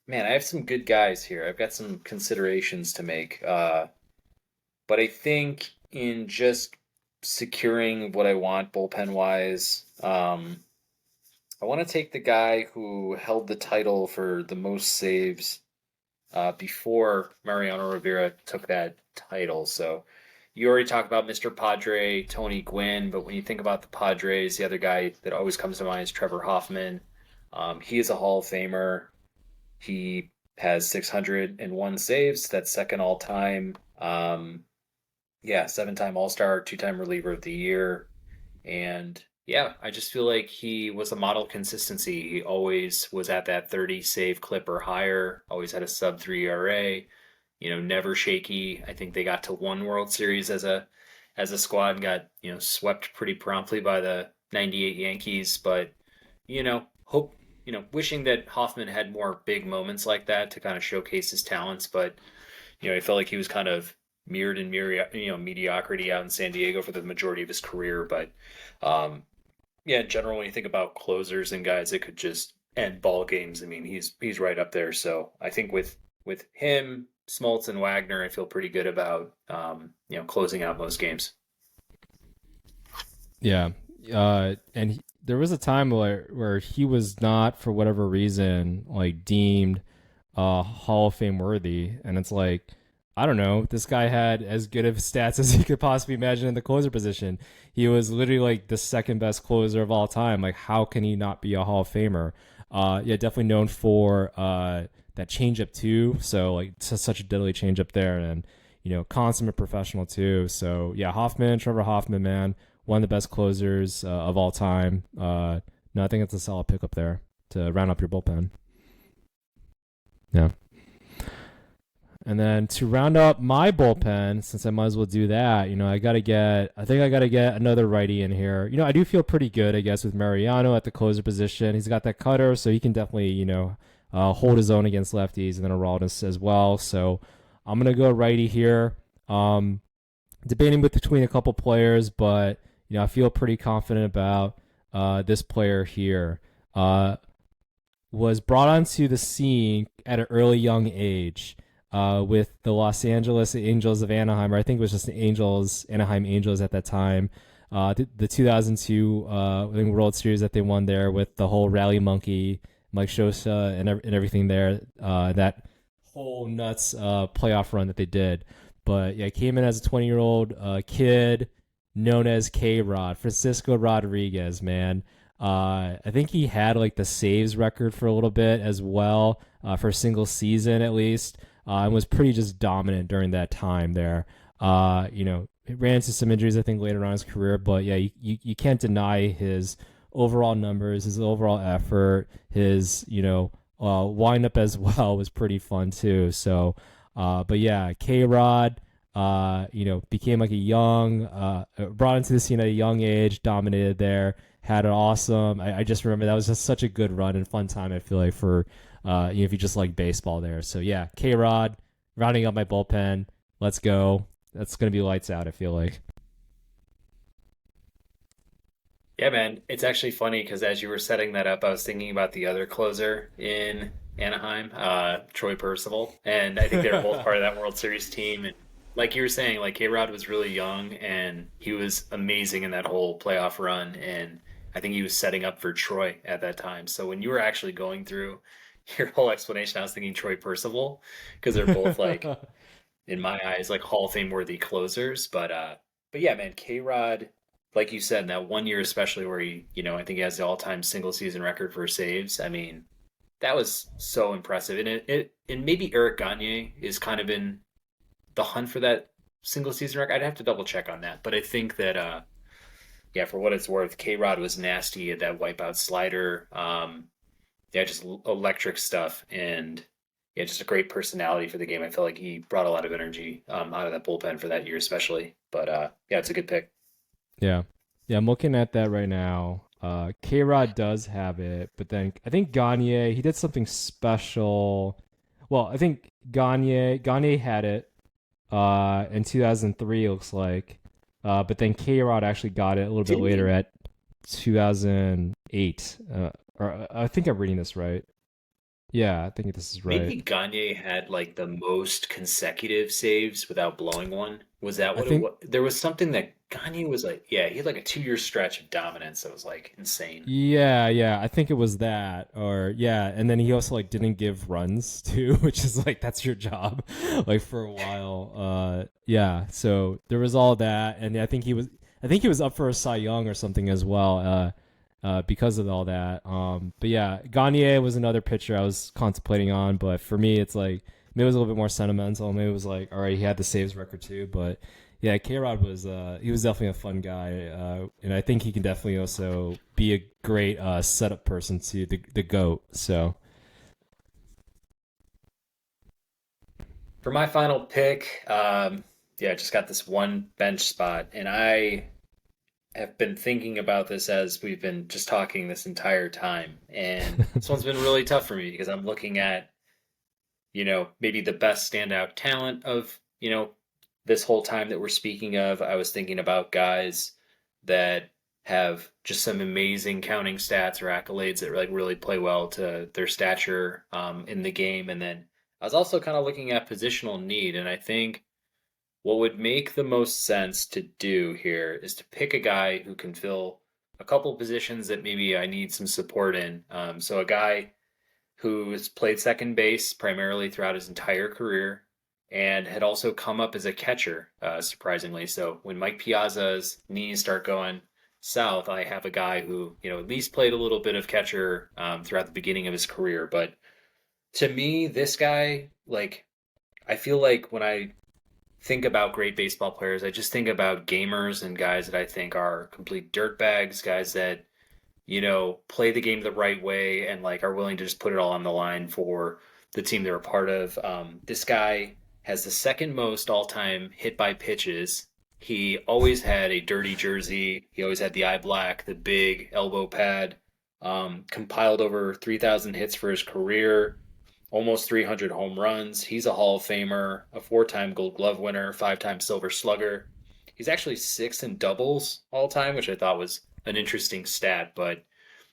man, I have some good guys here. I've got some considerations to make. But I think in just securing what I want bullpen wise, I want to take the guy who held the title for the most saves before Mariano Rivera took that title. So you already talked about Mr. Padre, Tony Gwynn, but when you think about the Padres, the other guy that always comes to mind is Trevor Hoffman. He is a Hall of Famer. He has 601 saves. That's second all time. Yeah, seven-time All-Star, two-time reliever of the year. And yeah, I just feel like he was a model of consistency. He always was at that 30 save clip or higher, always had a sub 3 ERA, never shaky. I think they got to one World Series as a squad got, swept pretty promptly by the 98 Yankees, but hope, wishing that Hoffman had more big moments like that to kind of showcase his talents, but I felt like he was kind of mirrored in mediocrity out in San Diego for the majority of his career, but yeah, in general, when you think about closers and guys that could just end ball games, I mean, he's right up there. So I think with him, Smoltz, and Wagner, I feel pretty good about closing out most games. Yeah. There was a time where he was not, for whatever reason, like deemed Hall of Fame worthy, and it's like, I don't know, this guy had as good of stats as you could possibly imagine in the closer position. He was literally like the second best closer of all time. Like, how can he not be a Hall of Famer? Yeah, definitely known for that changeup too. So like such a deadly changeup there, and consummate professional too. So yeah, Trevor Hoffman, man, one of the best closers of all time. No, I think it's a solid pickup there to round up your bullpen. Yeah. And then to round up my bullpen, since I might as well do that, I think I gotta get another righty in here. I do feel pretty good, I guess, with Mariano at the closer position. He's got that cutter, so he can definitely, hold his own against lefties, and then Aroldis as well. So I'm gonna go righty here. Debating between a couple players, but I feel pretty confident about this player here. Was brought onto the scene at an early young age. With the Los Angeles Angels of Anaheim, or I think it was just the Anaheim Angels at that time. The 2002 World Series that they won there with the whole Rally Monkey, Mike Scioscia, and everything there. That whole nuts playoff run that they did. But yeah, came in as a 20-year-old kid known as K-Rod, Francisco Rodriguez, man. I think he had like the saves record for a little bit as well, for a single season at least. And was pretty just dominant during that time there. He ran into some injuries, I think, later on in his career, but yeah, you can't deny his overall numbers, his overall effort, his, windup as well was pretty fun too. So, but yeah, K-Rod, became like brought into the scene at a young age, dominated there, had an awesome, I just remember that was just such a good run and fun time, I feel like, for if you just like baseball there. So yeah, K-Rod, rounding up my bullpen. Let's go. That's going to be lights out, I feel like. Yeah, man, it's actually funny because as you were setting that up, I was thinking about the other closer in Anaheim, Troy Percival, and I think they were both part of that World Series team. And like you were saying, like K-Rod was really young and he was amazing in that whole playoff run, and I think he was setting up for Troy at that time. So when you were actually going through your whole explanation, I was thinking Troy Percival because they're both like, in my eyes, like Hall of Fame worthy closers. But yeah, man, K Rod, like you said, in that one year especially where he, I think he has the all time single season record for saves. I mean, that was so impressive. And maybe Eric Gagne is kind of in the hunt for that single season record. I'd have to double check on that, but I think that yeah, for what it's worth, K Rod was nasty at that wipeout slider. Yeah, just electric stuff, and yeah, just a great personality for the game. I feel like he brought a lot of energy out of that bullpen for that year, especially. But yeah, it's a good pick. Yeah. Yeah, I'm looking at that right now. K-Rod does have it, but then I think Gagne, he did something special. Well, I think Gagne had it in 2003, it looks like. But then K-Rod actually got it a little bit later at 2008. Or I think I'm reading this right. Yeah, I think this is right. Maybe Gagne had like the most consecutive saves without blowing one. Was that I what it think was? There was something that Gagne was like, yeah, he had like a 2 year stretch of dominance that was like insane. yeah, I think it was that. Or yeah, and then he also like didn't give runs too, which is like that's your job like for a while. Yeah, so there was all that, and I think he was up for a Cy Young or something as well. Because of all that. But yeah, Gagne was another pitcher I was contemplating on, but for me, it's like maybe it was a little bit more sentimental. Maybe it was like, all right, he had the saves record too, but yeah, K-Rod was he was definitely a fun guy, and I think he can definitely also be a great setup person to the goat. So For my final pick, yeah, just got this one bench spot, and I have been thinking about this as we've been just talking this entire time. And this one's been really tough for me because I'm looking at, maybe the best standout talent of, this whole time that we're speaking of. I was thinking about guys that have just some amazing counting stats or accolades that like really play well to their stature in the game. And then I was also kind of looking at positional need, and I think what would make the most sense to do here is to pick a guy who can fill a couple positions that maybe I need some support in. So a guy who has played second base primarily throughout his entire career and had also come up as a catcher, surprisingly. So when Mike Piazza's knees start going south, I have a guy who, at least played a little bit of catcher throughout the beginning of his career. But to me, this guy, like, I feel like when I think about great baseball players, I just think about gamers and guys that I think are complete dirtbags, guys that, play the game the right way and like are willing to just put it all on the line for the team they're a part of. This guy has the second most all time hit by pitches. He always had a dirty jersey. He always had the eye black, the big elbow pad. Compiled over 3,000 hits for his career, almost 300 home runs. He's a Hall of Famer, a 4-time Gold Glove winner, 5-time Silver Slugger. He's actually sixth in doubles all time, which I thought was an interesting stat. But,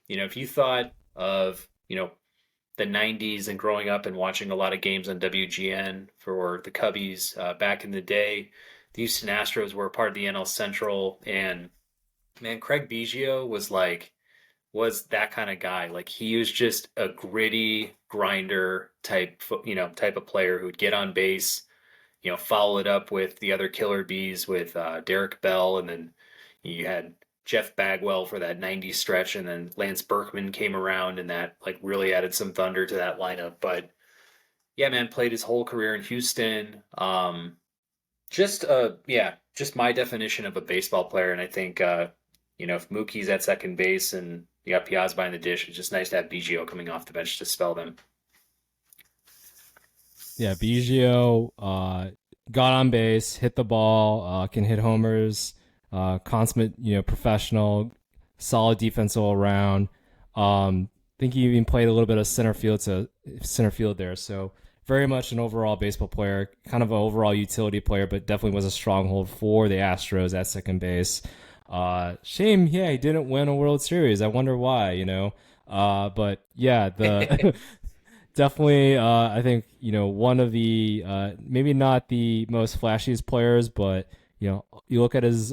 if you thought of, the 90s and growing up and watching a lot of games on WGN for the Cubbies back in the day, the Houston Astros were part of the NL Central. And man, Craig Biggio was that kind of guy. Like he was just a gritty grinder type of player who'd get on base, follow it up with the other killer bees with Derek Bell, and then you had Jeff Bagwell for that 90 stretch, and then Lance Berkman came around and that like really added some thunder to that lineup. But yeah, man, played his whole career in Houston. Just my definition of a baseball player. And I think if Mookie's at second base and you got Piazza behind the dish, it's just nice to have Biggio coming off the bench to spell them. Yeah, Biggio got on base, hit the ball, can hit homers, consummate, professional, solid defense all around. Think he even played a little bit of center field there. So very much an overall baseball player, kind of an overall utility player, but definitely was a stronghold for the Astros at second base. Shame, yeah, he didn't win a World Series. I wonder why, but yeah, the definitely, I think, one of the, maybe not the most flashiest players, but, you look at his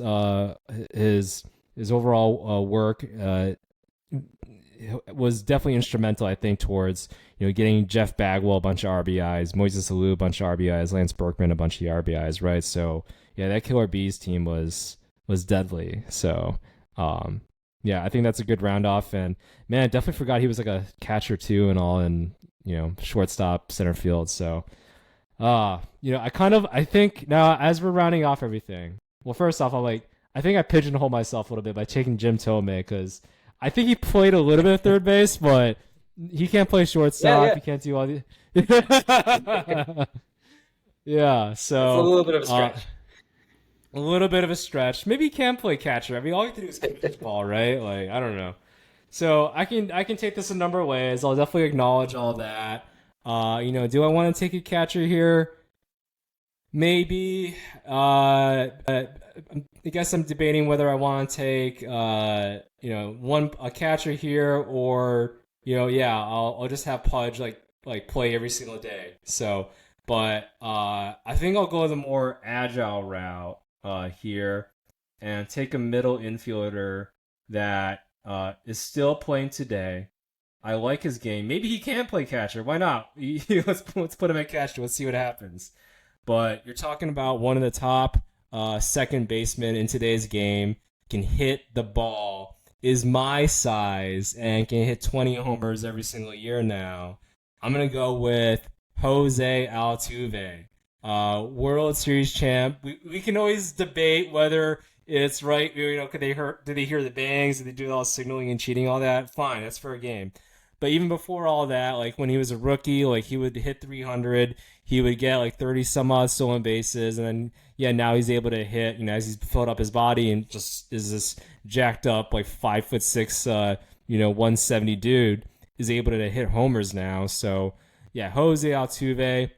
overall work, was definitely instrumental, I think, towards, getting Jeff Bagwell a bunch of RBIs, Moises Alou a bunch of RBIs, Lance Berkman a bunch of RBIs, right? So, yeah, that Killer Bees team was deadly. So, yeah, I think that's a good round off. And man, I definitely forgot he was like a catcher too and all, and shortstop, center field. So, I think now as we're rounding off everything, well, first off, I think I pigeonholed myself a little bit by taking Jim Thome, because I think he played a little bit of third base, but he can't play shortstop. Yeah. He can't do all the. Yeah, so it's a little bit of a stretch. A little bit of a stretch. Maybe he can play catcher. I mean, all you have to do is catch the ball, right? Like, I don't know. So I can take this a number of ways. I'll definitely acknowledge all that. Do I want to take a catcher here? Maybe. I guess I'm debating whether I want to take a catcher here, or I'll just have Pudge like play every single day. So, but I think I'll go the more agile route here and take a middle infielder that is still playing today. I like his game. Maybe he can play catcher. Why not? Let's put him at catcher. Let's see what happens. But you're talking about one of the top second basemen in today's game, can hit the ball, is my size, and can hit 20 homers every single year now. I'm going to go with Jose Altuve. World Series champ. We can always debate whether it's right. Did they hear the bangs? Did they do all the signaling and cheating, all that? Fine, that's fair game. But even before all that, like when he was a rookie, like he would hit 300, he would get like 30 some odd stolen bases, and then yeah, now he's able to hit, as he's filled up his body and just is this jacked up like 5'6", 170 dude is able to hit homers now. So yeah, Jose Altuve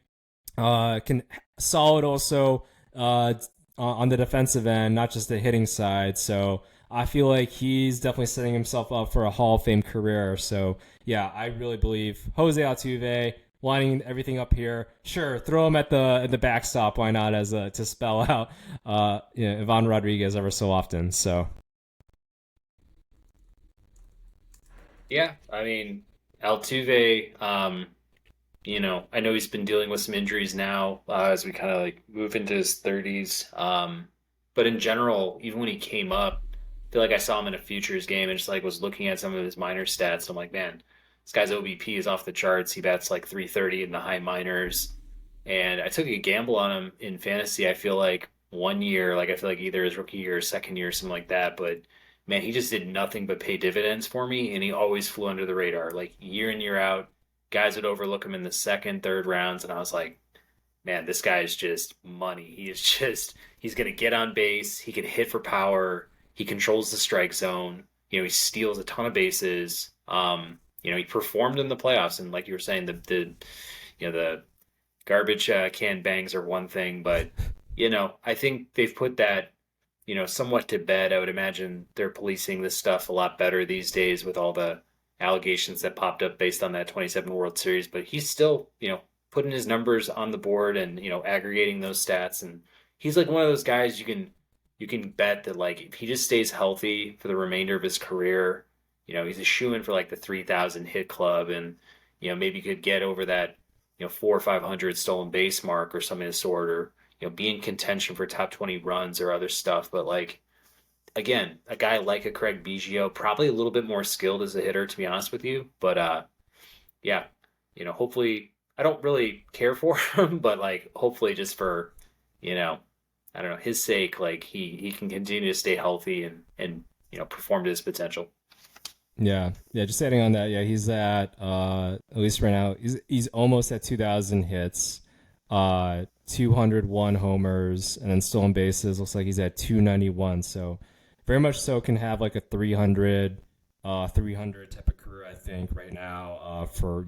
can solid also on the defensive end, not just the hitting side. So I feel like he's definitely setting himself up for a Hall of Fame career. So yeah, I really believe Jose Altuve lining everything up here. Sure, throw him at the backstop. Why not as to spell out Ivan Rodriguez ever so often. So Yeah, I mean, Altuve, I know he's been dealing with some injuries now as we kind of like move into his 30s. But in general, even when he came up, I feel like I saw him in a futures game and just like was looking at some of his minor stats. And I'm like, man, this guy's OBP is off the charts. He bats like 330 in the high minors. And I took a gamble on him in fantasy. I feel like one year, like I feel like either his rookie year or second year, or something like that. But man, he just did nothing but pay dividends for me, and he always flew under the radar, like year in year out. Guys would overlook him in the second, third rounds, and I was like, man, this guy is just money. He is just he's gonna get on base. He can hit for power. He controls the strike zone. He steals a ton of bases. He performed in the playoffs, and like you were saying, the garbage can bangs are one thing, but I think they've put that somewhat to bed. I would imagine they're policing this stuff a lot better these days with all the allegations that popped up based on that 27 World Series. But he's still, putting his numbers on the board and, aggregating those stats. And he's like one of those guys you can bet that like if he just stays healthy for the remainder of his career, he's a shoo-in for like the 3,000 hit club and, maybe could get over that, 4 or 500 stolen base mark or something of the sort, or be in contention for top 20 runs or other stuff. But like again, a guy like a Craig Biggio, probably a little bit more skilled as a hitter, to be honest with you. But yeah, hopefully I don't really care for him, but like hopefully just for, I don't know, his sake, like he can continue to stay healthy and perform to his potential. yeah, just adding on that, yeah, he's at least right now he's almost at 2,000 hits, 201 homers, and then stolen bases. Looks like he's at 291. So very much so can have like a 300 type of career, I think, right now for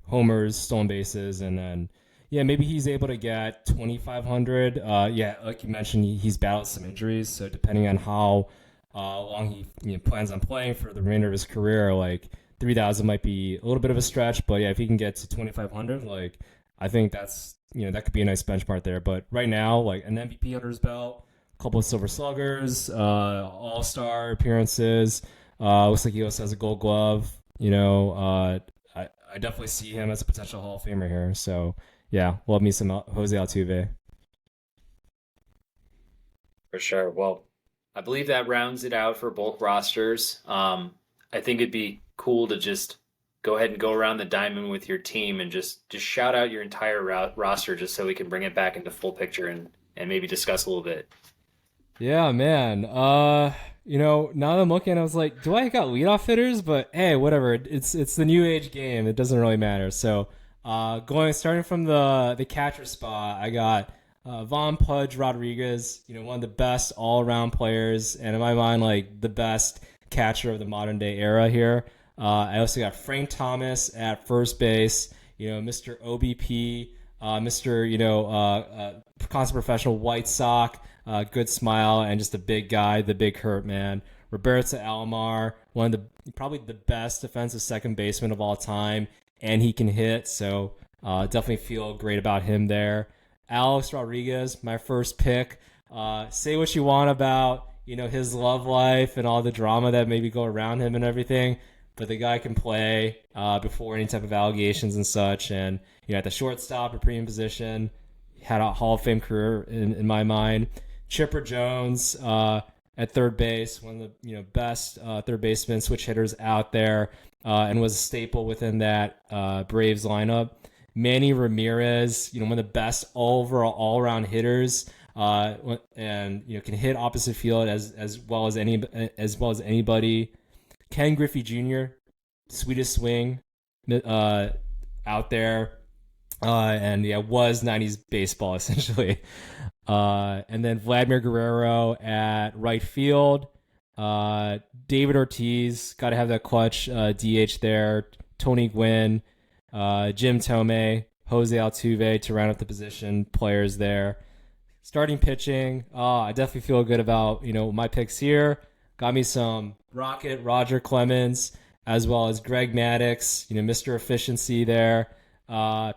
homers, stolen bases, and then yeah, maybe he's able to get 2,500. Yeah, like you mentioned, he's battled some injuries, so depending on how long he plans on playing for the remainder of his career, like 3,000 might be a little bit of a stretch, but yeah, if he can get to 2,500, like I think that's that could be a nice benchmark there. But right now, like an MVP under his belt, a couple of Silver Sluggers, All Star appearances. Looks like he also has a Gold Glove. I definitely see him as a potential Hall of Famer here. So yeah, love me some Jose Altuve. For sure. Well, I believe that rounds it out for both rosters. I think it'd be cool to just go ahead and go around the diamond with your team and just shout out your entire roster just so we can bring it back into full picture and maybe discuss a little bit. Yeah, man. Now that I'm looking, I was like, do I got leadoff hitters? But hey, whatever. It's the new age game. It doesn't really matter. So, starting from the catcher spot, I got Von Pudge Rodriguez. One of the best all around players, and in my mind, like the best catcher of the modern day era here. I also got Frank Thomas at first base. Mr. OBP, Mr. constant professional White Sox. Good smile and just a big guy, the big hurt man. Roberto Alomar, one of probably the best defensive second baseman of all time, and he can hit, so definitely feel great about him there. Alex Rodriguez, my first pick. Say what you want about his love life and all the drama that maybe go around him and everything, but the guy can play before any type of allegations and such. And at the shortstop or premium position, had a Hall of Fame career in my mind. Chipper Jones at third base, one of the best third baseman switch hitters out there, and was a staple within that Braves lineup. Manny Ramirez, one of the best all around hitters, and can hit opposite field as well as anybody. Ken Griffey Jr., sweetest swing uh, out there. And yeah, was 90s baseball essentially. And then Vladimir Guerrero at right field. David Ortiz, got to have that clutch DH there. Tony Gwynn, Jim Thome, Jose Altuve to round up the position players there. Starting pitching, I definitely feel good about my picks here. Got me some Rocket Roger Clemens as well as Greg Maddux, Mr. Efficiency there.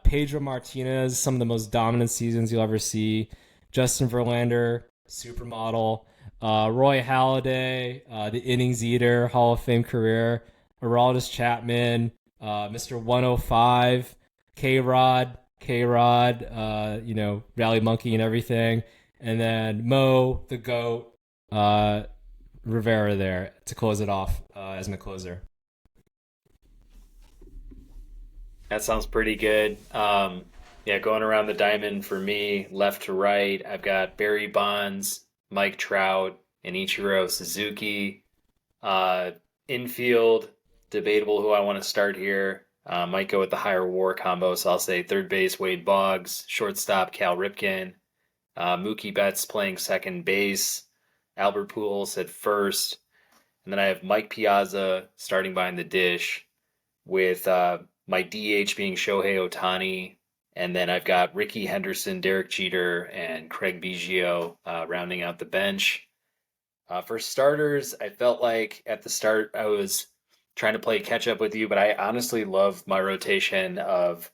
Pedro Martinez, some of the most dominant seasons you'll ever see. Justin Verlander, supermodel. Roy Halladay, the innings eater, Hall of Fame career. Aroldis Chapman, Mr. 105, K-Rod, Rally Monkey and everything. And then Mo, the GOAT, Rivera there to close it off as my closer. That sounds pretty good. Yeah, going around the diamond for me, left to right, I've got Barry Bonds, Mike Trout, and Ichiro Suzuki. Uh, Infield, debatable who I want to start here. Might go with the higher WAR combo, so I'll say third base Wade Boggs, shortstop Cal Ripken, Mookie Betts playing second base, Albert Pujols at first, and then I have Mike Piazza starting behind the dish with my DH being Shohei Ohtani, and then I've got Ricky Henderson, Derek Jeter, and Craig Biggio rounding out the bench. For starters, I felt like at the start I was trying to play catch up with you, but I honestly love my rotation of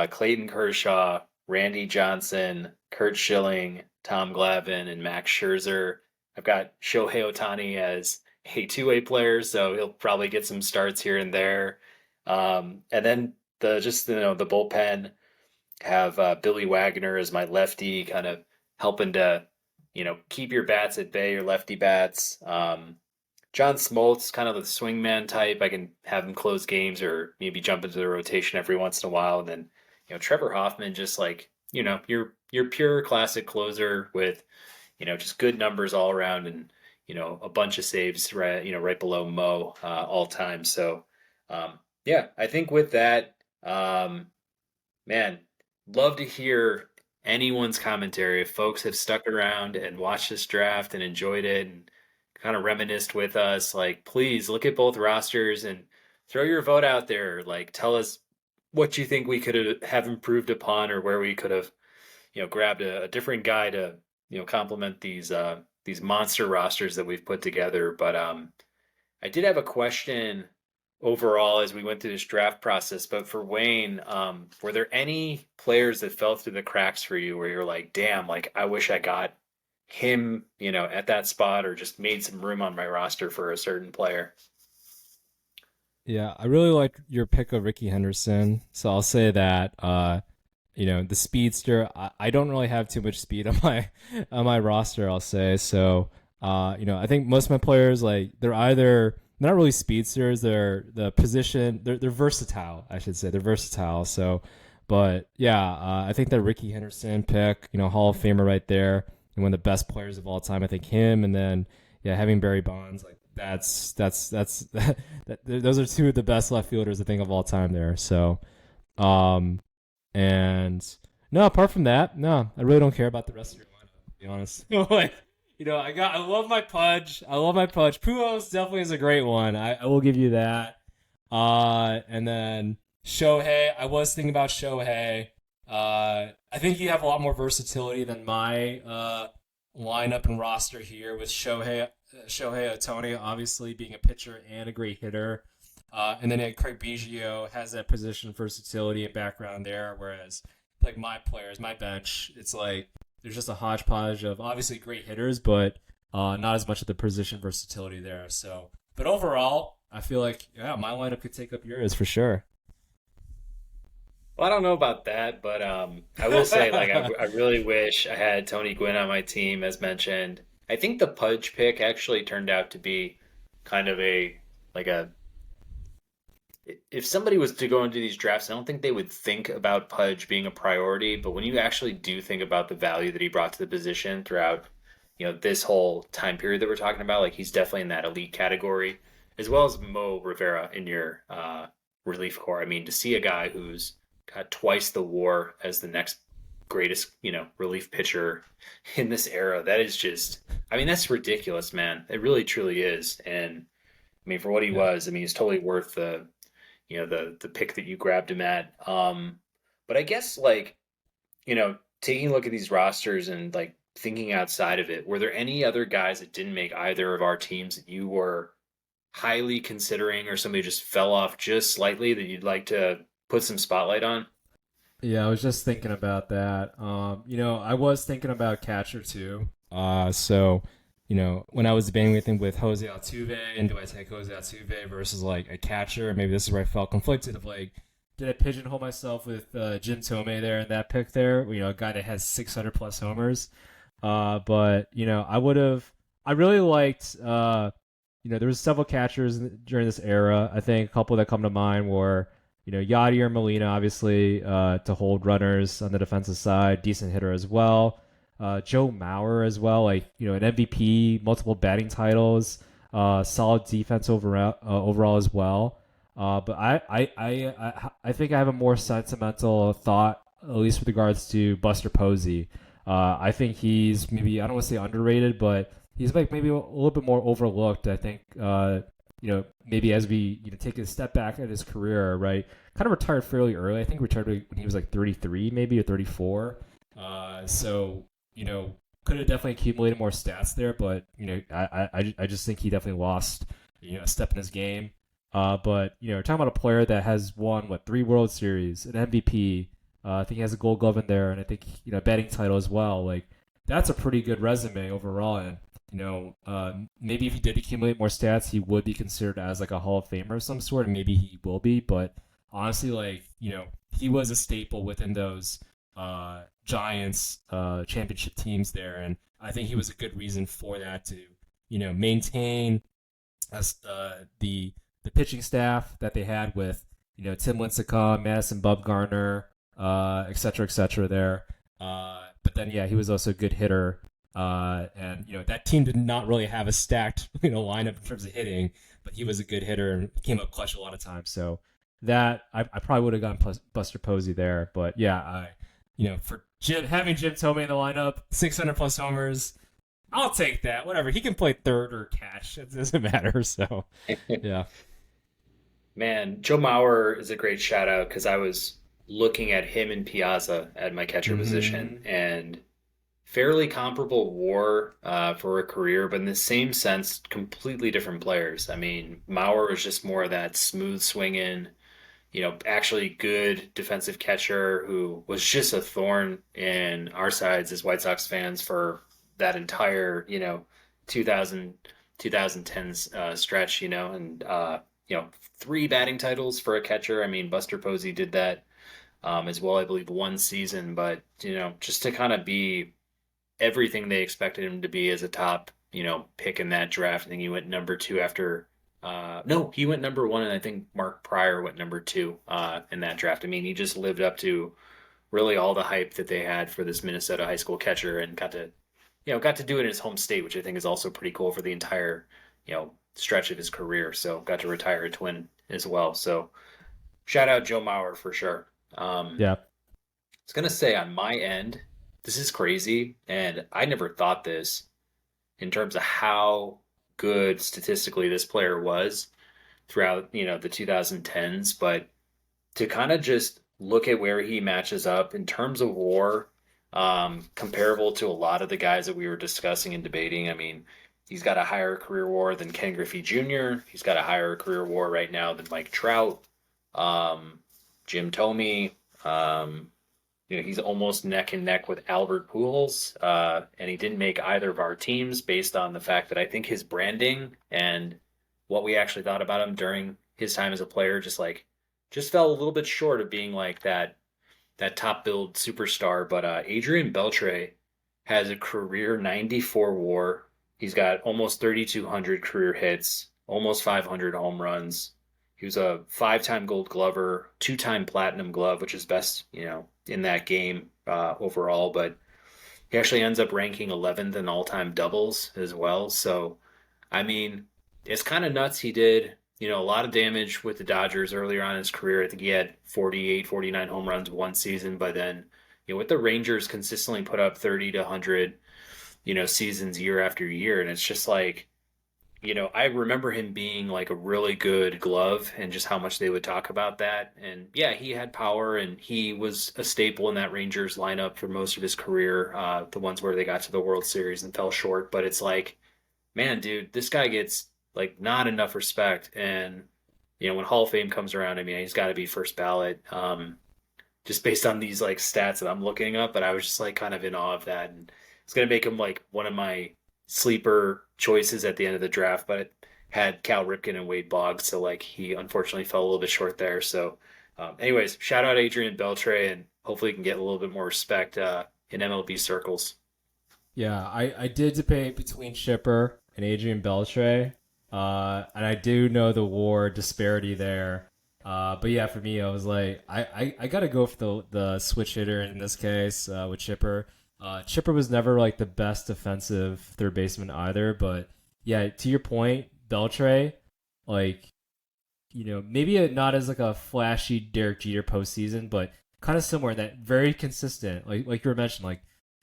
Clayton Kershaw, Randy Johnson, Kurt Schilling, Tom Glavine, and Max Scherzer. I've got Shohei Ohtani as a two-way player, so he'll probably get some starts here and there. And then the bullpen have Billy Wagner as my lefty, kind of helping to keep your bats at bay, your lefty bats. John Smoltz, kind of the swingman type. I can have him close games or maybe jump into the rotation every once in a while. And then Trevor Hoffman, just like your pure classic closer with just good numbers all around and a bunch of saves right below Mo all time. So yeah, I think with that, man, love to hear anyone's commentary. If folks have stuck around and watched this draft and enjoyed it and kind of reminisced with us, like please look at both rosters and throw your vote out there. Like tell us what you think we could have improved upon or where we could have, grabbed a different guy to, complement these monster rosters that we've put together. But I did have a question overall as we went through this draft process. But for Wayne, were there any players that fell through the cracks for you where you're like, damn, like I wish I got him, at that spot or just made some room on my roster for a certain player? Yeah, I really like your pick of Ricky Henderson. So I'll say that the speedster, I don't really have too much speed on my roster, I'll say. So I think most of my players, like they're not really speedsters, they're they're versatile, I should say. They're versatile. So but yeah, I think that Ricky Henderson pick, Hall of Famer right there, and one of the best players of all time. I think him, and then yeah, having Barry Bonds, like that's those are two of the best left fielders I think of all time there. So, and no, apart from that, no, I really don't care about the rest of your lineup, to be honest. Like, I love my Pudge. I love my Pudge. Pujols definitely is a great one. I will give you that. And then Shohei, I was thinking about Shohei. I think you have a lot more versatility than my lineup and roster here with Shohei Ohtani obviously being a pitcher and a great hitter. And then Craig Biggio has that position versatility and background there, whereas like my players, my bench, it's like there's just a hodgepodge of obviously great hitters, but not as much of the position versatility there. So, but overall, I feel like yeah, my lineup could take up yours for sure. Well, I don't know about that, but I will say, like, I really wish I had Tony Gwynn on my team, as mentioned. I think the Pudge pick actually turned out to be kind of like a, if somebody was to go into these drafts, I don't think they would think about Pudge being a priority, but when you actually do think about the value that he brought to the position throughout, this whole time period that we're talking about, like, he's definitely in that elite category. as well as Mo Rivera in your relief corps. I mean, to see a guy who's got twice the WAR as the next greatest, relief pitcher in this era, that is just, I mean, that's ridiculous, man. It really truly is. And I mean, for what he Yeah. was, I mean, it's totally worth the pick that you grabbed him at. But I guess like, taking a look at these rosters and like thinking outside of it, were there any other guys that didn't make either of our teams that you were highly considering, or somebody just fell off just slightly that you'd like to put some spotlight on? Yeah, I was just thinking about that. I was thinking about catcher too. When I was debating with Jose Altuve, and do I take Jose Altuve versus like a catcher? Maybe this is where I felt conflicted of like, did I pigeonhole myself with Jim Thome there in that pick there? A guy that has 600 plus homers. But I really liked. There was several catchers during this era. I think a couple that come to mind were Yadier Molina, obviously, to hold runners on the defensive side, decent hitter as well. Joe Mauer as well, like an MVP, multiple batting titles, solid defense overall as well. But I think I have a more sentimental thought, at least with regards to Buster Posey. I think he's maybe, I don't want to say underrated, but he's like maybe a little bit more overlooked. I think maybe as we take a step back in his career, right? Kind of retired fairly early. I think retired when he was like 33, maybe, or 34. So could have definitely accumulated more stats there, but I just think he definitely lost a step in his game. But talking about a player that has won three World Series, an MVP. I think he has a Gold Glove in there, and I think batting title as well. Like that's a pretty good resume overall, and maybe if he did accumulate more stats, he would be considered as like a Hall of Famer of some sort, and maybe he will be. But honestly, like he was a staple within those Giants championship teams there, and I think he was a good reason for that to maintain as the pitching staff that they had with Tim Lincecum, Madison Bumgarner, et cetera there. But then yeah, he was also a good hitter. And that team did not really have a stacked lineup in terms of hitting, but he was a good hitter and came up clutch a lot of times. So that I probably would have gone Buster Posey there. But yeah, for having Jim Thome in the lineup, 600 plus homers, I'll take that. Whatever, he can play third or catch. It doesn't matter. So yeah. Man, Joe Mauer is a great shout out because I was looking at him and Piazza at my catcher position, Mm-hmm. and fairly comparable WAR for a career, but in the same sense, completely different players. I mean, Mauer was just more of that smooth swinging, actually good defensive catcher who was just a thorn in our sides as White Sox fans for that entire, 2000, 2010s stretch, and, three batting titles for a catcher. I mean, Buster Posey did that as well, I believe, one season, but, just to kind of be everything they expected him to be as a top, pick in that draft. I think he went number two after. No, he went number one, and I think Mark Pryor went number two in that draft. I mean, he just lived up to really all the hype that they had for this Minnesota high school catcher, and got to do it in his home state, which I think is also pretty cool for the entire, stretch of his career. So got to retire a Twin as well. So shout out Joe Mauer for sure. Yeah. I was gonna say on my end, this is crazy, and I never thought this in terms of how good statistically this player was throughout, the 2010s, but to kind of just look at where he matches up in terms of WAR, comparable to a lot of the guys that we were discussing and debating. I mean, he's got a higher career WAR than Ken Griffey Jr. He's got a higher career WAR right now than Mike Trout, Jim Thome. He's almost neck and neck with Albert Pujols, and he didn't make either of our teams based on the fact that I think his branding and what we actually thought about him during his time as a player just fell a little bit short of being like that top build superstar. But Adrian Beltre has a career 94 WAR. He's got almost 3,200 career hits, almost 500 home runs. He was a five-time Gold Glover, two-time Platinum Glove, which is best, in that game overall. But he actually ends up ranking 11th in all-time doubles as well. So, I mean, it's kind of nuts. He did, a lot of damage with the Dodgers earlier on in his career. I think he had 48, 49 home runs one season, but then, with the Rangers consistently put up 30 to 100, seasons year after year. And it's just like, I remember him being like a really good glove and just how much they would talk about that. And yeah, he had power and he was a staple in that Rangers lineup for most of his career, the ones where they got to the World Series and fell short. But it's like, man, dude, this guy gets like not enough respect. And, when Hall of Fame comes around, I mean, he's got to be first ballot. Just based on these like stats that I'm looking up, but I was just like kind of in awe of that. And it's going to make him like one of my sleeper choices at the end of the draft, but it had Cal Ripken and Wade Boggs, so like he unfortunately fell a little bit short there. So, anyways, shout out Adrian Beltre, and hopefully he can get a little bit more respect in MLB circles. Yeah, I did debate between Shipper and Adrian Beltre, and I do know the WAR disparity there. But yeah, for me, I was like, I gotta go for the switch hitter in this case with Chipper. Chipper was never like the best defensive third baseman either, but yeah, to your point, Beltre, like maybe not as like a flashy Derek Jeter postseason, but kind of similar that very consistent, like you were mentioning,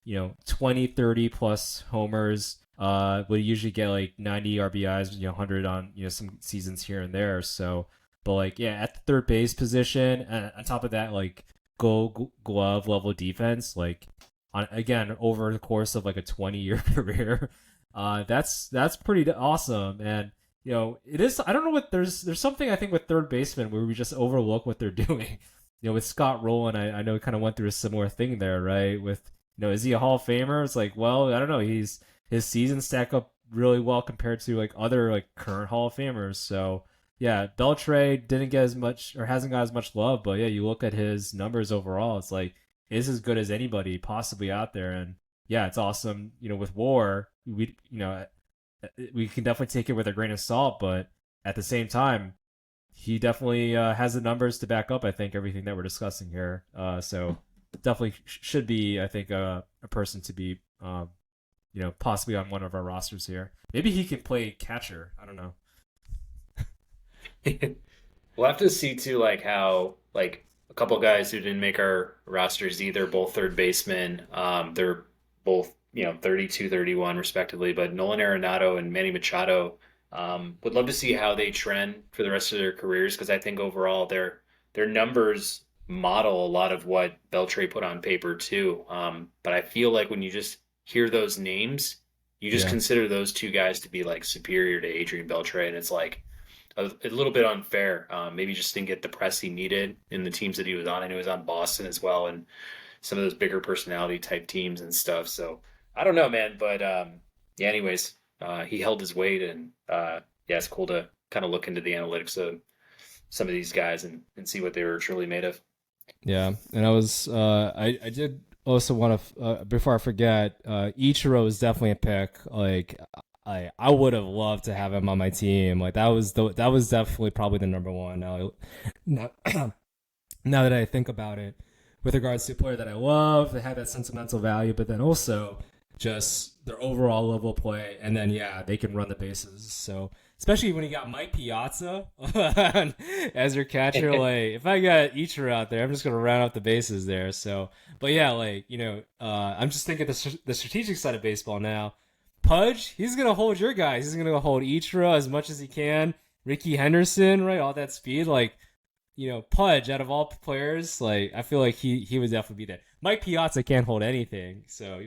like 20, 30 plus homers. Would usually get like 90 RBIs, 100 on some seasons here and there. So, but like yeah, at the third base position, and on top of that, like Gold Glove level defense, like again over the course of like a 20-year career, that's pretty awesome. And it is. I don't know what there's something I think with third baseman where we just overlook what they're doing. With Scott Rowland, I know he kind of went through a similar thing there, right? With is he a Hall of Famer? It's like, well, I don't know. His seasons stack up really well compared to like other like current Hall of Famers. So yeah, Beltre didn't get as much or hasn't got as much love, but yeah, you look at his numbers overall, it's like is as good as anybody possibly out there. And yeah, it's awesome. With WAR, we can definitely take it with a grain of salt, but at the same time, he definitely has the numbers to back up. I think everything that we're discussing here. So definitely should be, I think, a person to be, possibly on one of our rosters here. Maybe he can play catcher. I don't know. We'll have to see too, like how like a couple guys who didn't make our rosters either, both third basemen. They're both 32, 31 respectively, but Nolan Arenado and Manny Machado. Would love to see how they trend for the rest of their careers because I think overall their numbers model a lot of what Beltre put on paper too. But I feel like when you just hear those names, you just Yeah. consider those two guys to be like superior to Adrian Beltre, and it's like a little bit unfair. Maybe just didn't get the press he needed in the teams that he was on. I know he was on Boston as well, and some of those bigger personality type teams and stuff. So I don't know, man. But yeah, anyways, he held his weight, and yeah, it's cool to kind of look into the analytics of some of these guys and see what they were truly made of. Yeah, and I did also want to before I forget, Ichiro is definitely a pick. Like I would have loved to have him on my team. Like that was definitely probably the number one. Now, now that I think about it, with regards to a player that I love, they have that sentimental value, but then also just their overall level of play, and then yeah, they can run the bases. So especially when you got Mike Piazza as your catcher, like if I got Ichiro out there, I'm just gonna round out the bases there. So, but yeah, like I'm just thinking the strategic side of baseball now. Pudge, he's gonna hold your guys. He's gonna hold Ichiro as much as he can. Ricky Henderson, right? All that speed, like Pudge out of all players, like I feel like he would definitely be there. Mike Piazza can't hold anything, so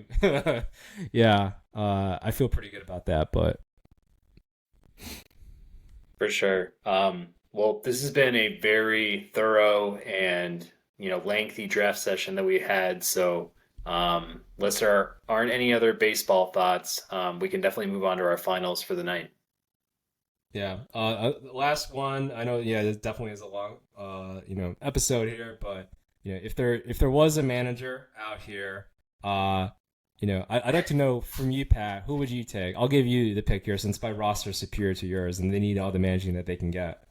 yeah, I feel pretty good about that. But For sure. Well, this has been a very thorough and lengthy draft session that we had. So, unless there aren't any other baseball thoughts, we can definitely move on to our finals for the night. yeah, last one. I know, yeah, this definitely is a long, episode here, but if there was a manager out here, I'd like to know from you, Pat, who would you take? I'll give you the pick here since my roster is superior to yours, and they need all the managing that they can get.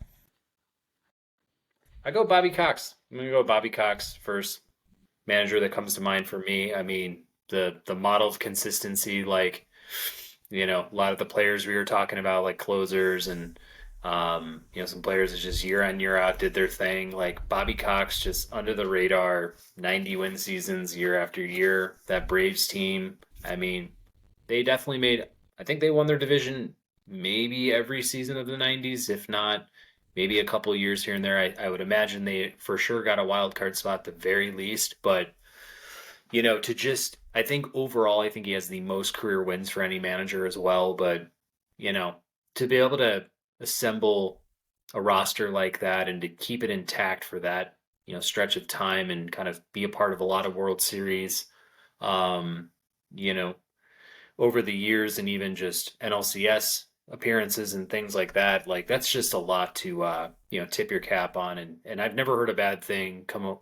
I go Bobby Cox. I'm gonna go Bobby Cox first manager that comes to mind for me. I mean, the model of consistency, like A lot of the players we were talking about, like closers and some players that just year on year out did their thing. Like Bobby Cox, just under the radar, 90 win seasons year after year. That Braves team, I mean, they definitely made. I think they won their division maybe every season of the 90s, if not maybe a couple years here and there. I would imagine they for sure got a wild card spot at the very least, but to just, I think overall, I think he has the most career wins for any manager as well. But, you know, to be able to assemble a roster like that and to keep it intact for that, stretch of time and kind of be a part of a lot of World Series, um, you know, over the years and even just NLCS appearances and things like that, like that's just a lot to, tip your cap on. And I've never heard a bad thing come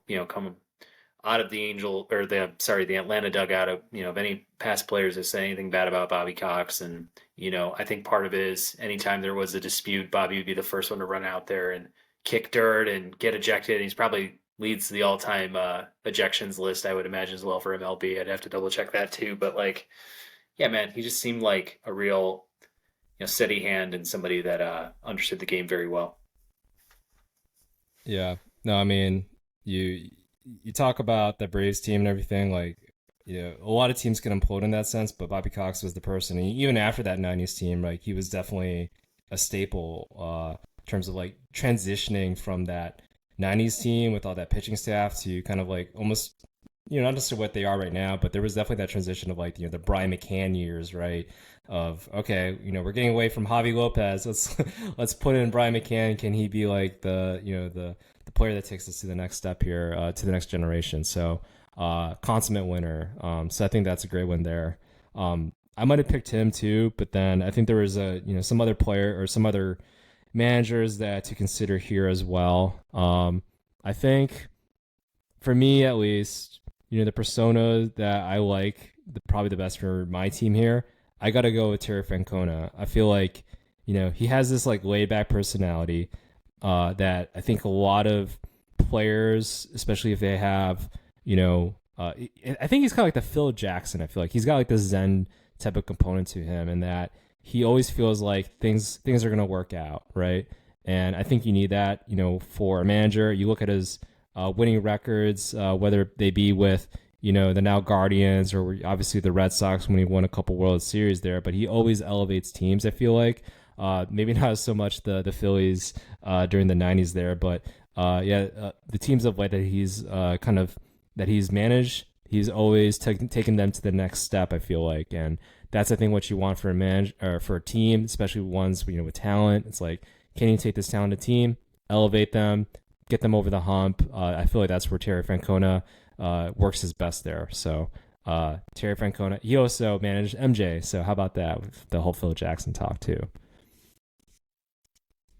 out of the the Atlanta dugout of any past players that say anything bad about Bobby Cox. And, I think part of it is anytime there was a dispute, Bobby would be the first one to run out there and kick dirt and get ejected. And he's probably leads the all time ejections list, I would imagine, as well for MLB. I'd have to double check that too. But like, yeah, man, he just seemed like a real, steady hand and somebody that understood the game very well. Yeah. No, I mean, you talk about the Braves team and everything, like, a lot of teams can implode in that sense, but Bobby Cox was the person. And even after that '90s team, like he was definitely a staple in terms of like transitioning from that '90s team with all that pitching staff to kind of like almost, not necessarily what they are right now, but there was definitely that transition of like the Brian McCann years, right? Of okay, we're getting away from Javi Lopez. Let's let's put in Brian McCann. Can he be like the player that takes us to the next step here, to the next generation? So consummate winner. So I think that's a great one there. I might have picked him too, but then I think there was some other player or some other managers that to consider here as well. I think for me at least, the persona that I like probably the best for my team here, I got to go with Terry Francona. I feel like he has this like laid back personality that I think a lot of players, especially if they have, I think he's kind of like the Phil Jackson. I feel like he's got like the Zen type of component to him, and that he always feels like things are gonna work out, right? And I think you need that, for a manager. You look at his winning records, whether they be with the now Guardians or obviously the Red Sox when he won a couple World Series there, but he always elevates teams. I feel like maybe not so much the Phillies during the '90s there, but the teams of late that he's managed, he's always taken them to the next step. I feel like, and that's I think what you want for a or for a team, especially ones with talent. It's like, can you take this talented team, elevate them, get them over the hump? I feel like that's where Terry Francona works his best there. So Terry Francona, he also managed MJ. So how about that with the whole Phil Jackson talk too?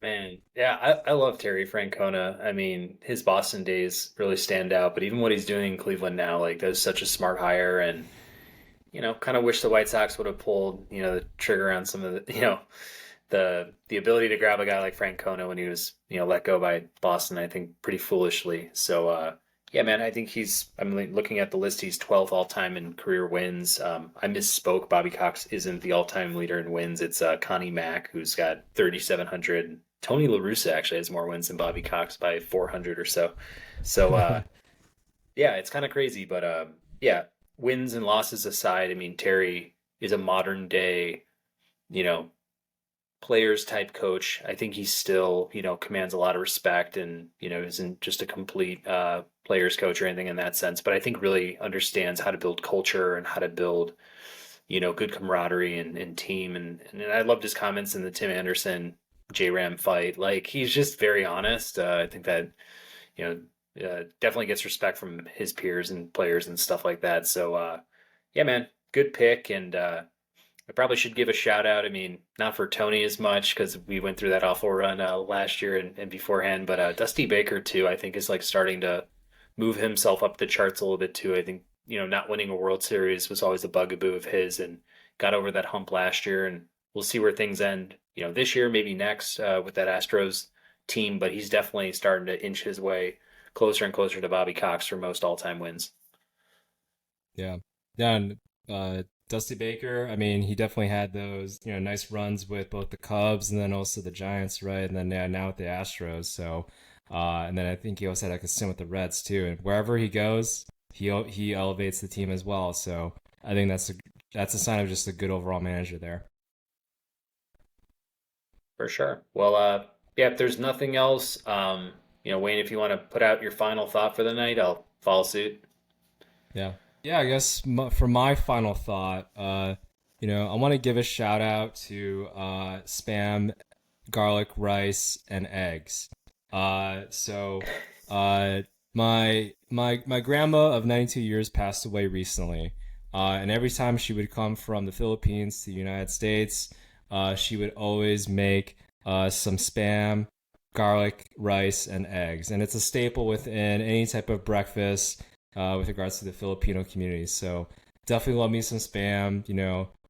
Man, yeah, I love Terry Francona. I mean, his Boston days really stand out, but even what he's doing in Cleveland now, like that's such a smart hire. And kind of wish the White Sox would have pulled, the trigger on some of the, the ability to grab a guy like Francona when he was, let go by Boston, I think pretty foolishly. So, yeah, man, I think I'm looking at the list, he's 12th all time in career wins. I misspoke. Bobby Cox isn't the all time leader in wins. It's Connie Mack, who's got 3,700. Tony La Russa actually has more wins than Bobby Cox by 400 or so. So, yeah, it's kind of crazy, but yeah, wins and losses aside, I mean, Terry is a modern day, you know, players type coach. I think he still, commands a lot of respect and, isn't just a complete players coach or anything in that sense, but I think really understands how to build culture and how to build, good camaraderie and team. And I loved his comments in the Tim Anderson J Ram fight. Like he's just very honest. I think that, you definitely gets respect from his peers and players and stuff like that. So, yeah, man, good pick. And I probably should give a shout out. I mean, not for Tony as much because we went through that awful run last year and beforehand, but Dusty Baker too. I think is like starting to move himself up the charts a little bit too. I think not winning a World Series was always a bugaboo of his, and got over that hump last year. And we'll see where things end. This year, maybe next with that Astros team, but he's definitely starting to inch his way closer and closer to Bobby Cox for most all-time wins. Yeah, yeah, and Dusty Baker, I mean, he definitely had those, nice runs with both the Cubs and then also the Giants, right? And then now with the Astros. So, and then I think he also had like a stint with the Reds too. And wherever he goes, he elevates the team as well. So I think that's a sign of just a good overall manager there. For sure. Well, yeah, if there's nothing else, Wayne, if you want to put out your final thought for the night, I'll follow suit. Yeah. Yeah, I guess for my final thought, I want to give a shout out to Spam, garlic, rice, and eggs. So, my grandma of 92 years passed away recently, and every time she would come from the Philippines to the United States, she would always make some Spam, garlic, rice, and eggs, and it's a staple within any type of breakfast with regards to the Filipino community. So definitely love me some Spam.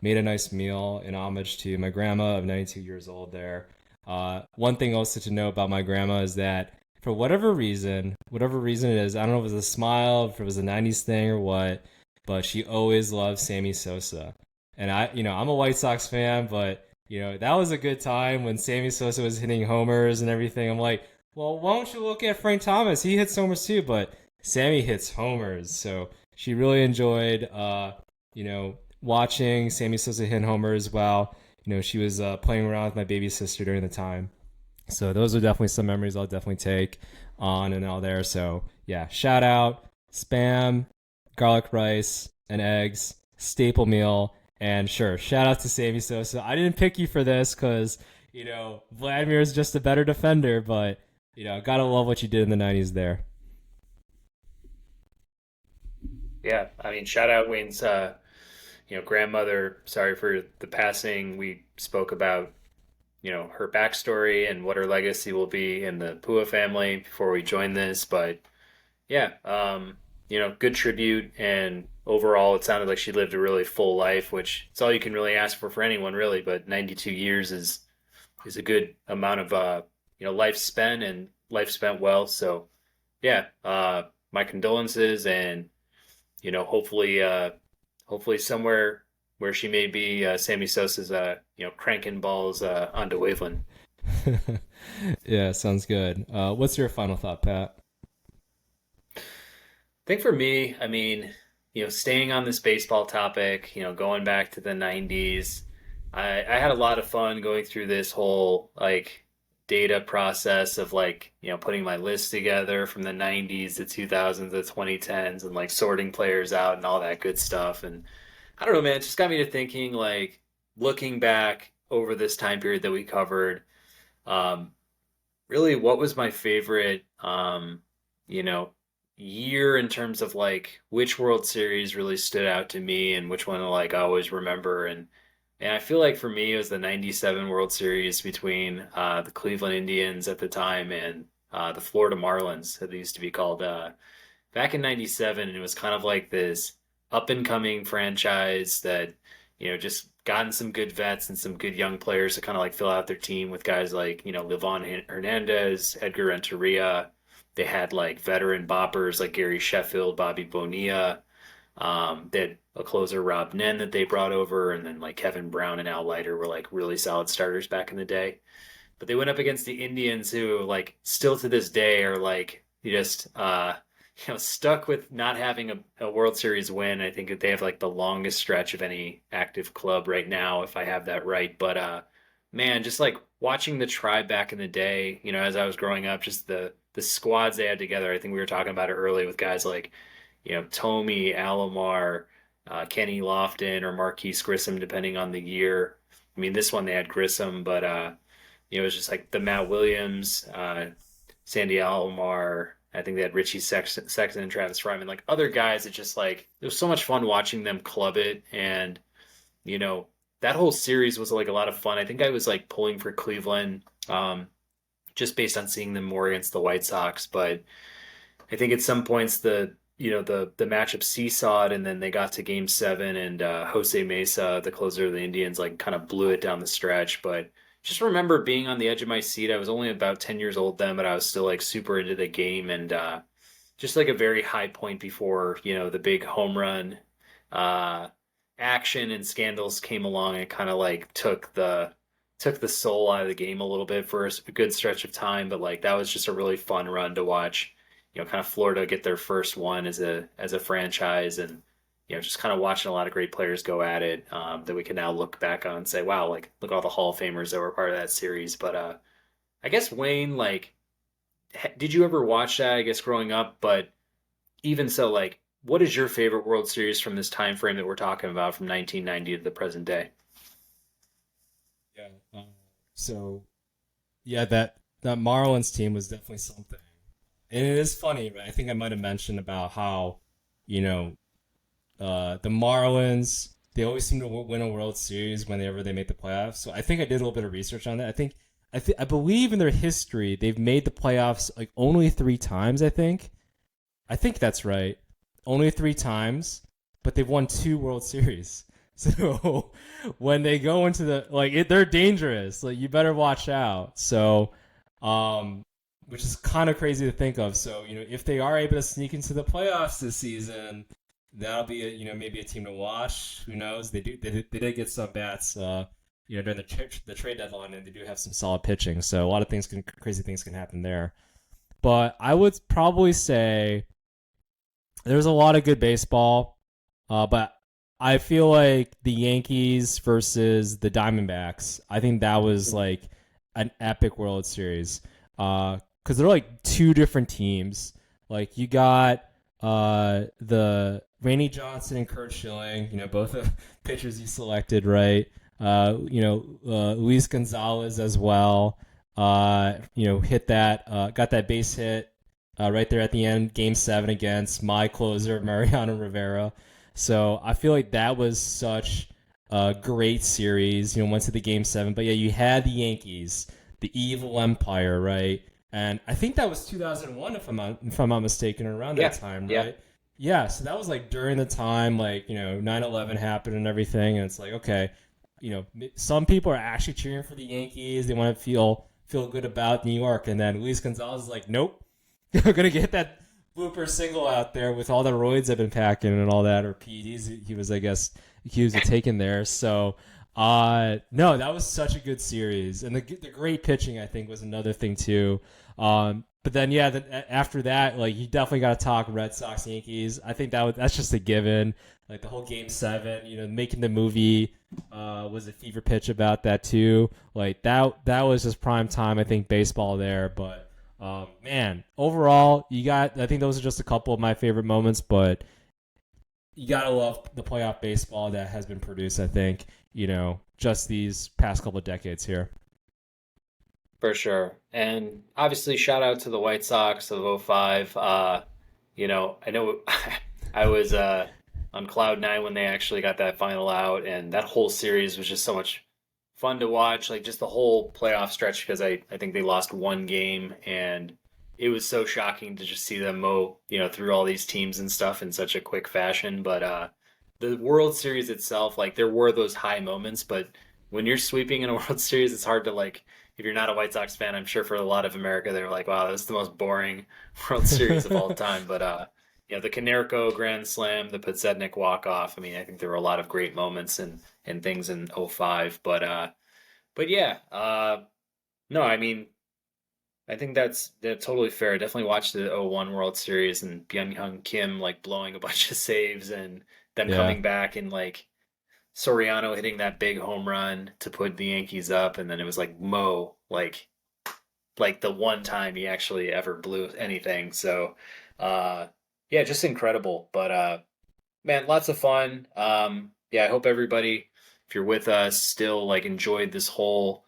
Made a nice meal in homage to my grandma of 92 years old there. One thing also to know about my grandma is that for whatever reason it is, I don't know if it was a smile, if it was a 90s thing or what, but she always loved Sammy Sosa. And I'm a White Sox fan, but that was a good time when Sammy Sosa was hitting homers and everything. I'm like, well, why don't you look at Frank Thomas? He hits homers too, but Sammy hits homers. So she really enjoyed, watching Sammy Sosa hit homers while, she was playing around with my baby sister during the time. So those are definitely some memories I'll definitely take on and all there. So yeah, shout out, Spam, garlic rice, and eggs, staple meal. And sure, shout out to Sammy Sosa. I didn't pick you for this because, Vladimir is just a better defender, but, gotta love what you did in the 90s there. Yeah, I mean, shout out Wayne's, grandmother. Sorry for the passing. We spoke about, her backstory and what her legacy will be in the Pua family before we joined this. But yeah, good tribute. And overall, it sounded like she lived a really full life, which it's all you can really ask for anyone, really. But 92 years is a good amount of life spent and life spent well. So yeah, my condolences, and hopefully somewhere where she may be, Sammy Sosa's, cranking balls onto Waveland. Yeah, sounds good. What's your final thought, Pat? I think for me, I mean, staying on this baseball topic, going back to the 90s, I had a lot of fun going through this whole like data process of like, putting my list together from the 90s, the 2000s, the 2010s, and like sorting players out and all that good stuff. And I don't know, man, it just got me to thinking like looking back over this time period that we covered, um, really what was my favorite you know year in terms of like which World Series really stood out to me and which one like I always remember. And I feel like for me it was the 97 World Series between the Cleveland Indians at the time and the Florida Marlins, that they used to be called, back in 97. And it was kind of like this up and coming franchise that just gotten some good vets and some good young players to kind of like fill out their team with guys like Livan Hernandez, Edgar Renteria. They had like veteran boppers like Gary Sheffield, Bobby Bonilla. They had a closer, Rob Nen, that they brought over, and then like Kevin Brown and Al Leiter were like really solid starters back in the day. But they went up against the Indians, who like still to this day are like just stuck with not having a World Series win. I think that they have like the longest stretch of any active club right now, if I have that right. But man, just like watching the Tribe back in the day, as I was growing up, just the squads they had together. I think we were talking about it early with guys like Tomey, Alomar, Kenny Lofton, or Marquise Grissom, depending on the year. I mean, this one they had Grissom, but it was just like the Matt Williams, Sandy Alomar. I think they had Richie Sexton and Travis Fryman, like other guys that just like it was so much fun watching them club it. And you know that whole series was like a lot of fun. I think I was like pulling for Cleveland, just based on seeing them more against the White Sox. But I think at some points the matchup seesawed, and then they got to Game 7, and Jose Mesa, the closer of the Indians, like kind of blew it down the stretch. But just remember being on the edge of my seat. I was only about 10 years old then, but I was still like super into the game, and just like a very high point before the big home run. Uh, action and scandals came along and kind of like took the soul out of the game a little bit for a good stretch of time. But like that was just a really fun run to watch. Kind of Florida get their first one as a franchise, and just kind of watching a lot of great players go at it that we can now look back on and say, wow, like look at all the Hall of Famers that were part of that series. But I guess Wayne, like, did you ever watch that? I guess growing up, but even so, like, what is your favorite World Series from this time frame that we're talking about from 1990 to the present day? Yeah. So yeah, that Marlins team was definitely something, and it is funny, right? I think I might have mentioned about how, you know, the Marlins, they always seem to win a World Series whenever they make the playoffs. So I think I did a little bit of research on that. I believe in their history they've made the playoffs like only 3 times. I think that's right, only 3 times, but they've won 2 World Series. So when they go into they're dangerous. Like you better watch out. So, which is kind of crazy to think of. So if they are able to sneak into the playoffs this season, that'll be maybe a team to watch. Who knows? They did get some bats during the trade deadline, and they do have some solid pitching. So a lot of crazy things can happen there. But I would probably say there's a lot of good baseball, but I feel like the Yankees versus the Diamondbacks, I think that was like an epic World Series. Because they're like two different teams. Like you got the Randy Johnson and Kurt Schilling, both the pitchers you selected, right? Luis Gonzalez as well. Hit that, got that base hit right there at the end, Game 7 against my closer, Mariano Rivera. So I feel like that was such a great series. Went to the Game 7, but yeah, you had the Yankees, the evil empire, right? And I think that was 2001, if I'm not mistaken, around that time, right? Yeah. Yeah, so that was like during the time, like 9/11 happened and everything, and it's like, okay, some people are actually cheering for the Yankees. They want to feel good about New York, and then Luis Gonzalez is like, nope, we're gonna get that blooper single out there with all the roids I've been packing and all that, or PEDs he was, I guess, accused of taking there. So, no, that was such a good series, and the great pitching I think was another thing too. But then yeah, after that, like you definitely got to talk Red Sox Yankees. I think that's just a given. Like the whole Game 7, making the movie was a fever pitch about that too. Like that was just prime time. I think baseball there, but. Man, overall, I think those are just a couple of my favorite moments, but you gotta love the playoff baseball that has been produced, I think, just these past couple of decades here. For sure. And obviously, shout out to the White Sox of '05. I know I was on cloud nine when they actually got that final out, and that whole series was just so much fun to watch. Like just the whole playoff stretch, because I think they lost one game, and it was so shocking to just see them mow, through all these teams and stuff in such a quick fashion. But the World Series itself, like there were those high moments, but when you're sweeping in a World Series, it's hard to like if you're not a White Sox fan, I'm sure for a lot of America, they're like, wow, this is the most boring World Series of all time. But the Konerko Grand Slam, the Podsednik walk off. I mean, I think there were a lot of great moments and things in '05. But yeah, no, I mean, I think that's totally fair. I definitely watched the '01 World Series and Byung-Hyun Kim like blowing a bunch of saves and them Yeah. coming back and like Soriano hitting that big home run to put the Yankees up, and then it was like Mo, like the one time he actually ever blew anything. So, uh, yeah, just incredible. But man, lots of fun. Yeah, I hope everybody, if you're with us, still like enjoyed this whole,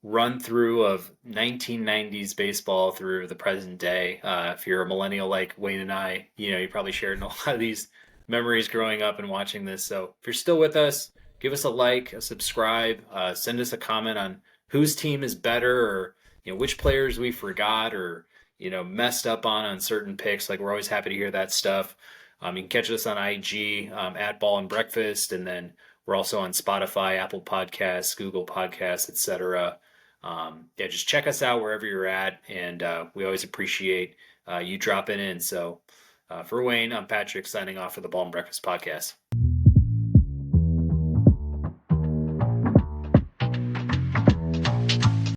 run through of 1990s baseball through the present day. If you're a millennial like Wayne and I, you probably shared a lot of these memories growing up and watching this. So if you're still with us, give us a like, a subscribe, send us a comment on whose team is better, or which players we forgot or messed up on certain picks. Like we're always happy to hear that stuff. You can catch us on IG at Ball and Breakfast, and then we're also on Spotify, Apple Podcasts, Google Podcasts, etc. Yeah, just check us out wherever you're at, and we always appreciate you dropping in. So for Wayne, I'm Patrick signing off for the Ball and Breakfast podcast.